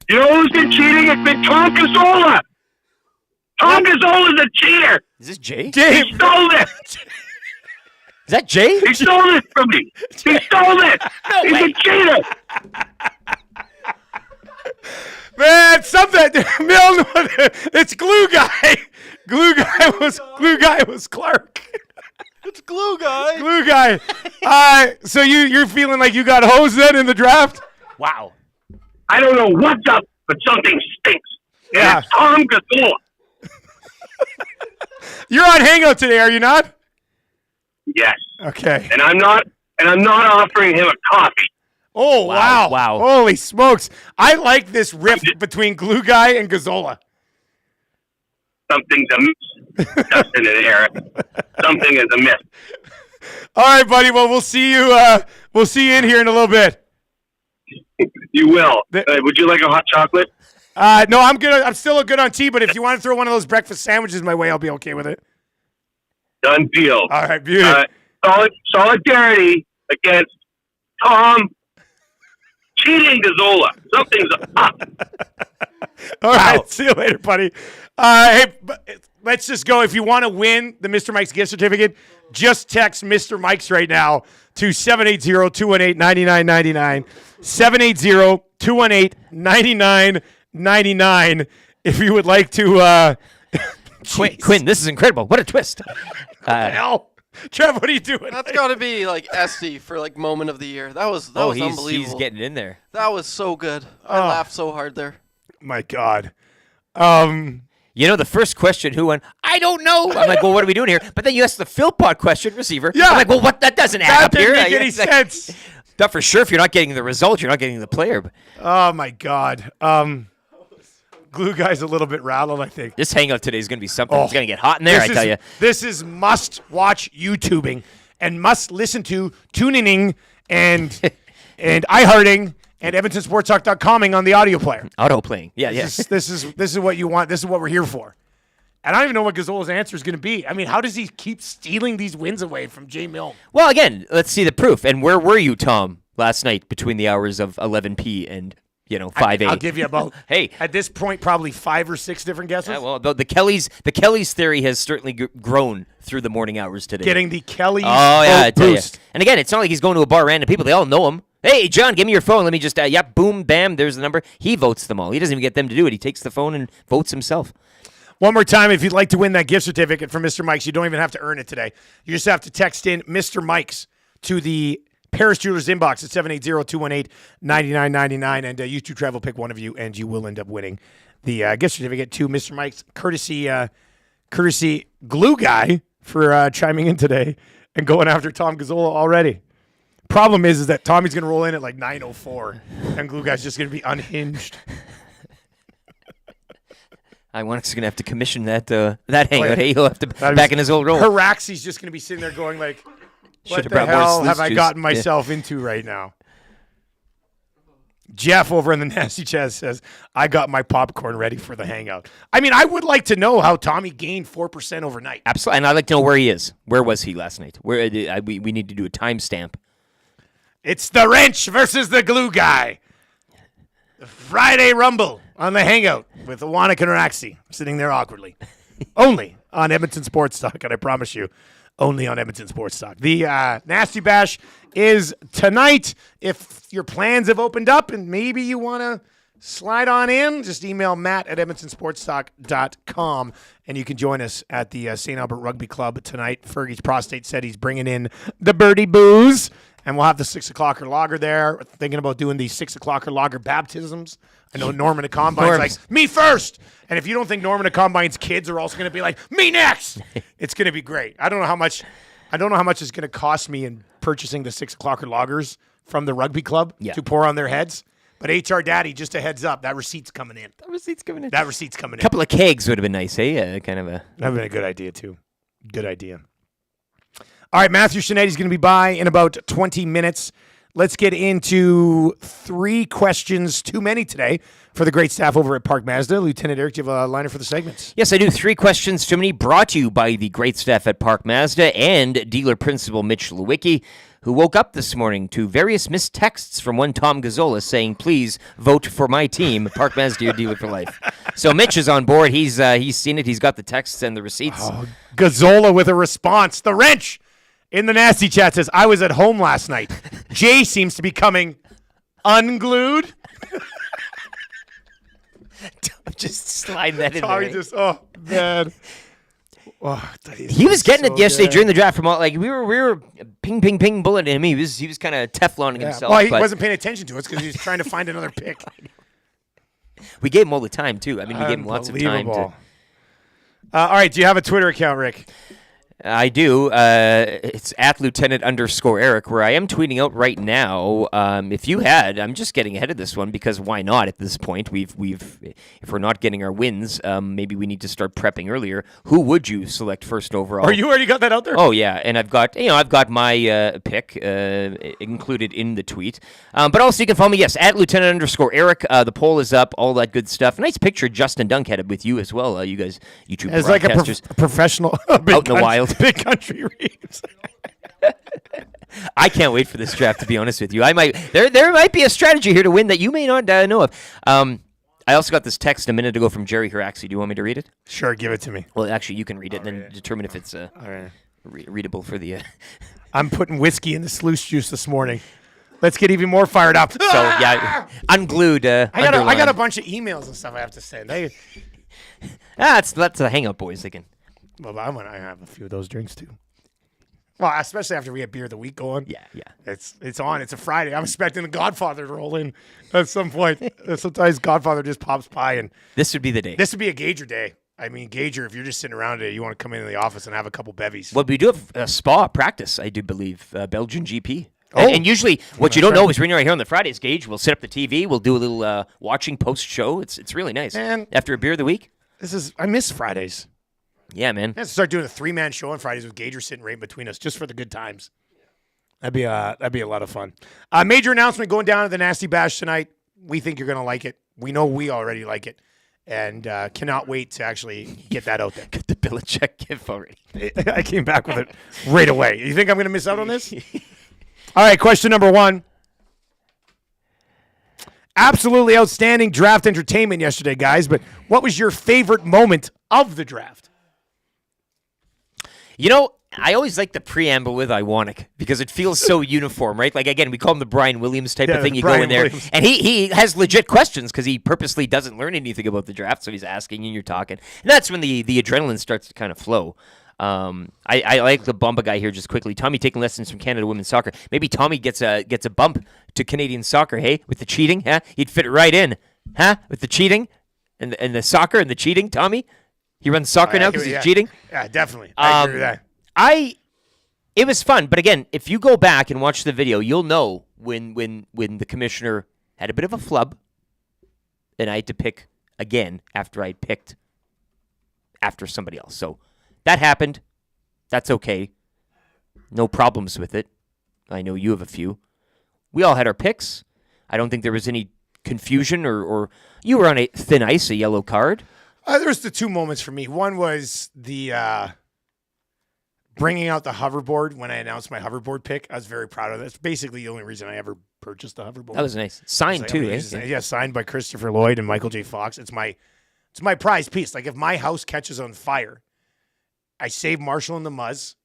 You know who's been cheating? It's been Tom Cazzola. Tom Cazzola's a cheater. Is this Jay? Jay. He stole it. Is that Jay? He stole it from me. He stole it. No He's way. a cheater. Man, something. It's Glue Guy. Glue Guy was Clark. It's Glue Guy. Glue Guy. So you're feeling like you got hosed then in the draft? Wow. I don't know what's up, but something stinks. And Yeah. it's Tom Cazzola. You're on Hangout today, are you not? Yes. Okay. And I'm not offering him a coffee. Oh, wow. Wow. Holy smokes. I like this rift between Glue Guy and Gazzola. Something's amiss. Dustin and Eric. Something is amiss. All right, buddy. Well, we'll see you in here in a little bit. You will. Would you like a hot chocolate? No, I'm good. I'm still good on tea, but if you want to throw one of those breakfast sandwiches my way, I'll be okay with it. Done deal. All right, beautiful. Solidarity against Tom cheating Gazzola. Something's up. All right, see you later, buddy. Hey, let's just go. If you want to win the Mr. Mike's gift certificate, just text Mr. Mike's right now to 780-218-9999. 780-218-9999 if you would like to. Quinn, this is incredible. What a twist. Hell. Trev, what are you doing? That's got to be like Esty for like moment of the year. That was unbelievable. He's getting in there. That was so good. I laughed so hard there. My God. You know, the first question, who won? I don't know. I'm like, well, what are we doing here? But then you asked the Philpott question, receiver. Yeah. I'm like, well, what? That doesn't add That up here. didn't make any sense. Not for sure. If you're not getting the result, you're not getting the player. But Oh my God. Glue Guy's a little bit rattled, I think. this hangout today is going to be something. Oh. It's going to get hot in there, I tell you. This is must-watch YouTubing and must-listen to, tuning and iHearting and EdmontonSportsTalk.coming on the audio player. Auto playing. Yeah, yeah. This is what you want. This is what we're here for. And I don't even know what Gazzola's answer is going to be. I mean, how does he keep stealing these wins away from Jay Milne? Well, again, let's see the proof. And where were you, Tom, last night between the hours of 11 p. and 5 a.m.? I'll give you about, hey, at this point, probably 5 or 6 different guesses. Yeah, well, the Kellys theory has certainly grown through the morning hours today. Getting the Kellys I tell you. boost. And again, it's not like he's going to a bar, random people. They all know him. Hey, John, give me your phone. Let me just, boom, bam, there's the number. He votes them all. He doesn't even get them to do it. He takes the phone and votes himself. One more time, if you'd like to win that gift certificate from Mr. Mike's, you don't even have to earn it today. You just have to text in Mr. Mike's to the Paris Jewelers inbox at 780-218-9999, and you two travel pick one of you, and you will end up winning the gift certificate to Mr. Mike's, courtesy Glue Guy for chiming in today and going after Tom Gazzola already. Problem is that Tommy's going to roll in at like 9:04, and Glue Guy's just going to be unhinged. I want us going to have to commission that hangout. Hey, he'll have to back in his old role. Haraxi's just going to be sitting there going like, what the hell have I gotten myself into right now? Jeff over in the Nasty Chat says, I got my popcorn ready for the hangout. I mean, I would like to know how Tommy gained 4% overnight. Absolutely. And I'd like to know where he is. Where was he last night? We need to do a timestamp. It's the Wrench versus the Glue Guy. The Friday Rumble on the hangout with Iwanek and Haraxi sitting there awkwardly. Only on Edmonton Sports Talk, and I promise you, only on Edmonton Sports Talk. The Nasty Bash is tonight. If your plans have opened up and maybe you want to slide on in, just email Matt at EdmontonSportsTalk.com, and you can join us at the St. Albert Rugby Club tonight. Fergie's prostate said he's bringing in the birdie booze, and we'll have the 6 o'clocker lager there. We're thinking about doing the 6 o'clocker lager baptisms. I know Norman at Combine's like, me first. And if you don't think Norman at Combine's kids are also going to be like, me next, it's going to be great. I don't know how much it's going to cost me in purchasing the 6 o'clocker lagers from the rugby club to pour on their heads. But HR Daddy, just a heads up, that receipt's coming in. That receipt's coming in. A couple of kegs would have been nice, eh? That'd have been a good idea, too. Good idea. All right, Matthew Scianitti's going to be by in about 20 minutes. Let's get into 3 questions too many today for the great staff over at Park Mazda. Lieutenant Eric, do you have a liner for the segments? Yes, I do. 3 questions too many, brought to you by the great staff at Park Mazda and dealer principal Mitch Lewicki, who woke up this morning to various missed texts from one Tom Gazzola saying, please vote for my team, Park Mazda, your dealer for life. So Mitch is on board. He's seen it. He's got the texts and the receipts. Oh, Gazzola with a response. The Wrench in the Nasty Chat says, I was at home last night. Jay seems to be coming unglued. I'm just sliding that in Tommy there. just, oh, man. Oh, he was getting so it yesterday good. during the draft from all, like we were ping ping ping bulleting him. He was kind of Tefloning himself. Well, he but wasn't paying attention to us because he was trying to find another pick. We gave him all the time too. I mean, we gave him lots of time to. All right, do you have a Twitter account, Rick? I do. It's at Lieutenant_Eric, where I am tweeting out right now. If you had, I'm just getting ahead of this one because why not? At this point, if we're not getting our wins, maybe we need to start prepping earlier. Who would you select first overall? Or you already got that out there? Oh yeah, and I've got my pick included in the tweet. But also you can follow me. Yes, at Lieutenant_Eric. The poll is up. All that good stuff. Nice picture. Justin Dunk had it with you as well. You guys, YouTube as like a professional out in the wild. Big Country Reeves. I can't wait for this draft, to be honest with you. There might be a strategy here to win that you may not know of. I also got this text a minute ago from Jerry Haraxi. Do you want me to read it? Sure, give it to me. Well, actually, you can read it and then determine if it's readable for the... I'm putting whiskey in the sluice juice this morning. Let's get even more fired up. So, yeah, unglued. I got a bunch of emails and stuff I have to send. That's the hang-up, boys. They can... Well, I have a few of those drinks too. Well, especially after we get beer of the week going. Yeah. It's on. It's a Friday. I'm expecting the Godfather to roll in at some point. Sometimes Godfather just pops by, and this would be the day. This would be a Gager day. I mean, Gager, if you're just sitting around today, you want to come into the office and have a couple bevies. Well, we do have a spa practice, I do believe, Belgian GP. And usually, what you don't know is when you're right here on the Fridays, Gage, we'll set up the TV, we'll do a little watching post-show. It's really nice. Man. After a beer of the week. I miss Fridays. Yeah, man. Let's start doing a 3-man show on Fridays with Gager sitting right in between us, just for the good times. That'd be a lot of fun. Major announcement going down to the Nasty Bash tonight. We think you're gonna like it. We know we already like it, and cannot wait to actually get that out there. Get the Belichick gift already. I came back with it right away. You think I'm gonna miss out on this? All right, question number 1. Absolutely outstanding draft entertainment yesterday, guys. But what was your favorite moment of the draft? You know, I always like the preamble with Iwanic because it feels so uniform, right? Like, again, we call him the Brian Williams type of thing. You Brian go in there, Williams. and he has legit questions because he purposely doesn't learn anything about the draft, so he's asking and you're talking. And that's when the adrenaline starts to kind of flow. I like the Bumba guy here just quickly. Tommy taking lessons from Canada Women's Soccer. Maybe Tommy gets a bump to Canadian soccer, hey? With the cheating, huh? He'd fit right in, huh? With the cheating and the soccer and the cheating, Tommy? He runs soccer now because he's cheating? Yeah, definitely. I agree with that. It was fun, but again, if you go back and watch the video, you'll know when the commissioner had a bit of a flub, and I had to pick again after I picked after somebody else. So that happened. That's okay. No problems with it. I know you have a few. We all had our picks. I don't think there was any confusion or you were on a thin ice, a yellow card. There was the 2 moments for me. One was the bringing out the hoverboard when I announced my hoverboard pick. I was very proud of that. It's basically the only reason I ever purchased a hoverboard. That was nice. Signed too, eh? Yeah, signed by Christopher Lloyd and Michael J. Fox. It's my prize piece. Like if my house catches on fire, I save Marshall and the Muzz.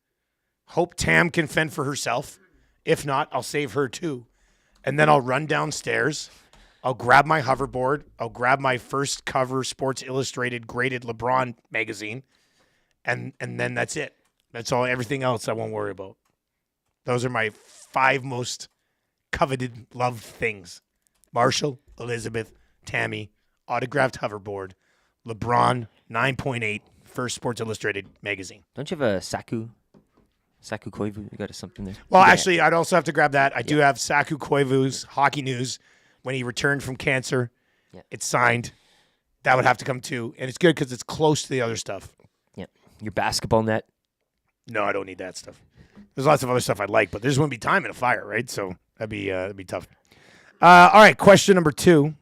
Hope Tam can fend for herself. If not, I'll save her too. And then I'll run downstairs. I'll grab my hoverboard. I'll grab my first cover Sports Illustrated graded LeBron magazine. And then that's it. That's all. Everything else I won't worry about. Those are my 5 most coveted, loved things. Marshall, Elizabeth, Tammy, autographed hoverboard, LeBron, 9.8, first Sports Illustrated magazine. Don't you have a Saku Koivu? You got something there? Well, actually, I'd also have to grab that. I do have Saku Koivu's Hockey News when he returned from cancer. Yeah. It's signed. That would have to come too. And it's good because it's close to the other stuff. Yeah. Your basketball net? No, I don't need that stuff. There's lots of other stuff I'd like, but there just wouldn't be time in a fire, right? So that'd be tough. All right, question number 2.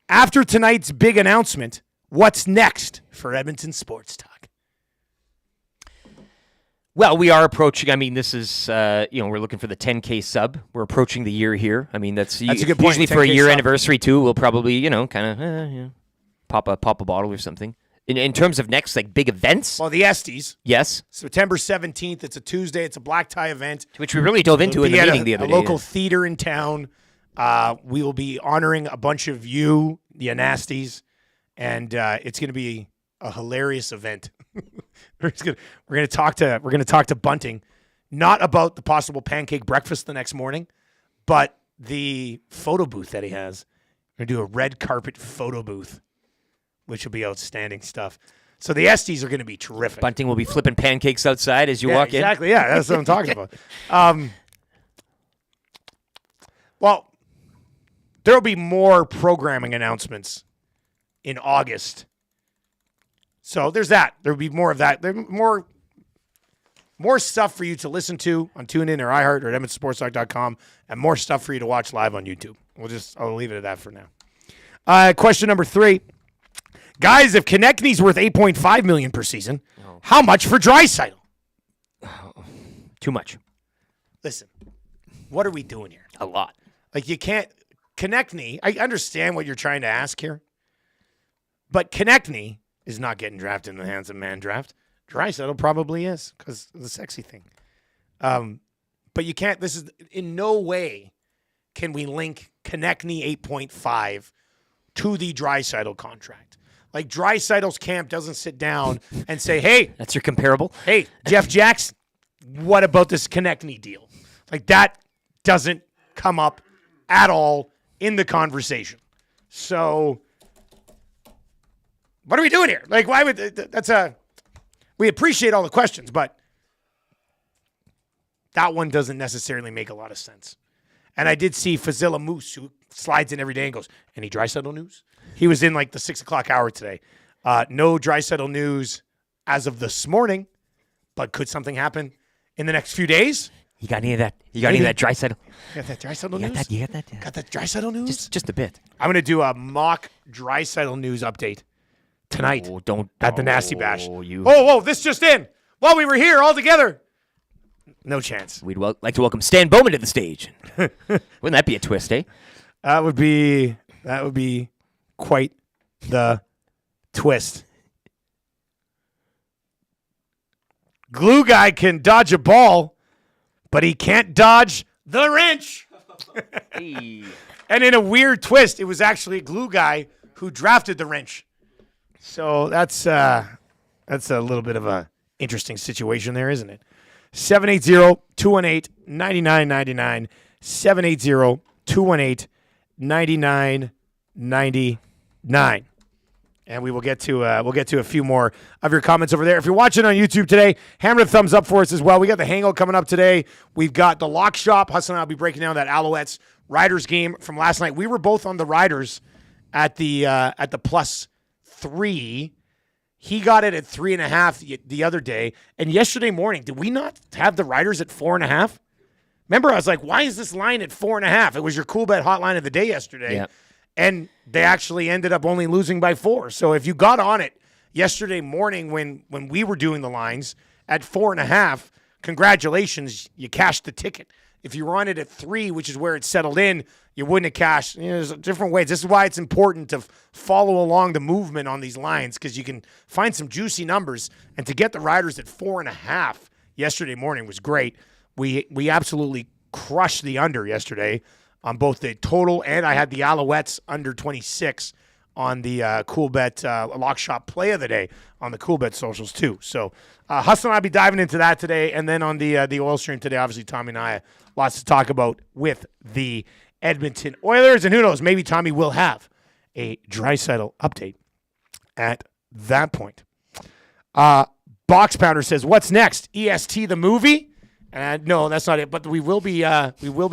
After tonight's big announcement, what's next for Edmonton Sports Talk? Well, we are approaching. I mean, this is we're looking for the 10K sub. We're approaching the year here. I mean, that's a good point. Usually for a 10K year sub. anniversary too, we'll probably kind of pop a bottle or something. In terms of next like big events, Well, the Estes, yes, September 17th. It's a Tuesday. It's a black tie event. which we really dove into It'll in be the at meeting the other a day. local theater in town. We will be honoring a bunch of you, the Anasties, and it's going to be a hilarious event. we're going to talk to Bunting, not about the possible pancake breakfast the next morning, but the photo booth that he has. We're going to do a red carpet photo booth, which will be outstanding stuff. So the Estes are going to be terrific. Bunting will be flipping pancakes outside as you walk in. Exactly. Yeah, that's what I'm talking about. Well, there will be more programming announcements in August. So there's that. There will be more of that. There more stuff for you to listen to on TuneIn or iHeart or at EdmontonSportsTalk.com, and more stuff for you to watch live on YouTube. I'll leave it at that for now. Question number 3. Guys, if Konechny's worth $8.5 million per season, how much for Draisaitl? Too much. Listen, what are we doing here? A lot. Like you can't Konechny. I understand what you're trying to ask here, but Konechny is not getting drafted in the hands of man draft. Draisaitl probably is because of the sexy thing. But you can't. This is in no way can we link Konechny 8.5 to the Draisaitl contract. Like Draisaitl's camp doesn't sit down and say, "Hey, that's your comparable." Hey, Jeff Jackson, what about this Konechny deal?" Like that doesn't come up at all in the conversation. So, what are we doing here? Like, why would we appreciate all the questions, but that one doesn't necessarily make a lot of sense. And I did see Fazilla Moose, who slides in every day and goes, any Draisaitl news? He was in like the 6 o'clock hour today. No Draisaitl news as of this morning, but could something happen in the next few days? You got any of that? You got any of that Draisaitl? You got that Draisaitl You news? got that? You got that? Got that Draisaitl news? Just a bit. I'm going to do a mock Draisaitl news update tonight at the Nasty Bash. Whoa, this just in. While we were here all together. No chance. We'd like to welcome Stan Bowman to the stage. Wouldn't that be a twist, eh? That would be quite the twist. Glue guy can dodge a ball, but he can't dodge the wrench. Hey. And in a weird twist, it was actually a glue guy who drafted the wrench. So that's a little bit of a interesting situation there, isn't it? 780-218-9999. 780-218-9999. And we will get to a few more of your comments over there. If you're watching on YouTube today, hammer the thumbs up for us as well. We got the Hangout coming up today. We've got the Lock Shop. Hustle and I'll be breaking down that Alouettes Riders game from last night. We were both on the Riders at the +3. He got it at 3.5 the other day. And yesterday morning, did we not have the Riders at 4.5? Remember, I was like, why is this line at 4.5? It was your Coolbet hotline of the day yesterday. Yep. And they actually ended up only losing by 4. So if you got on it yesterday morning when we were doing the lines at 4.5, congratulations, you cashed the ticket. If you were on it at 3, which is where it settled in, you wouldn't have cashed. There's different ways. This is why it's important to follow along the movement on these lines, because you can find some juicy numbers. And to get the Riders at 4.5 yesterday morning was great. We absolutely crushed the under yesterday on both the total, and I had the Alouettes under 26 on the Coolbet Lock Shop play of the day on the Coolbet socials too. So Hustle and I'll be diving into that today, and then on the oil stream today, obviously Tommy and I, lots to talk about with the Edmonton Oilers, and who knows, maybe Tommy will have a Draisaitl update at that point. Box Pounder says, "What's next? EST the movie?" No, that's not it. But we will be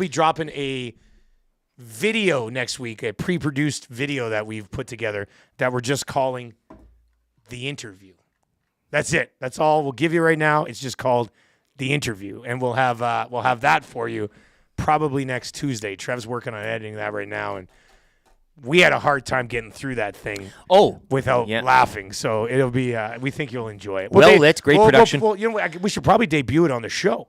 dropping a video next week, a pre-produced video that we've put together that we're just calling The Interview. That's it. That's all we'll give you right now. It's just called The Interview, and we'll have that for you probably next Tuesday. Trev's working on editing that right now, and we had a hard time getting through that thing without laughing. So it'll be we think you'll enjoy it. That's great production. Well, you know, we should probably debut it on the show.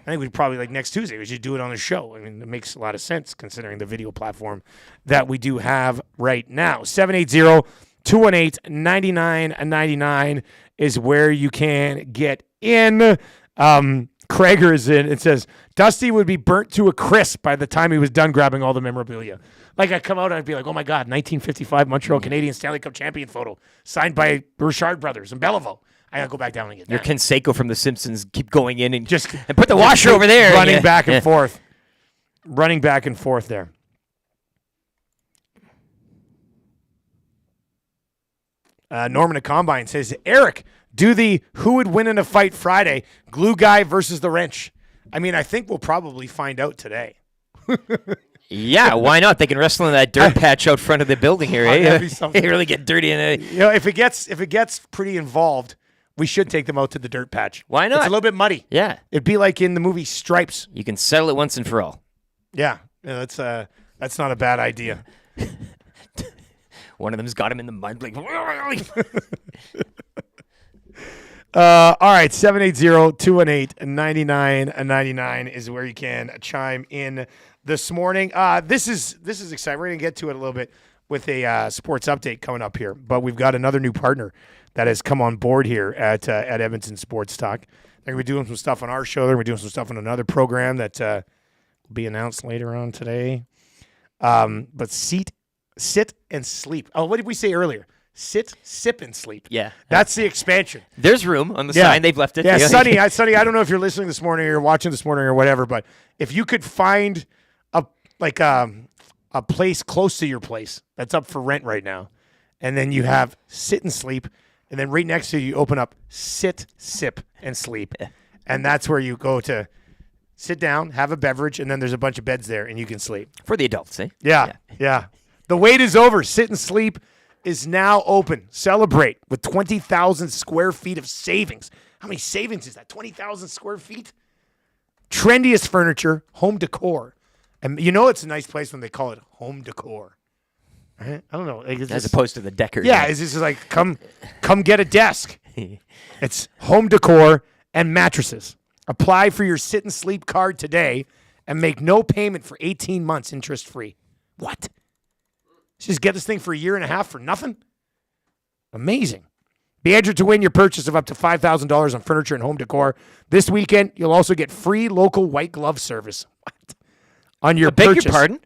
I think we'd probably, next Tuesday, we should do it on the show. I mean, it makes a lot of sense considering the video platform that we do have right now. 780-218-9999 is where you can get in. Krager is in. It says, Dusty would be burnt to a crisp by the time he was done grabbing all the memorabilia. Like, I'd come out and I'd be like, oh, my God, 1955 Montreal Canadian Stanley Cup champion photo signed by Richard Brothers and Belleville. I gotta go back down and get that. Your Canseco from The Simpsons keep going in and put the washer over there. Running back and forth. Running back and forth there. Norman at Combine says, Eric, do the who would win in a fight Friday, glue guy versus the wrench. I mean, I think we'll probably find out today. Yeah, why not? They can wrestle in that dirt patch out front of the building here. They really get dirty in it. You know, if it gets pretty involved, we should take them out to the dirt patch. Why not? It's a little bit muddy. Yeah. It'd be like in the movie Stripes. You can settle it once and for all. Yeah, that's not a bad idea. One of them's got him in the mud. Like, all right, 780-218-9999 is where you can chime in this morning. This is exciting. We're going to get to it a little bit with a sports update coming up here, but we've got another new partner that has come on board here at Edmonton Sports Talk. They're going to be doing some stuff on our show. They're going to be doing some stuff on another program that will be announced later on today. But sit and sleep. Oh, what did we say earlier? Sit, sip, and sleep. Yeah. That's the expansion. There's room on the sign. They've left it. Yeah, Sonny, I don't know if you're listening this morning or watching this morning or whatever, but if you could find a place close to your place that's up for rent right now, and then you have sit and sleep, and then right next to you open up sit, sip, and sleep. And that's where you go to sit down, have a beverage, and then there's a bunch of beds there, and you can sleep. For the adults, eh? Yeah. The wait is over. Sit and Sleep is now open. Celebrate with 20,000 square feet of savings. How many savings is that? 20,000 square feet? Trendiest furniture, home decor. And you know it's a nice place when they call it home decor. Right? I don't know. Like, As opposed to the Deckers. Yeah, it's just like, come get a desk. It's home decor and mattresses. Apply for your Sit and Sleep card today and make no payment for 18 months interest-free. What? Just get this thing for a year and a half for nothing? Amazing. Be entered to win your purchase of up to $5,000 on furniture and home decor. This weekend, you'll also get free local white glove service. What? On your beg purchase. your pardon?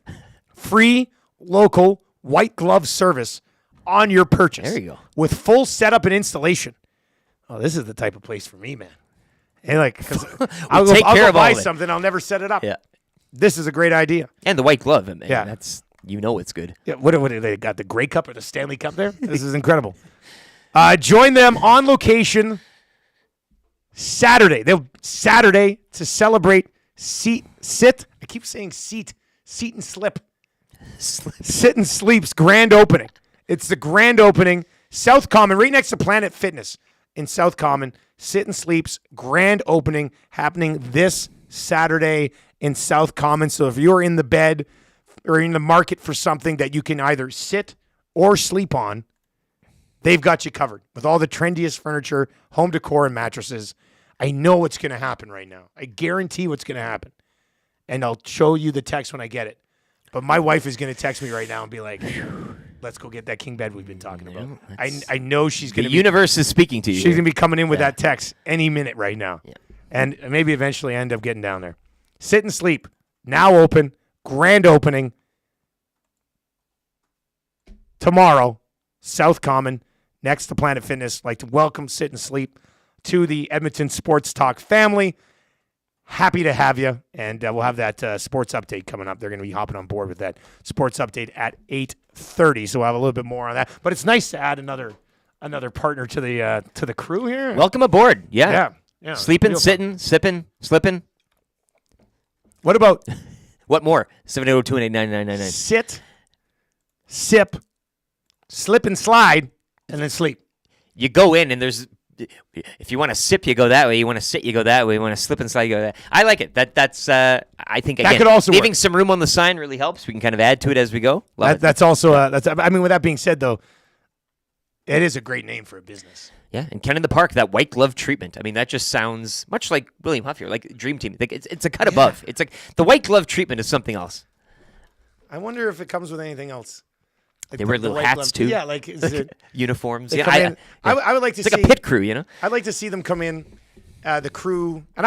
Free local white glove service on your purchase. There you go. With full setup and installation. Oh, this is the type of place for me, man. And like, because I'll go buy something, I'll never set it up. Yeah. This is a great idea. And the white glove, man. Yeah. That's, you know it's good. Yeah, what do they got? The Grey Cup or the Stanley Cup there? This is incredible. Join them on location Saturday. Saturday to celebrate sit. I keep saying seat and slip. Sit and Sleep's grand opening. It's the grand opening. South Common, right next to Planet Fitness in South Common. Sit and Sleep's grand opening happening this Saturday in South Common. So if you're in the bed or in the market for something that you can either sit or sleep on, they've got you covered with all the trendiest furniture, home decor, and mattresses. I know what's going to happen right now. I guarantee what's going to happen. And I'll show you the text when I get it. But my wife is going to text me right now and be like, let's go get that king bed we've been talking about. I know she's going to The universe is speaking to you. She's going to be coming in with that text any minute right now. Yeah. And maybe eventually I end up getting down there. Sit and Sleep, now open, grand opening. Tomorrow, South Common, next to Planet Fitness. Like to welcome Sit and Sleep to the Edmonton Sports Talk family. Happy to have you, and we'll have that sports update coming up. They're going to be hopping on board with that sports update at 8:30, so we'll have a little bit more on that. But it's nice to add another partner to the crew here. Welcome aboard. Yeah. Sleeping, Real sitting, sipping, slipping. What about what more? 780-218-9999. Sit, sip, slip and slide, and then sleep. You go in and there's, if you want to sip, you go that way. You want to sit, you go that way. You want to slip and slide, you go that. I like it. That's I think again, that could also leaving work. some room on the sign really helps. We can kind of add to it as we go. That's also I mean, with that being said, though, it is a great name for a business. Yeah, and Ken in the Park, that white glove treatment. I mean, that just sounds much like William Huff here, like Dream Team. Like it's a cut above. It's like the white glove treatment is something else. I wonder if it comes with anything else. Like they wear little white hats glove- too. Yeah, like is it uniforms. they Yeah, come in- I would like to it's see like a pit crew, you know. I'd like to see them come in, the crew. And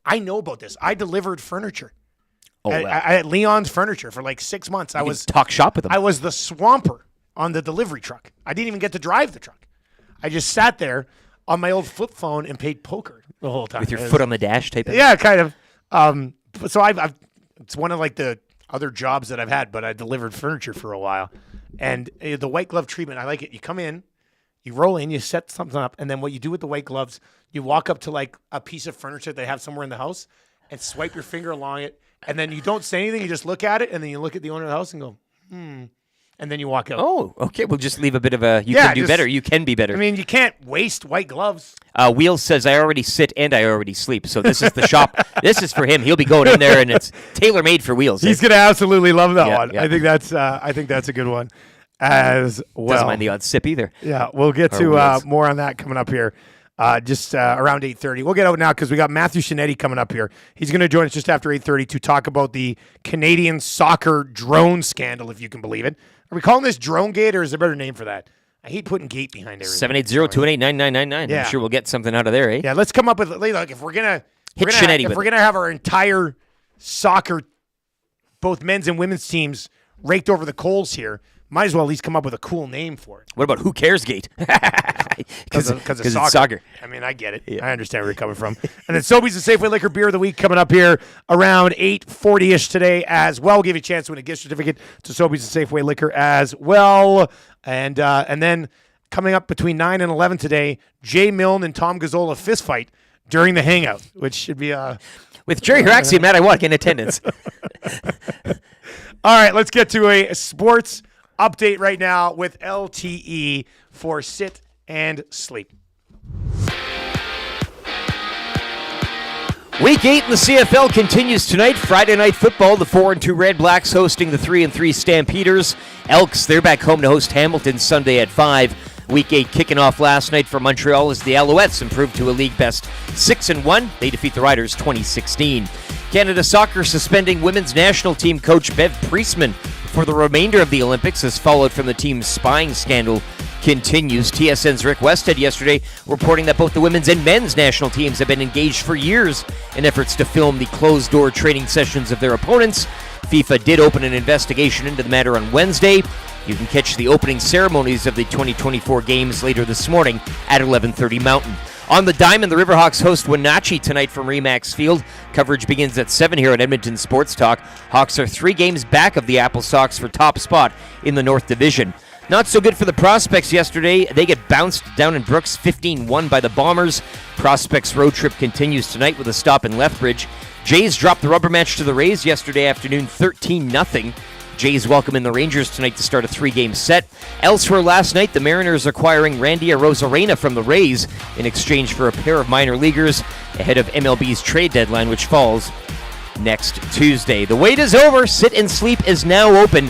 I know about this. I delivered furniture. At Leon's Furniture for like 6 months. You can talk shop with them. I was the swamper on the delivery truck. I didn't even get to drive the truck. I just sat there on my old flip phone and played poker the whole time. With your foot on the dash type of Yeah, kind of. So I've it's one of like the other jobs that I've had, but I delivered furniture for a while. And the white glove treatment, I like it. You come in, you roll in, you set something up, and then what you do with the white gloves, you walk up to like a piece of furniture they have somewhere in the house and swipe your finger along it, and then you don't say anything, you just look at it, and then you look at the owner of the house and go, and then you walk out. Oh, okay. We'll just leave a bit of a you can do better. You can be better. I mean, you can't waste white gloves. Wheels says, I already sit and I already sleep. So this is the shop. This is for him. He'll be going in there, and it's tailor-made for Wheels. He's going to absolutely love that one. Yeah. I think that's a good one as well. Doesn't mind the odd sip either. Yeah, we'll get to more on that coming up here. Just around 8:30. We'll get out now because we got Matthew Scianitti coming up here. He's going to join us just after 8:30 to talk about the Canadian soccer drone scandal, if you can believe it. Are we calling this Drone Gate, or is there a better name for that? I hate putting gate behind everything. 780-218-9999. Yeah. I'm sure we'll get something out of there, eh? Yeah, let's come up with like if we're gonna Scianitti with we're gonna have our entire soccer, both men's and women's teams raked over the coals here. Might as well at least come up with a cool name for it. What about Who Cares Gate? Because of it's soccer. I mean, I get it. Yeah. I understand where you're coming from. And then Sobeys Safeway Liquor Beer of the Week coming up here around 8:40-ish today as well. We'll give you a chance to win a gift certificate to Sobeys Safeway Liquor as well. And then coming up between 9 and 11 today, Jay Milne and Tom Gazzola fist fight during the hangout, which should be with Jerry Haraxi and Matt Iwanek in attendance. All right, let's get to a sports update right now with LTE for Sit and Sleep. Week 8 in the CFL continues tonight. Friday night football, the 4-2 Red Blacks hosting the 3-3 Stampeders. Elks, they're back home to host Hamilton Sunday at 5. Week 8 kicking off last night for Montreal as the Alouettes improved to a league best 6-1. They defeat the Riders 2016. Canada Soccer suspending women's national team coach Bev Priestman for the remainder of the Olympics as fallout from the team's spying scandal continues. TSN's Rick Westhead yesterday reporting that both the women's and men's national teams have been engaged for years in efforts to film the closed-door training sessions of their opponents. FIFA did open an investigation into the matter on Wednesday. You can catch the opening ceremonies of the 2024 games later this morning at 11:30 Mountain. On the Diamond, the Riverhawks host Wenatchee tonight from Remax Field. Coverage begins at 7 here at Edmonton Sports Talk. Hawks are 3 games back of the Apple Sox for top spot in the North Division. Not so good for the Prospects yesterday. They get bounced down in Brooks 15-1 by the Bombers. Prospects road trip continues tonight with a stop in Lethbridge. Jays dropped the rubber match to the Rays yesterday afternoon 13-0. Jays welcome in the Rangers tonight to start a 3-game set. Elsewhere last night, the Mariners acquiring Randy Arozarena from the Rays in exchange for a pair of minor leaguers ahead of MLB's trade deadline, which falls next Tuesday. The wait is over. Sit and Sleep is now open.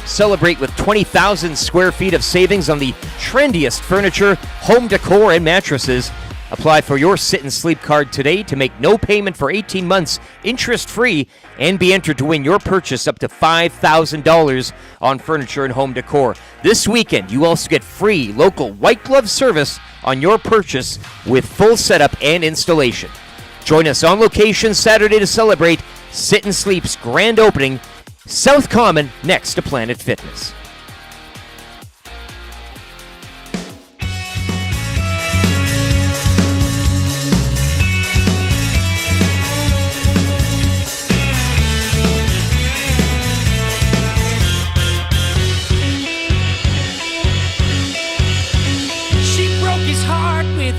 Celebrate with 20,000 square feet of savings on the trendiest furniture, home decor, and mattresses. Apply for your Sit and Sleep card today to make no payment for 18 months, interest-free, and be entered to win your purchase up to $5,000 on furniture and home decor. This weekend, you also get free local white glove service on your purchase with full setup and installation. Join us on location Saturday to celebrate Sit and Sleep's grand opening, South Common, next to Planet Fitness.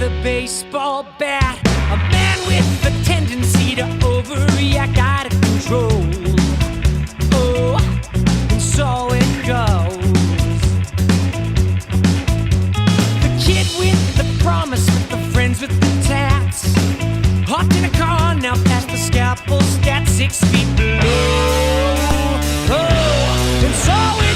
A baseball bat, a man with a tendency to overreact out of control. Oh, and so it goes. The kid with the promise, with the friends with the tats, hopped in a car now past the scalpel stat 6 feet below. Oh, and so it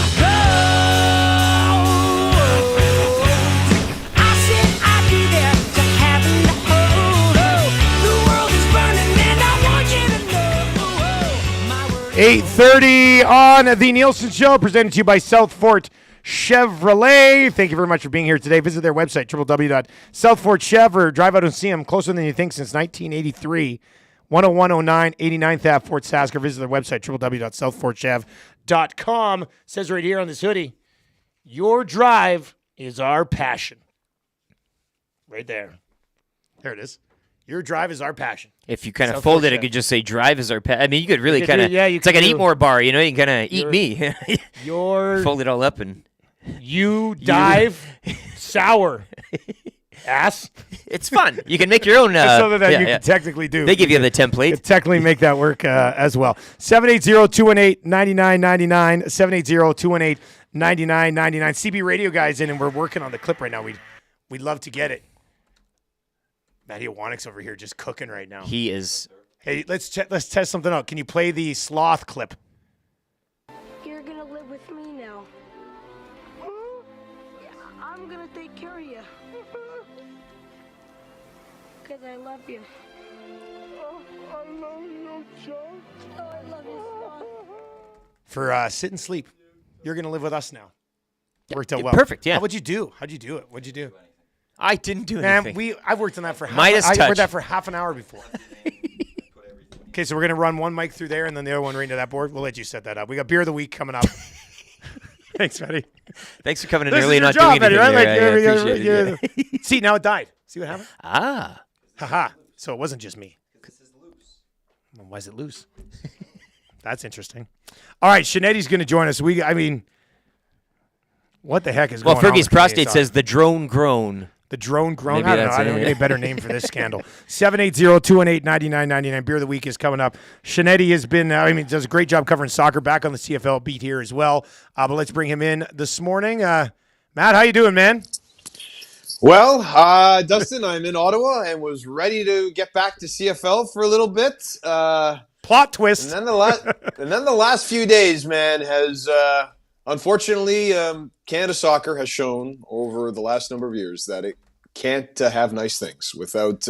Oh, 8:30 on the Nielson Show, presented to you by South Fort Chevrolet. Thank you very much for being here today. Visit their website, www.southfortchev, or drive out and see them closer than you think since 1983. 10109 89th Ave, Fort Sasker. Visit their website, www.southfortchev.com. Says right here on this hoodie, your drive is our passion. Right there. There it is. Your drive is our passion. If you kind of fold it, it could just say drive is our passion. I mean, you could really kind of, it's like an eat more bar, you know, you can kind of eat me. Fold it all up and. You dive sour. Ass. It's fun. You can make your own. It's something that you can technically do. They give you the template. You can technically make that work as well. 780-218-9999. 780-218-9999. CB Radio guys in, and we're working on the clip right now. We'd love to get it. Matty Iwanik's over here just cooking right now. He is. Hey, let's test something out. Can you play the sloth clip? You're gonna live with me now. Yeah, I'm gonna take care of you. Because I love you. Oh, I love you, Joe. Oh, I love you, Sloth. For Sit and Sleep, you're going to live with us now. Worked out well. Perfect, yeah. How'd you do it? What'd you do? I didn't do anything. Man, I've worked on that for half an hour before. Okay, so we're going to run one mic through there and then the other one right into that board. We'll let you set that up. We got Beer of the Week coming up. Thanks, Matty. Thanks for coming in early and not doing anything. Right? I appreciate it. See, now it died. See what happened? Ah. Haha. So it wasn't just me. Well, why is it loose? That's interesting. All right, Scianitti's going to join us. What the heck is going on? Well, Fergie's with prostate KSR? says the drone groan. The drone groan. Maybe I don't know. that's I don't it. know any better name for this scandal. 780-218-9999. Beer of the week is coming up. Scianitti has been, does a great job covering soccer, back on the CFL beat here as well. But let's bring him in this morning. Matt, how you doing, man? Well, Dustin, I'm in Ottawa and was ready to get back to CFL for a little bit. Plot twist. And then the last few days, man, has unfortunately Canada Soccer has shown over the last number of years that it can't have nice things without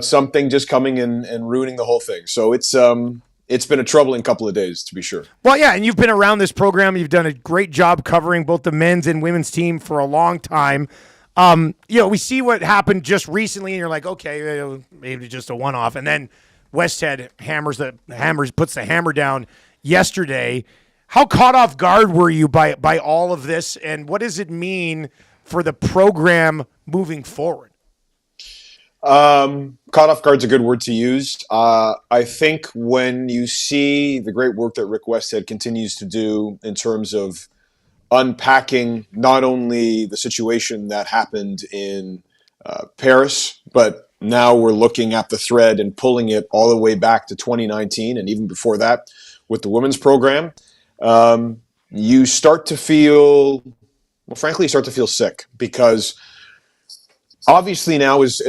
something just coming and ruining the whole thing. So it's been a troubling couple of days, to be sure. Well, yeah, and you've been around this program. You've done a great job covering both the men's and women's team for a long time. We see what happened just recently, and you're like, okay, maybe just a one-off. And then Westhead puts the hammer down yesterday. How caught off guard were you by all of this, and what does it mean for the program moving forward? Caught off guard's a good word to use. I think when you see the great work that Rick Westhead continues to do in terms of unpacking not only the situation that happened in Paris, but now we're looking at the thread and pulling it all the way back to 2019 and even before that with the women's program, you start to feel sick because obviously now, as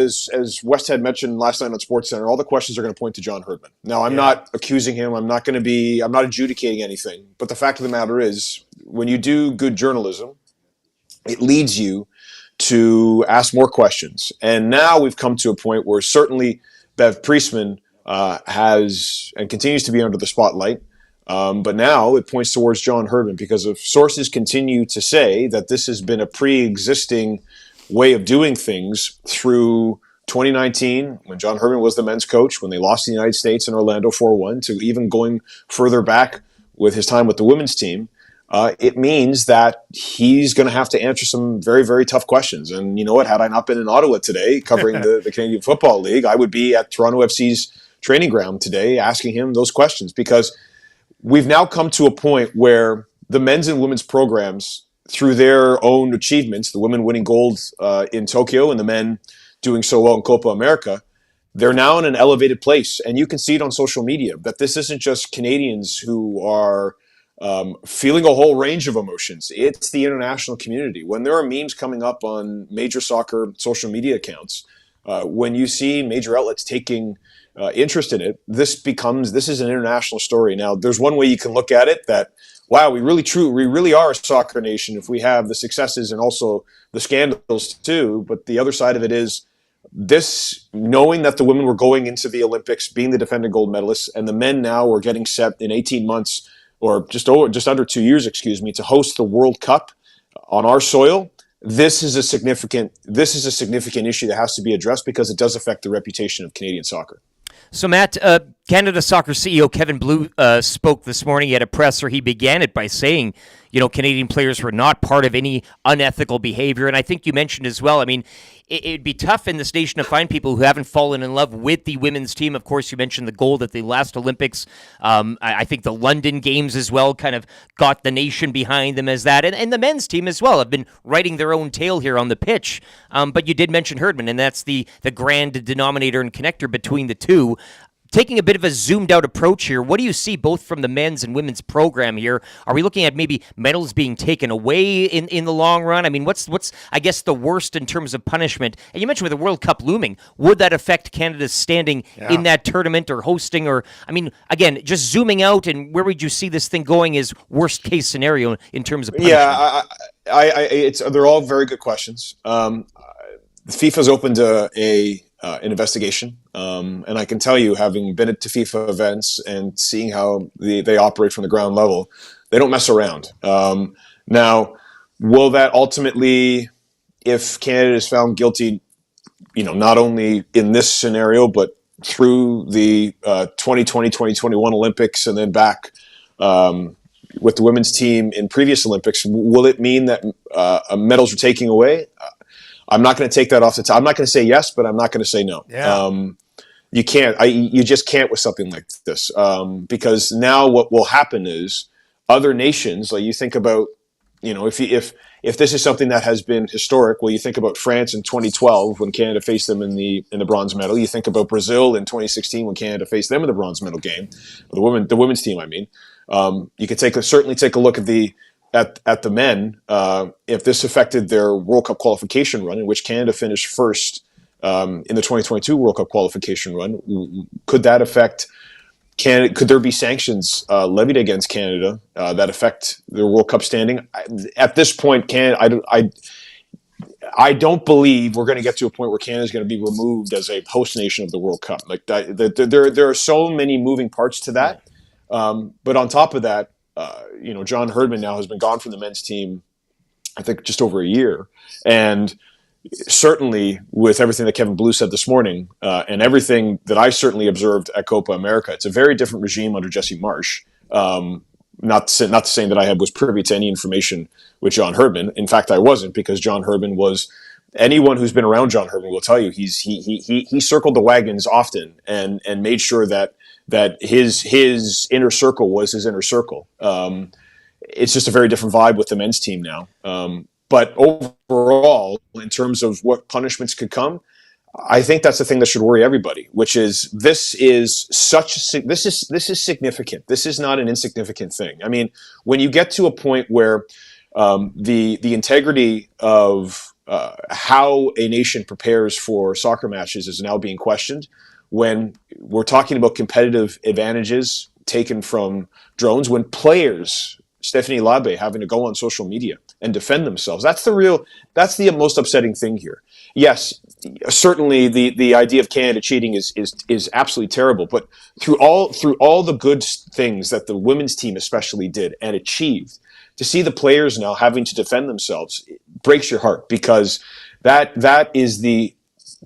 Westhead mentioned last night on SportsCenter, all the questions are going to point to John Herdman. Now, I'm not accusing him. I'm not adjudicating anything. But the fact of the matter is, when you do good journalism, it leads you to ask more questions. And now we've come to a point where certainly Bev Priestman has and continues to be under the spotlight. But now it points towards John Herdman because if sources continue to say that this has been a pre-existing way of doing things through 2019 when John Herdman was the men's coach, when they lost to the United States in Orlando 4-1, to even going further back with his time with the women's team, it means that he's going to have to answer some very, very tough questions. And you know what? Had I not been in Ottawa today covering the Canadian Football League, I would be at Toronto FC's training ground today asking him those questions because we've now come to a point where the men's and women's programs, through their own achievements, the women winning gold in Tokyo and the men doing so well in Copa America, they're now in an elevated place. And you can see it on social media that this isn't just Canadians who are feeling a whole range of emotions. It's the international community. When there are memes coming up on major soccer social media accounts, when you see major outlets taking interest in it, this is an international story. Now, there's one way you can look at it that, wow, we really are a soccer nation if we have the successes and also the scandals too. But the other side of it is this, knowing that the women were going into the Olympics, being the defending gold medalists, and the men now are getting set in 18 months or just under 2 years, to host the World Cup on our soil. This is a significant issue that has to be addressed because it does affect the reputation of Canadian soccer. So, Matt, Canada Soccer CEO Kevin Blue spoke this morning. He had a presser. He began it by saying, Canadian players were not part of any unethical behavior. And I think you mentioned as well, it'd be tough in this nation to find people who haven't fallen in love with the women's team. Of course, you mentioned the gold at the last Olympics. I think the London Games as well kind of got the nation behind them as that. And the men's team as well have been writing their own tale here on the pitch. But you did mention Herdman, and that's the grand denominator and connector between the two. Taking a bit of a zoomed-out approach here, what do you see both from the men's and women's program here? Are we looking at maybe medals being taken away in the long run? What's I guess the worst in terms of punishment? And you mentioned with the World Cup looming, would that affect Canada's standing in that tournament or hosting? Or again, just zooming out, and where would you see this thing going is worst-case scenario in terms of punishment? Yeah, they're all very good questions. FIFA's opened an investigation, and I can tell you, having been to FIFA events and seeing how they operate from the ground level, they don't mess around. Now, will that ultimately, if Canada is found guilty, not only in this scenario, but through the 2020-2021 Olympics and then back with the women's team in previous Olympics, will it mean that medals are taking away? I'm not going to take that off the top. I'm not going to say yes, but I'm not going to say no. Yeah. You can't. You just can't with something like this because now what will happen is other nations, like you think about if this is something that has been historic, well, you think about France in 2012 when Canada faced them in the bronze medal. You think about Brazil in 2016 when Canada faced them in the bronze medal game, the women's team. I mean, you could certainly take a look at the men. If this affected their World Cup qualification run, in which Canada finished first in the 2022 World Cup qualification run, could that affect Canada? Could there be sanctions levied against Canada that affect their World Cup standing? At this point, I don't believe we're going to get to a point where Canada is going to be removed as a host nation of the World Cup. Like there are so many moving parts to that. But on top of that, John Herdman now has been gone from the men's team, I think, just over a year, and certainly with everything that Kevin Blue said this morning, and everything that I certainly observed at Copa America, it's a very different regime under Jesse Marsh. Not saying that I was privy to any information with John Herdman. In fact, I wasn't, because John Herdman was. Anyone who's been around John Herdman will tell you he circled the wagons often and made sure that his inner circle was his inner circle. It's just a very different vibe with the men's team now. But overall, in terms of what punishments could come, I think that's the thing that should worry everybody, which is this is significant. This is not an insignificant thing. I mean, when you get to a point where the integrity of how a nation prepares for soccer matches is now being questioned, when we're talking about competitive advantages taken from drones, when players, Stephanie Labe, having to go on social media and defend themselves, that's the most upsetting thing here. Yes, certainly the idea of Canada cheating is absolutely terrible, but through all the good things that the women's team especially did and achieved, to see the players now having to defend themselves, it breaks your heart, because that is the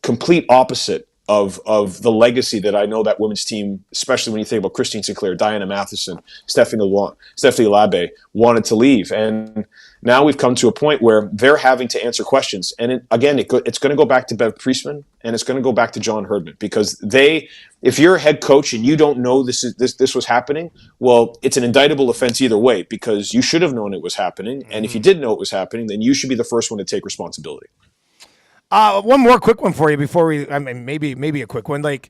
complete opposite of the legacy that I know that women's team, especially when you think about Christine Sinclair, Diana Matheson, Stephanie Labe, wanted to leave. And now we've come to a point where they're having to answer questions. And it's going to go back to Bev Priestman, and it's going to go back to John Herdman, because if you're a head coach and you don't know this was happening, well, it's an indictable offense either way, because you should have known it was happening. And if you did know it was happening, then you should be the first one to take responsibility. One more quick one for you before maybe a quick one. Like,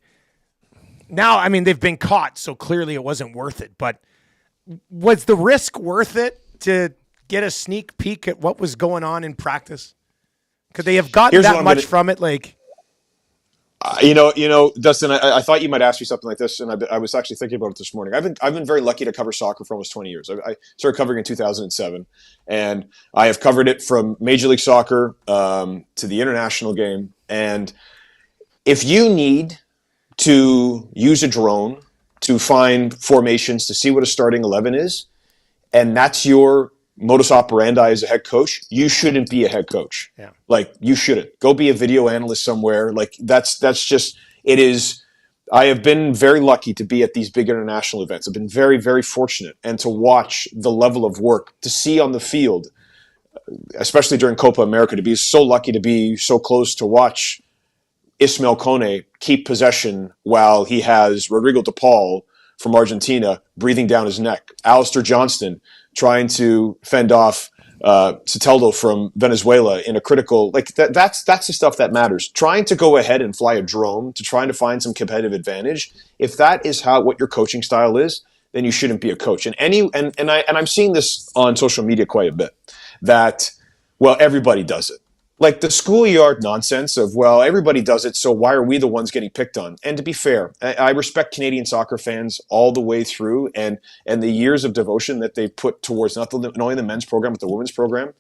now, I mean, they've been caught, so clearly it wasn't worth it. But was the risk worth it to get a sneak peek at what was going on in practice? Could they have gotten that much from it? Like, Dustin, I thought you might ask me something like this, and I was actually thinking about it this morning. I've been very lucky to cover soccer for almost 20 years. I started covering in 2007, and I have covered it from Major League Soccer to the international game. And if you need to use a drone to find formations to see what a starting 11 is, and that's your modus operandi as a head coach, you shouldn't be a head coach. Yeah. Like, you shouldn't. Go be a video analyst somewhere. Like, that's just, it is. I have been very lucky to be at these big international events. I've been very, very fortunate, and to watch the level of work, to see on the field, especially during Copa America, to be so lucky to be so close to watch Ismael Kone keep possession while he has Rodrigo de Paul from Argentina breathing down his neck. Alistair Johnston trying to fend off Soteldo from Venezuela in a critical, like that's the stuff that matters. Trying to go ahead and fly a drone to trying to find some competitive advantage, if that is what your coaching style is, then you shouldn't be a coach. And I'm seeing this on social media quite a bit, that, well, everybody does it. Like the schoolyard nonsense of, well, everybody does it, so why are we the ones getting picked on? And to be fair, I respect Canadian soccer fans all the way through, and the years of devotion that they've put towards not only the men's program, but the women's program.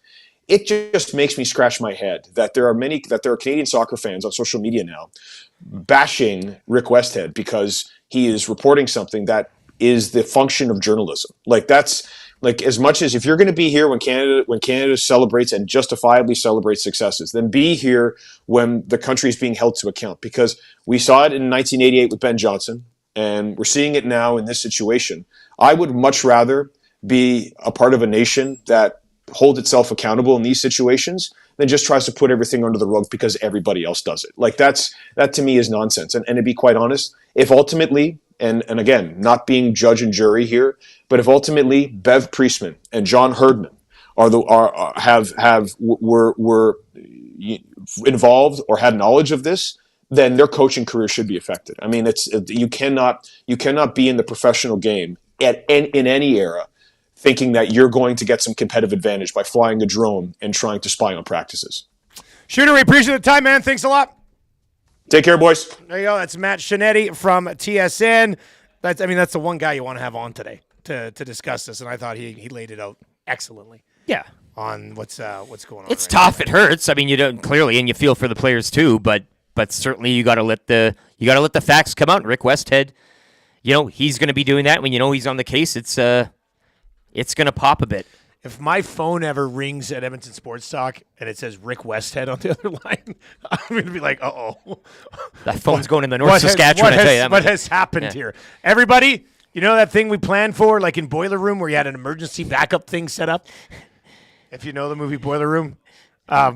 It just makes me scratch my head that there are Canadian soccer fans on social media now bashing Rick Westhead because he is reporting something that is the function of journalism. Like, that's... Like, as much as if you're going to be here when Canada celebrates and justifiably celebrates successes, then be here when the country is being held to account. Because we saw it in 1988 with Ben Johnson, and we're seeing it now in this situation. I would much rather be a part of a nation that holds itself accountable in these situations than just tries to put everything under the rug because everybody else does it. Like, that to me is nonsense. And to be quite honest, if ultimately... And again, not being judge and jury here, but if ultimately Bev Priestman and John Herdman were involved or had knowledge of this, then their coaching career should be affected. I mean, you cannot be in the professional game in any era thinking that you're going to get some competitive advantage by flying a drone and trying to spy on practices. Shooter, we appreciate the time, man. Thanks a lot. Take care, boys. There you go. That's Matt Scianitti from TSN. That's the one guy you want to have on today to discuss this, and I thought he laid it out excellently. Yeah. On what's going on. It's tough. Now. It hurts. I mean, you don't clearly, and you feel for the players too. But certainly, you got to let the facts come out. Rick Westhead, he's going to be doing that when he's on the case. It's going to pop a bit. If my phone ever rings at Edmonton Sports Talk and it says Rick Westhead on the other line, I'm going to be like, uh-oh. That phone's going in the North Saskatchewan. What has happened here? Everybody, that thing we planned for, like in Boiler Room, where you had an emergency backup thing set up? If you know the movie Boiler Room.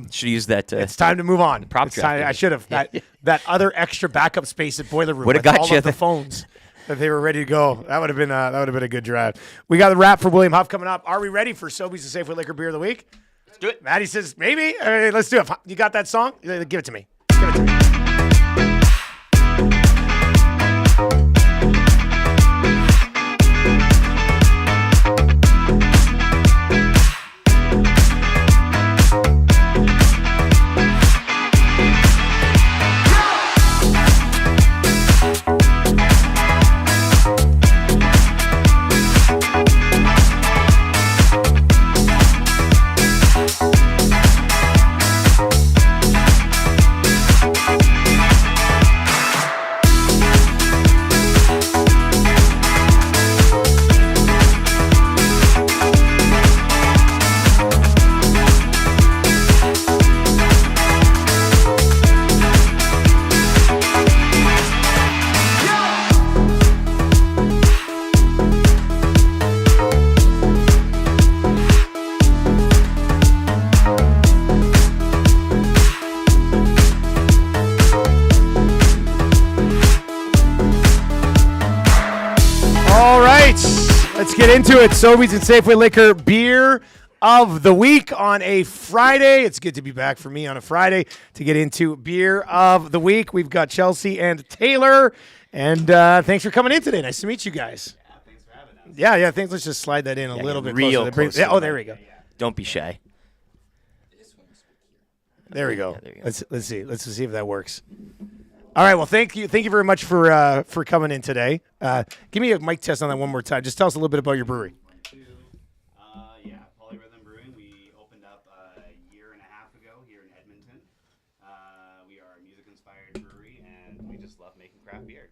Should use that. It's time to move on. I should have. That other extra backup space at Boiler Room. Would have got all you of the phones. That they were ready to go. That would have been a good drive. We got the wrap for William Huff coming up. Are we ready for Sobeys Safeway Liquor Beer of the Week? Let's do it. Maddie says maybe. All right, let's do it. You got that song? Give it to me. Give it to me. Let's get into it. Sobeys and Safeway Liquor Beer of the Week on a Friday. It's good to be back for me on a Friday to get into Beer of the Week. We've got Chelsea and Taylor. And thanks for coming in today. Nice to meet you guys. Yeah, thanks for having us. Yeah, thanks. Let's just slide that in a little bit real closer. Oh, there we go. Don't be shy. There we go. Let's see. Let's see if that works. All right. Well, thank you very much for coming in today. Give me a mic test on that one more time. Just tell us a little bit about your brewery. Polyrhythm Brewing. We opened up a year and a half ago here in Edmonton. We are a music-inspired brewery, and we just love making craft beer.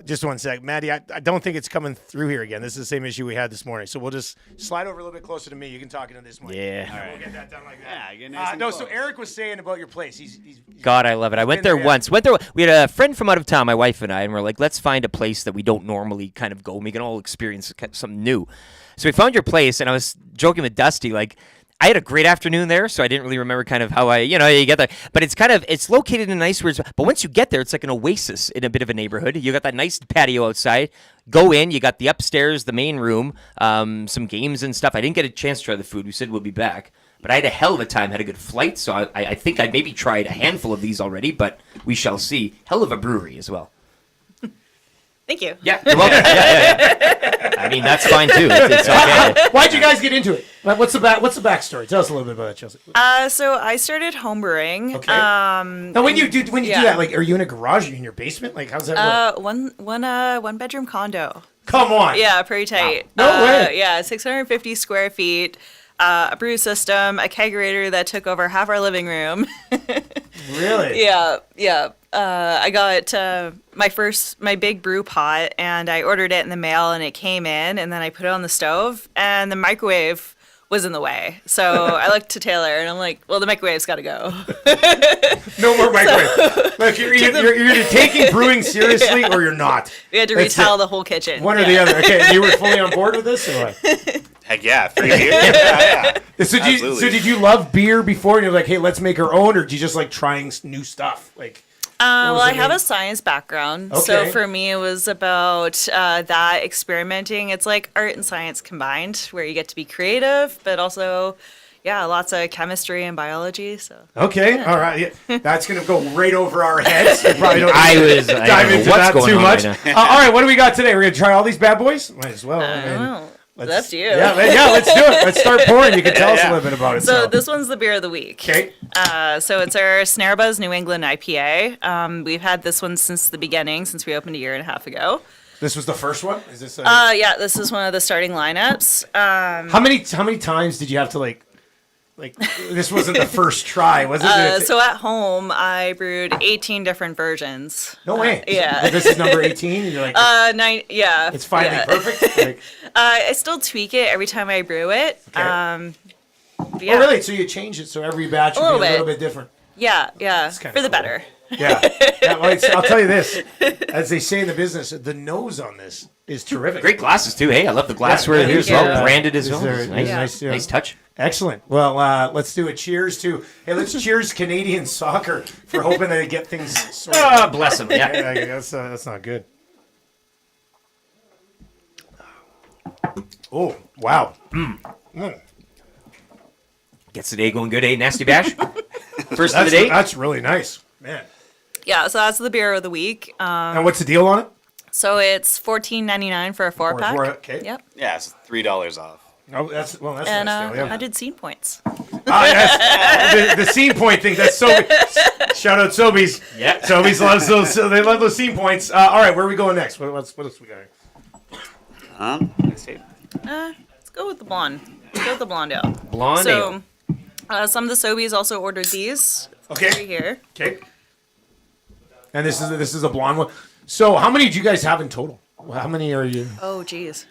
Just one sec. Maddie, I don't think it's coming through here again. This is the same issue we had this morning. So we'll just slide over a little bit closer to me. You can talk into this mic. Yeah. All right. We'll get that done like that. Yeah, get nice and so close. Eric was saying about your place. He's God, I love it. I went there once. We had a friend from out of town, my wife and I, and we're like, let's find a place that we don't normally kind of go, and we can all experience something new. So we found your place, and I was joking with Dusty, like, I had a great afternoon there, so I didn't really remember kind of how you get there. But it's located in a nice weird spot. But once you get there, it's like an oasis in a bit of a neighborhood. You got that nice patio outside. Go in. You got the upstairs, the main room, some games and stuff. I didn't get a chance to try the food. We said we'll be back. But I had a hell of a time, had a good flight, so I think I maybe tried a handful of these already, but we shall see. Hell of a brewery as well. Thank you. Yeah, you're welcome. Yeah. I mean, that's fine too. It's okay. Why'd you guys get into it? What's the backstory? Tell us a little bit about that, Chelsea. So I started homebrewing. Okay. Now, when you do that, like, are you in a garage? Are you in your basement? Like, how's that work? One bedroom condo. Come on. Yeah, pretty tight. Wow. No way. Yeah, 650 square feet. A brew system, a kegerator that took over half our living room. Really? Yeah. I got my big brew pot, and I ordered it in the mail, and it came in, and then I put it on the stove, and the microwave was in the way. So I looked to Taylor, and I'm like, well, the microwave's got to go. No more microwave. Look, you're either taking brewing seriously or you're not. We had to retile the whole kitchen. One or the other. Okay, you were fully on board with this, or what? Heck yeah, free beer. Yeah. So did you love beer before, and you're like, hey, let's make our own, or did you just like trying new stuff? Like, Well, I it have mean? a science background, so Okay. for me, it was about that experimenting. It's like art and science combined, where you get to be creative, but also, yeah, lots of chemistry and biology. So Okay, all right. Yeah. That's going to go right over our heads. We probably don't I need to was- I dive don't know into what's that going too on much. right now. All right, what do we got today? We're going to try all these bad boys? Might as well. It's up to you. Yeah, let's do it. Let's start pouring. You can tell us a little bit about it. So this one's the beer of the week. Okay. So it's our Snare Buzz New England IPA. We've had this one since the beginning, since we opened a year and a half ago. This was the first one? Is this? Yeah, this is one of the starting lineups. How many times did you have to like? This wasn't the first try, was it? So at home, I brewed 18 different versions. No way. Yeah. So this is number 18. And you're like, 9. Yeah. it's finally yeah. perfect. Like, I still tweak it every time I brew it. Okay. Yeah. Oh, really? So you change it so every batch A would be little a little bit. bit different. Yeah. kinda For the cool. better. Yeah. Well, I'll tell you this. As they say in the business, the nose on this is terrific. Great glasses too. Hey, I love the glassware here as well. Branded as well. Nice touch. Excellent. Well, let's do a cheers to. Hey, let's cheers Canadian soccer for hoping they get things sorted. Bless them. Yeah. That's not good. Oh wow. Gets the day going good, eh? Nasty Bash. First of the day. That's really nice, man. Yeah, so that's the beer of the week. And what's the deal on it? So it's $14.99 for a 4-pack. Okay. Yep. Yeah, it's $3 off. Oh, that's a And nice deal. Yeah. I did scene points. Yes. the scene point thing. That's so. Shout out Sobeys. Yeah. Sobeys loves those. So they love those scene points. All right, where are we going next? What else we got? Let's see. Let's go with the blonde. Let's go with the blonde ale. Blonde so, some of the Sobeys also ordered these. Okay. Right here. Okay. And this is a blonde one. So how many do you guys have in total? How many are you? Oh, geez.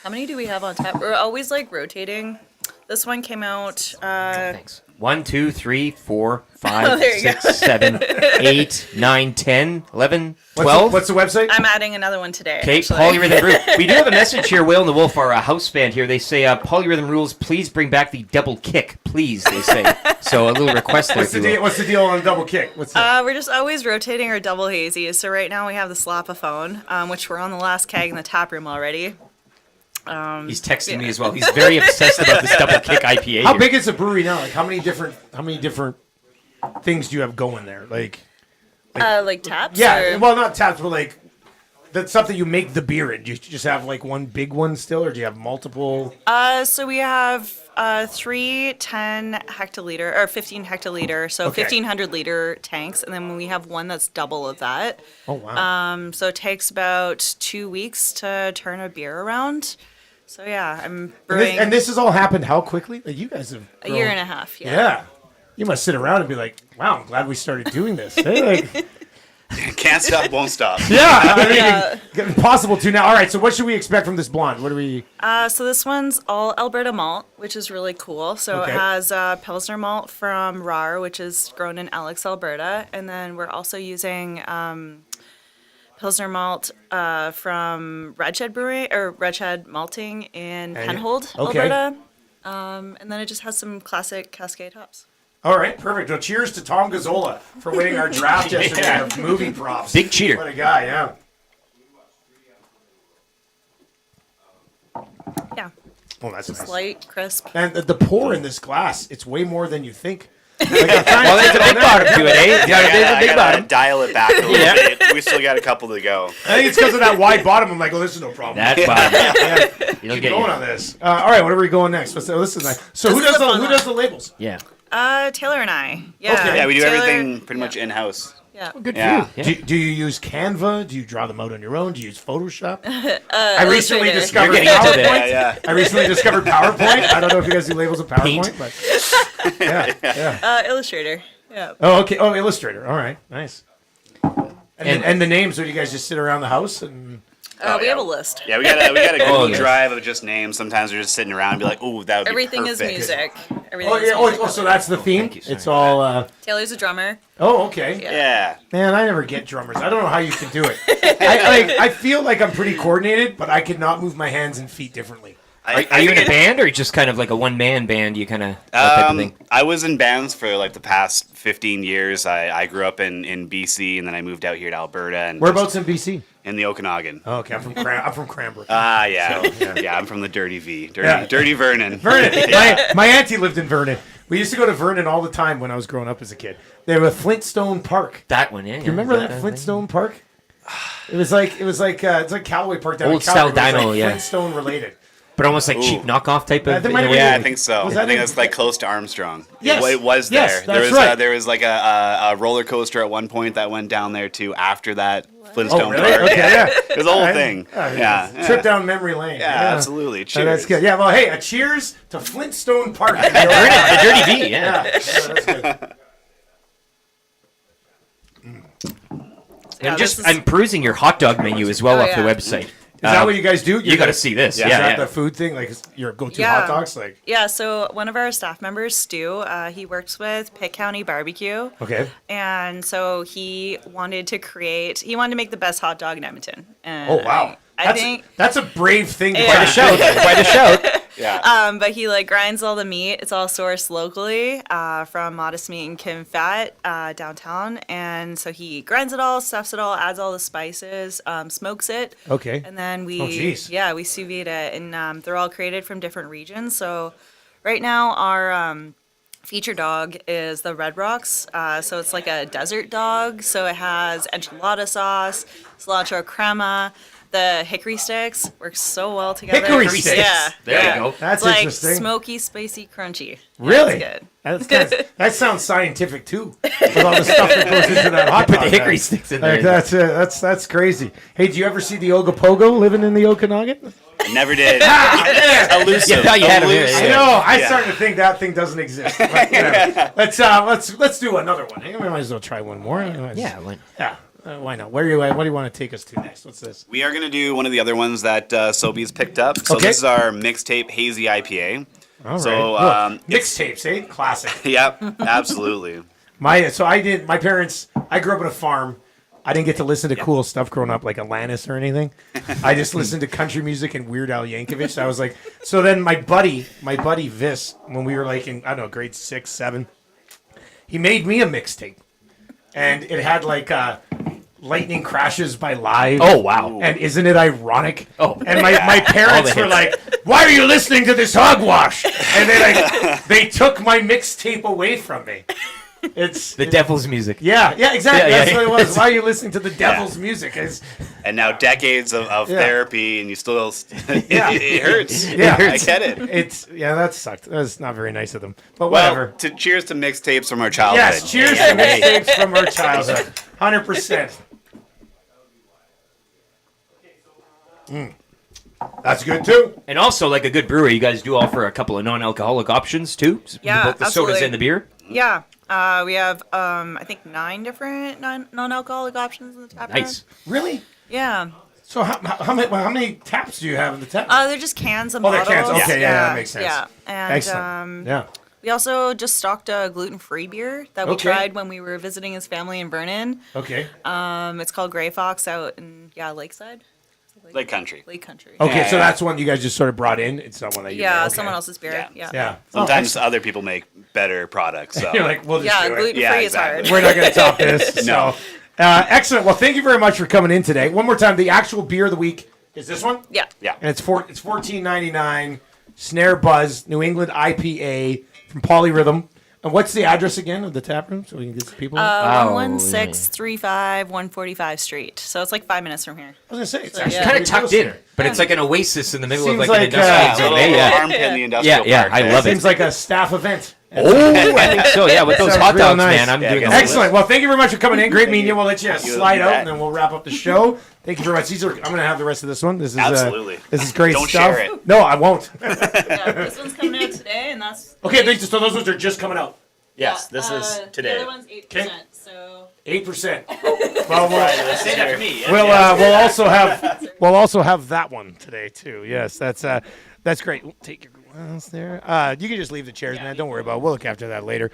How many do we have on tap? We're always like rotating. This one came out. Thanks. 1, 2, 3, 4, Oh, 5, there you 6, go. 7, 8, 9, 10, 11, 12. What's the website? I'm adding another one today. Okay, actually. Polyrhythm Brew. We do have a message here, Whale and the Wolf, our house band here. They say, Polyrhythm Rules, please bring back the double kick, please, they say. So a little request there. What's the deal on double kick? What's that? We're just always rotating our double hazy. So right now we have the Slapaphone, which we're on the last keg in the tap room already. He's texting me as well. He's very obsessed about this double kick IPA. How here. big is the brewery now? Like how many different things do you have going there? Like taps? yeah, or- well not taps, but like that's something you make the beer in. Do you just have like one big one still, or do you have multiple? So we have 3 10 hectoliter or 15 hectoliter, so Okay. 1,500 liter tanks, and then we have one that's double of that. Oh wow. So it takes about 2 weeks to turn a beer around. So yeah, I'm And brewing this has all happened how quickly? Like you guys have a year grown- and a half. Yeah. Yeah. You must sit around and be like, "Wow, I'm glad we started doing this." Hey, like, Can't stop, won't stop. yeah, I mean, Yeah. impossible to now. All right, so what should we expect from this blonde? What do we? So this one's all Alberta malt, which is really cool. So Okay. it has Pilsner malt from RAR, which is grown in Elks, Alberta. And then we're also using Pilsner malt from Red Shed Brewery, or Red Shed Malting in Hey. Penhold, Okay. Alberta. And then it just has some classic Cascade hops. All right, perfect. Well, cheers to Tom Gazzola for winning our draft yesterday Yeah. of movie props. Big cheater. What a guy, yeah. Yeah. Oh, that's Just nice. light, crisp. And the pour in this glass, it's way more than you think. Well, there's a big bottom to it, eh? Yeah, there's a big I gotta bottom. dial it back a little Yeah. bit. We still got a couple to go. I think it's because of that wide bottom. I'm like, oh, this is no problem. That bottom. Yeah. You don't Keep get going it. on this. All right, what are we going next? This is nice. So who This is does a fun who one. does the labels? Yeah. Taylor and I. Yeah. Okay. Yeah, we do Taylor- everything pretty much in-house. Yeah. Good Yeah. for you. Do you use Canva? Do you draw them out on your own? Do you use Photoshop? I Illustrator. recently discovered You're getting into PowerPoint. Yeah. I recently discovered PowerPoint. I don't know if you guys do labels of PowerPoint, but yeah. Illustrator. Yeah. Oh, okay. Oh, Illustrator. All right, nice. And the names? So you guys just sit around the house and? We have a list. Yeah, we got a Google yeah. Drive of just names. Sometimes we're just sitting around and be like, "Ooh, that would be Everything is perfect." music. Everything Oh is yeah. music. Oh, so that's the theme. thank you, sorry. It's all. Taylor's a drummer. Oh, okay. Yeah. Man, I never get drummers. I don't know how you can do it. I feel like I'm pretty coordinated, but I could not move my hands and feet differently. Are you in a band or just kind of like a one-man band? You kind of that type of thing? I was in bands for like the past 15 years. I grew up in BC, and then I moved out here to Alberta. And Whereabouts in BC? In the Okanagan. Oh, okay, I'm from Cranbrook. Yeah. So, Yeah, I'm from the Dirty V. Dirty Vernon. Vernon. Yeah. My auntie lived in Vernon. We used to go to Vernon all the time when I was growing up as a kid. They have a Flintstone Park. That one, yeah. Do you remember that Flintstone Park? It was like it's like Callaway Park down Old in Calgary. style It was dino, like yeah. Flintstone related. But almost like cheap knockoff type of. Yeah, I think so. Was I that think in- it's like close to Armstrong. Yes. It was Yes, there. that's right. There was like a roller coaster at one point that went down there too. After that, Flintstone Oh, really? Park. Okay, yeah. It was a whole thing. Yeah. Trip down memory lane. Yeah, absolutely. Cheers. That's good. Yeah, well, hey, a cheers to Flintstone Park. The Dirty V, yeah. That's good. And I'm perusing your hot dog menu as well off the website. Is that what you guys do? You got to see this. Is that the food thing? Like your go-to hot dogs? Like Yeah, so one of our staff members, Stu, he works with Pitt County Barbecue. Okay. And so he wanted to make the best hot dog in Edmonton. And Oh wow. I think that's a brave thing. Yeah. Quite a shout. Quite a shout. Yeah. But he like grinds all the meat. It's all sourced locally from Modest Meat and Kim Fat downtown. And so he grinds it all, stuffs it all, adds all the spices, smokes it. Okay. And then we we sous vide it, and they're all created from different regions. So right now our feature dog is the Red Rocks. So it's like a desert dog. So it has enchilada sauce, cilantro crema. The hickory sticks work so well together. Hickory sticks? Yeah. There you go. That's it's like interesting. smoky, spicy, crunchy. Really? Yeah, it's good. That sounds scientific too. With all the stuff that goes into that hot Put dog. the hickory sticks in there. That's crazy. Hey, do you ever see the Ogopogo living in the Okanagan? Never did. Elusive. You thought you had him here. I know. I started to think that thing doesn't exist. But whatever. Let's do another one. We might as well try one more. Yeah. Why not? What do you want to take us to next? What's this? We are going to do one of the other ones that Sobeys picked up. So Okay. this is our mixtape hazy IPA. All right. So Look, mixtapes, eh? Classic. Yep, absolutely. My parents. I grew up on a farm. I didn't get to listen to cool stuff growing up, like Alanis or anything. I just listened to country music and Weird Al Yankovic. So I was like, so then my buddy Vis, when we were like in grade 6, 7, he made me a mixtape, and it had like Lightning Crashes by Live. Oh, wow. And Isn't It Ironic? Oh. And my parents were like, why are you listening to this hogwash? And they took my mixtape away from me. It's The devil's music. Yeah, exactly. Yeah, That's yeah. what it was. Why are you listening to the devil's music? And now decades of therapy, and you still Yeah. it hurts. Yeah. I get it. That sucked. That's not very nice of them. But Well, whatever. cheers to mixtapes from our childhood. Yes, cheers to mixtapes from our childhood. 100%. That's good too. And also, like a good brewery, you guys do offer a couple of non-alcoholic options too. Yeah, both the sodas absolutely. and the beer. Yeah. We have, I think, 9 different non-alcoholic options in the tap room. Nice. Really? Yeah. So how many taps do you have in the tap? They're just cans and Oh, they're bottles. cans. Okay, yeah, that makes sense. Yeah. And, Excellent. Yeah. We also just stocked a gluten-free beer that we Okay. tried when we were visiting his family in Vernon. Okay. It's called Grey Fox out in, Lakeside. Lake Country. Lake Country. Okay, so that's one you guys just sort of brought in. It's not one that you made. Okay. Someone else's beer. Yeah. Yeah. Sometimes other people make better products. So. You're like, we'll just do it. gluten-free is hard. We're not going to top this. No. So, excellent. Well, thank you very much for coming in today. One more time, the actual beer of the week is this one. Yeah. Yeah. And it's $14.99. Snare Buzz New England IPA from Polyrhythm. And what's the address again of the tap room so we can get some people? 11635 145 Street. So it's like 5 minutes from here. I was gonna say it's So, actually yeah. Kind of pretty tucked close in, here. but it's like an oasis in the middle Seems of like like, an industrial a zone. little Yeah, armpit in the industrial yeah, park I there. love it. Seems like a staff event. Oh, I think so. Yeah, with those Sounds hot real dogs, nice. man, I'm doing a Excellent. Well, thank you very much for coming in. Great meeting you. We'll let you you. slide You out, bet. and then we'll wrap up the show. Thank you very much. I'm going to have the rest of this one. This is Absolutely. This is great Don't stuff. share it. No, I won't. Yeah, this one's coming out today, and that's... Okay, so those ones are just coming out. Yes, this is The today. other one's 8%, so... 8%. Well, Say that for me. we'll also have that one today too. Yes, that's great. We'll take your glass there. You can just leave the chairs, man. Don't worry about it. We'll look after that later.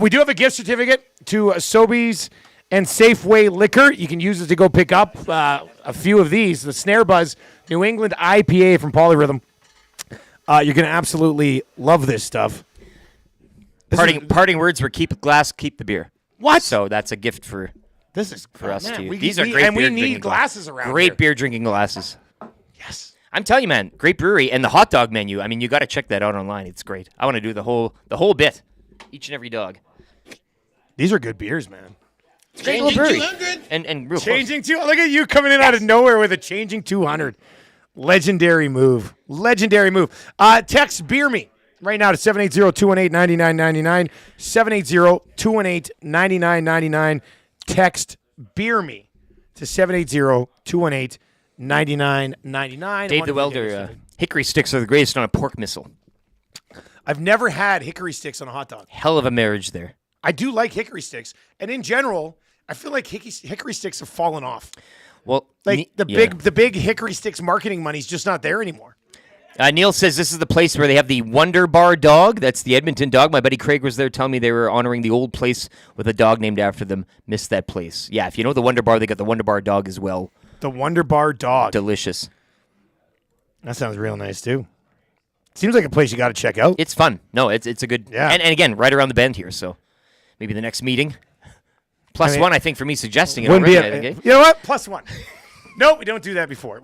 We do have a gift certificate to Sobeys and Safeway Liquor. You can use it to go pick up a few of these. The Snare Buzz New England IPA from Polyrhythm. You're going to absolutely love this stuff. Parting words were keep the glass, keep the beer. What? So that's a gift for us man, too. we- These are we- great and we beer need drinking glasses around Great here. beer drinking glasses. Yes. I'm telling you, man, great brewery and the hot dog menu. I mean, you got to check that out online. It's great. I want to do the whole bit, each and every dog. These are good beers, man. Great little brewery. And real close. Changing 200. Look at you coming in out of nowhere with a changing 200. Legendary move. Text Beer Me right now to 780-218-9999. 780-218-9999. Text Beer Me to 780-218-9999. Dave the Welder, hickory sticks are the greatest on a pork missile. I've never had hickory sticks on a hot dog. Hell of a marriage there. I do like hickory sticks. And in general, I feel like hickory sticks have fallen off. Well, Like the big hickory sticks marketing money's just not there anymore. Neil says this is the place where they have the Wonder Bar dog. That's the Edmonton dog. My buddy Craig was there telling me they were honoring the old place with a dog named after them. Missed that place. Yeah, if you know the Wonder Bar, they got the Wonder Bar dog as well. The Wonder Bar dog. Delicious. That sounds real nice, too. Seems like a place you got to check out. It's fun. No, it's a good... Yeah. And again, right around the bend here, so maybe the next meeting. Plus one, I think, for me suggesting it Wouldn't already. be I think, eh? You know what? +1. No, we don't do that before.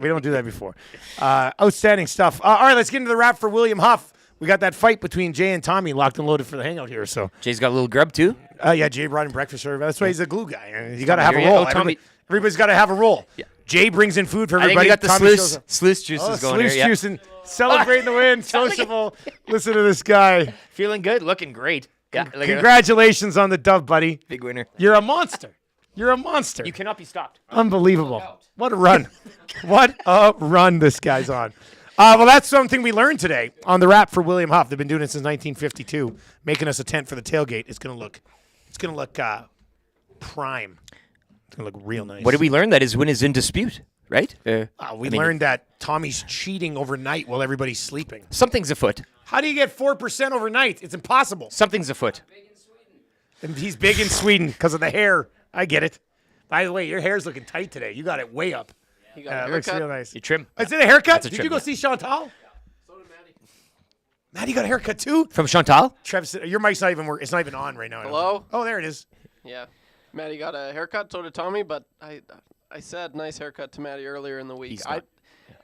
Outstanding stuff. All right, let's get into the wrap for William Huff. We got that fight between Jay and Tommy locked and loaded for the hangout here. So Jay's got a little grub, too? Yeah, Jay brought in breakfast service. That's why he's a glue guy. You got to have a Here you roll. go, Tommy. Everybody's got to have a roll. Yeah. Jay brings in food for I think everybody. we got the Tommy shows up. sluice juices going sluice here. Yeah. juicing. Celebrating the win. Sociable. Listen to this guy. Feeling good, looking great. Congratulations on the dove, buddy. Big winner. You're a monster. You're a monster. You cannot be stopped. Unbelievable. What a run. What a run this guy's on. Well, that's something we learned today on the wrap for William Huff. They've been doing it since 1952, making us a tent for the tailgate. It's gonna look prime. It's gonna look real nice. What did we learn? That his win is in dispute, right? We learned that Tommy's cheating overnight while everybody's sleeping. Something's afoot. How do you get 4% overnight? It's impossible. Something's afoot. And he's big in Sweden because of the hair. I get it. By the way, your hair's looking tight today. You got it way up. You got a It looks haircut? real nice. You trim. Is it a haircut? That's a Did trim, you go yeah. see Chantal? So did Maddie. Maddie got a haircut too? From Chantal? Travis, your mic's not even working. It's not even on right now. I don't Hello? think. Oh, there it is. Yeah. Maddie got a haircut, so did Tommy, but I said nice haircut to Maddie earlier in the week.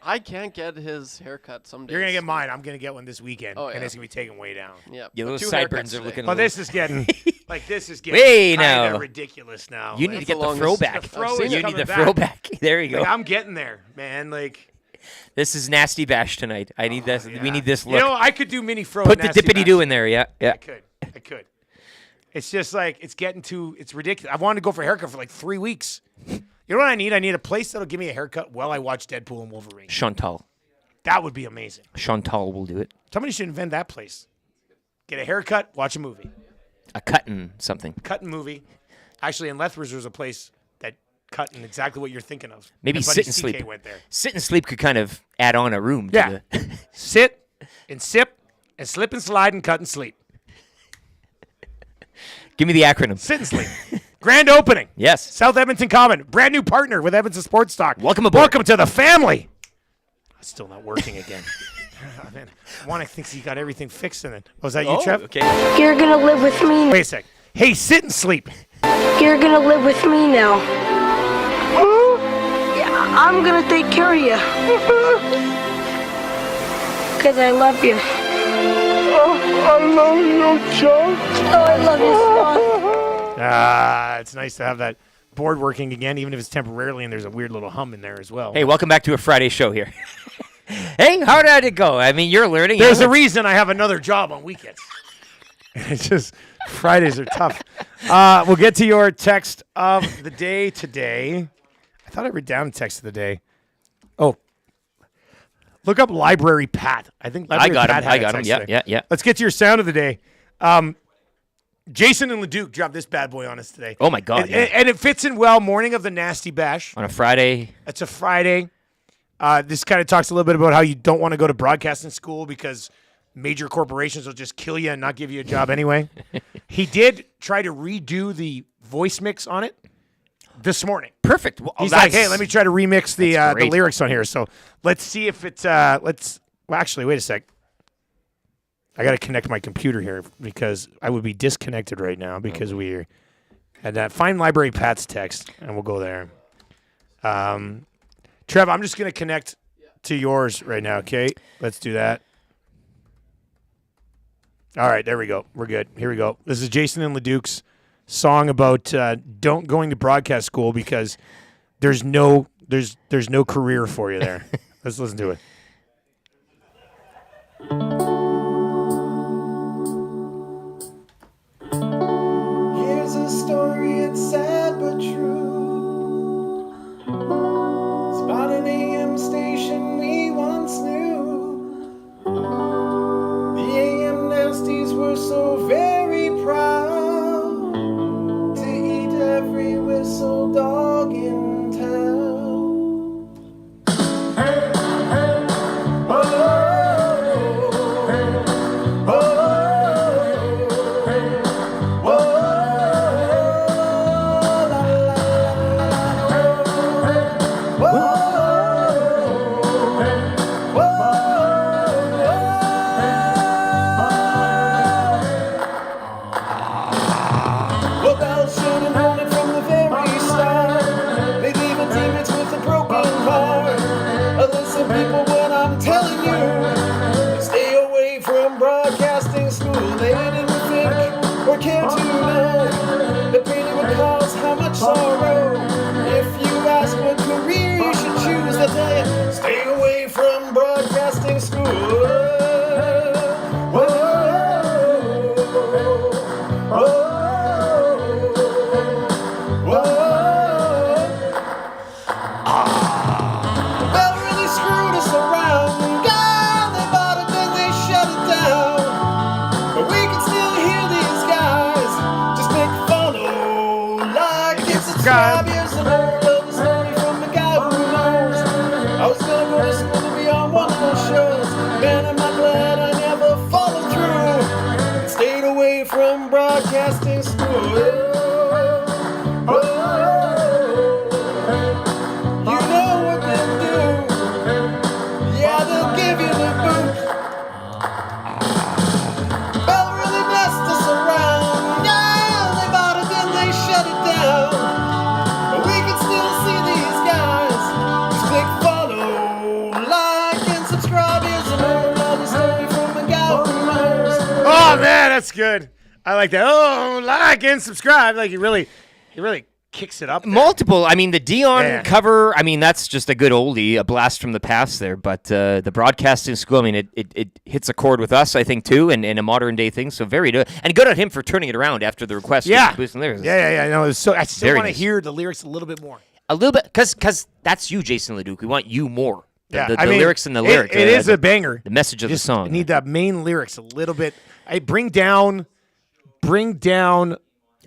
I can't get his haircut some days. You're going to get mine. I'm going to get one this weekend. Oh, And yeah. it's going to be taken way down. Yeah. Yeah, but those two sideburns haircuts are looking today. Oh, this is getting Way kinda now. ridiculous now. You need to Like, get the longest- throwback. the throw seen is it. You need coming the back. throwback. There you go. Like, I'm getting there, man. Like, This is Nasty Bash tonight. I need this. yeah. We need this look. You know, I could do mini fro. Put the Nasty dippity Bash. doo in there. Yeah, yeah. I could. It's just like it's ridiculous. I wanted to go for a haircut for like 3 weeks. You know what I need? I need a place that'll give me a haircut while I watch Deadpool and Wolverine. Chantal. That would be amazing. Chantal will do it. Somebody should invent that place. Get a haircut, watch a movie. A cutting something. Cut and movie. Actually, in Lethbridge, there's a place that cut in exactly what you're thinking of. Maybe My sit buddy and CK sleep. went there. Sit and sleep could kind of add on a room. Yeah. To the Sit and sip and slip and slide and cut and sleep. Give me the acronym. Sit and sleep. Grand opening. Yes. South Edmonton Common. Brand new partner with Edmonton Sports Stock. Welcome aboard. Welcome to the family. It's still not working again. Man, Juan, I think he got everything fixed in it. Was that you, Trev? Okay. You're gonna live with me. Wait a sec. Hey, sit and sleep. You're gonna live with me now. Yeah, I'm gonna take care of you. Cause I love you. Oh, I love you, John. Oh, I love you, John. It's nice to have that board working again, even if it's temporarily, and there's a weird little hum in there as well. Hey, welcome back to a Friday show here. Hey, how did it go? I mean, you're learning. There's a reason I have another job on weekends. It's just Fridays are tough. We'll get to your text of the day today. I thought I wrote down text of the day. Oh, look up Library Pat. I think Library got Pat him. had I a got him. text Yeah, today. yeah, yeah. Let's get to your sound of the day. Jason and Leduc dropped this bad boy on us today. Oh, my God, And, yeah. and it fits in well. Morning of the Nasty Bash. On a Friday. It's a Friday. This kind of talks a little bit about how you don't want to go to broadcasting school because major corporations will just kill you and not give you a job anyway. He did try to redo the voice mix on it this morning. Perfect. Well, He's like, hey, let me try to remix the great. lyrics on here. So let's see if it's well, actually, wait a sec. I got to connect my computer here because I would be disconnected right now because we had that. Find Library Pat's text, and we'll go there. Trev, I'm just going to connect to yours right now, okay? Let's do that. All right, there we go. We're good. Here we go. This is Jason and LeDuc's song about don't going to broadcast school because there's no career for you there. Let's listen to it. Here's a story, it's sad but true. It's about an AM station we once knew. The AM nasties were so very proud to eat every whistle dog in town. Well, Bell should have known it from the very start. They leave a demons with a broken heart. Listen, people, what I'm telling you, stay away from broadcasting school. They didn't think or care to know the pain it would cause, how much sorrow. If you ask what career you should choose, they'll tell you, stay away from broadcasting school. Bell really screwed us around. God, they bought it, then they shut it down. But we can still hear these guys just make fun of, like it's subscribe. Here's an old love story from the guy who knows. I was gonna go to school to be on one of those shows. Man, am I glad I never followed through and stayed away from broadcasting school. You know what they'll do. Yeah, they'll give you the boot. Bell really messed us around. Yeah, they bought it, then they shut it down. But we can still see these guys. Just click follow, like, and subscribe. Here's another story from a guy who knows. Oh, man, that's good. I like that. Oh, like and subscribe. Like, he really kicks it up there. Multiple. I mean, the Dion Yeah. cover, I mean, that's just a good oldie, a blast from the past there. But the broadcasting school, I mean, it hits a chord with us, I think, too, and a modern day thing. So very good. And good on him for turning it around after the request. Yeah. for Boost and lyrics. Yeah. No, I still Very want to nice. hear the lyrics a little bit more. A little bit, because that's you, Jason LeDuc. We want you more. The I mean, lyrics and the lyric. It is a banger. The message of Just the song. need that main lyrics a little bit. Bring down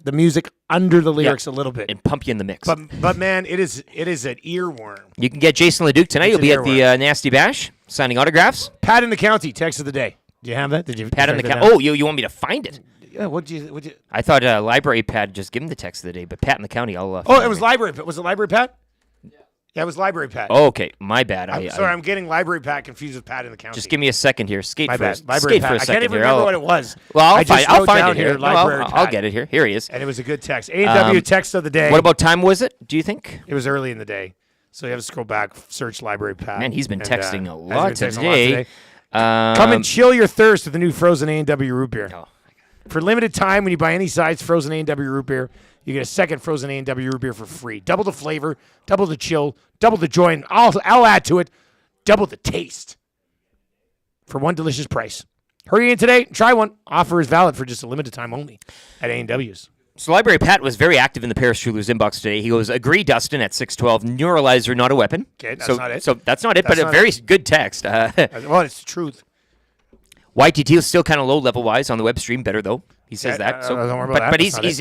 the music under the lyrics a little bit. And pump you in the mix. But man, it is an earworm. You can get Jason LeDuc tonight. It's You'll be an at the Nasty Bash signing autographs. Pat in the County, text of the day. Do you have that? Did you Pat in the write that County. down? Oh, you want me to find it? Yeah, what'd you I thought Library Pat just give him the text of the day, but Pat in the County, I'll. Oh, it was Library Pat. Was it Library Pat? Yeah, it was Library Pat. Oh, okay, my bad. I'm sorry, I'm getting Library Pat confused with Pat in the County. Just give me a second here. Skate My for bad. a, Library skate Pat. for a I second can't even here. remember what it was. Well, I just I'll wrote find down it here. here, No, Library I'll Pat. get it here. Here he is. And it was a good text. A&W text of the day. What about time was it? Do you think? It was early in the day, so you have to scroll back, search Library Pat. Man, he's been and, texting a has lot been texting today. Come and chill your thirst with the new frozen A&W root beer. Oh. For limited time, when you buy any size frozen A&W root beer, you get a second frozen A&W root beer for free. Double the flavor, double the chill, double the joy, and I'll add to it, double the taste for one delicious price. Hurry in today, try one. Offer is valid for just a limited time only at A&W's. So Library Pat was very active in the Paris Jewelers inbox today. He goes, agree, Dustin, at 612. Neuralizer, not a weapon. Okay, that's not it. So that's not it, That's but a not very it. good text. Well, it's the truth. YTT is still kind of low level wise on the web stream. Better though, he says Yeah, that. So, don't worry about that. but That's he's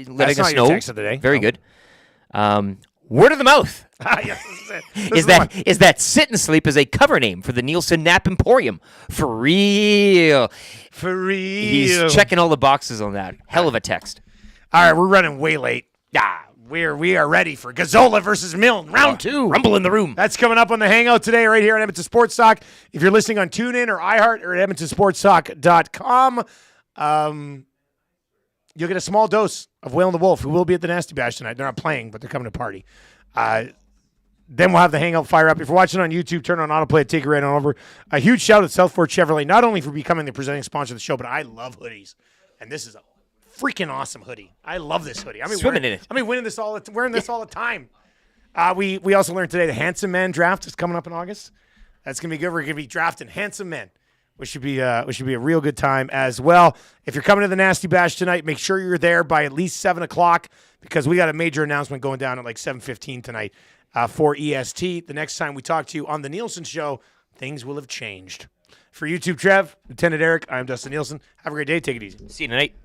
not letting That's us not your know. text of the day. Very No. good. Word of the mouth. Yes, this is it. This the Is that Sit and Sleep is a cover name for the Nielson Nap Emporium. For real. For real. He's checking all the boxes on that. Hell of a text. All right, we're running way late. we are ready for Gazzola versus Milne, round 2. Rumble in the room. That's coming up on the Hangout today right here on Edmonton Sports Talk. If you're listening on TuneIn or iHeart or at EdmontonSportsTalk.com, you'll get a small dose of Whale and the Wolf, who will be at the Nasty Bash tonight. They're not playing, but they're coming to party. Then we'll have the Hangout fire up. If you're watching on YouTube, turn on autoplay and take it right on over. A huge shout out to Southport Chevrolet, not only for becoming the presenting sponsor of the show, but I love hoodies. And this is a freaking awesome hoodie. I love this hoodie. Swimming in it. wearing this all the time. We also learned today the Handsome Man draft is coming up in August. That's gonna be good. We're gonna be drafting handsome men, which should be a real good time as well. If you're coming to the Nasty Bash tonight, make sure you're there by at least 7:00 because we got a major announcement going down at like 7:15 tonight for EST. The next time we talk to you on the Nielson Show, things will have changed. For YouTube, Trev, Lieutenant Eric, I'm Dustin Nielsen. Have a great day. Take it easy. See you tonight.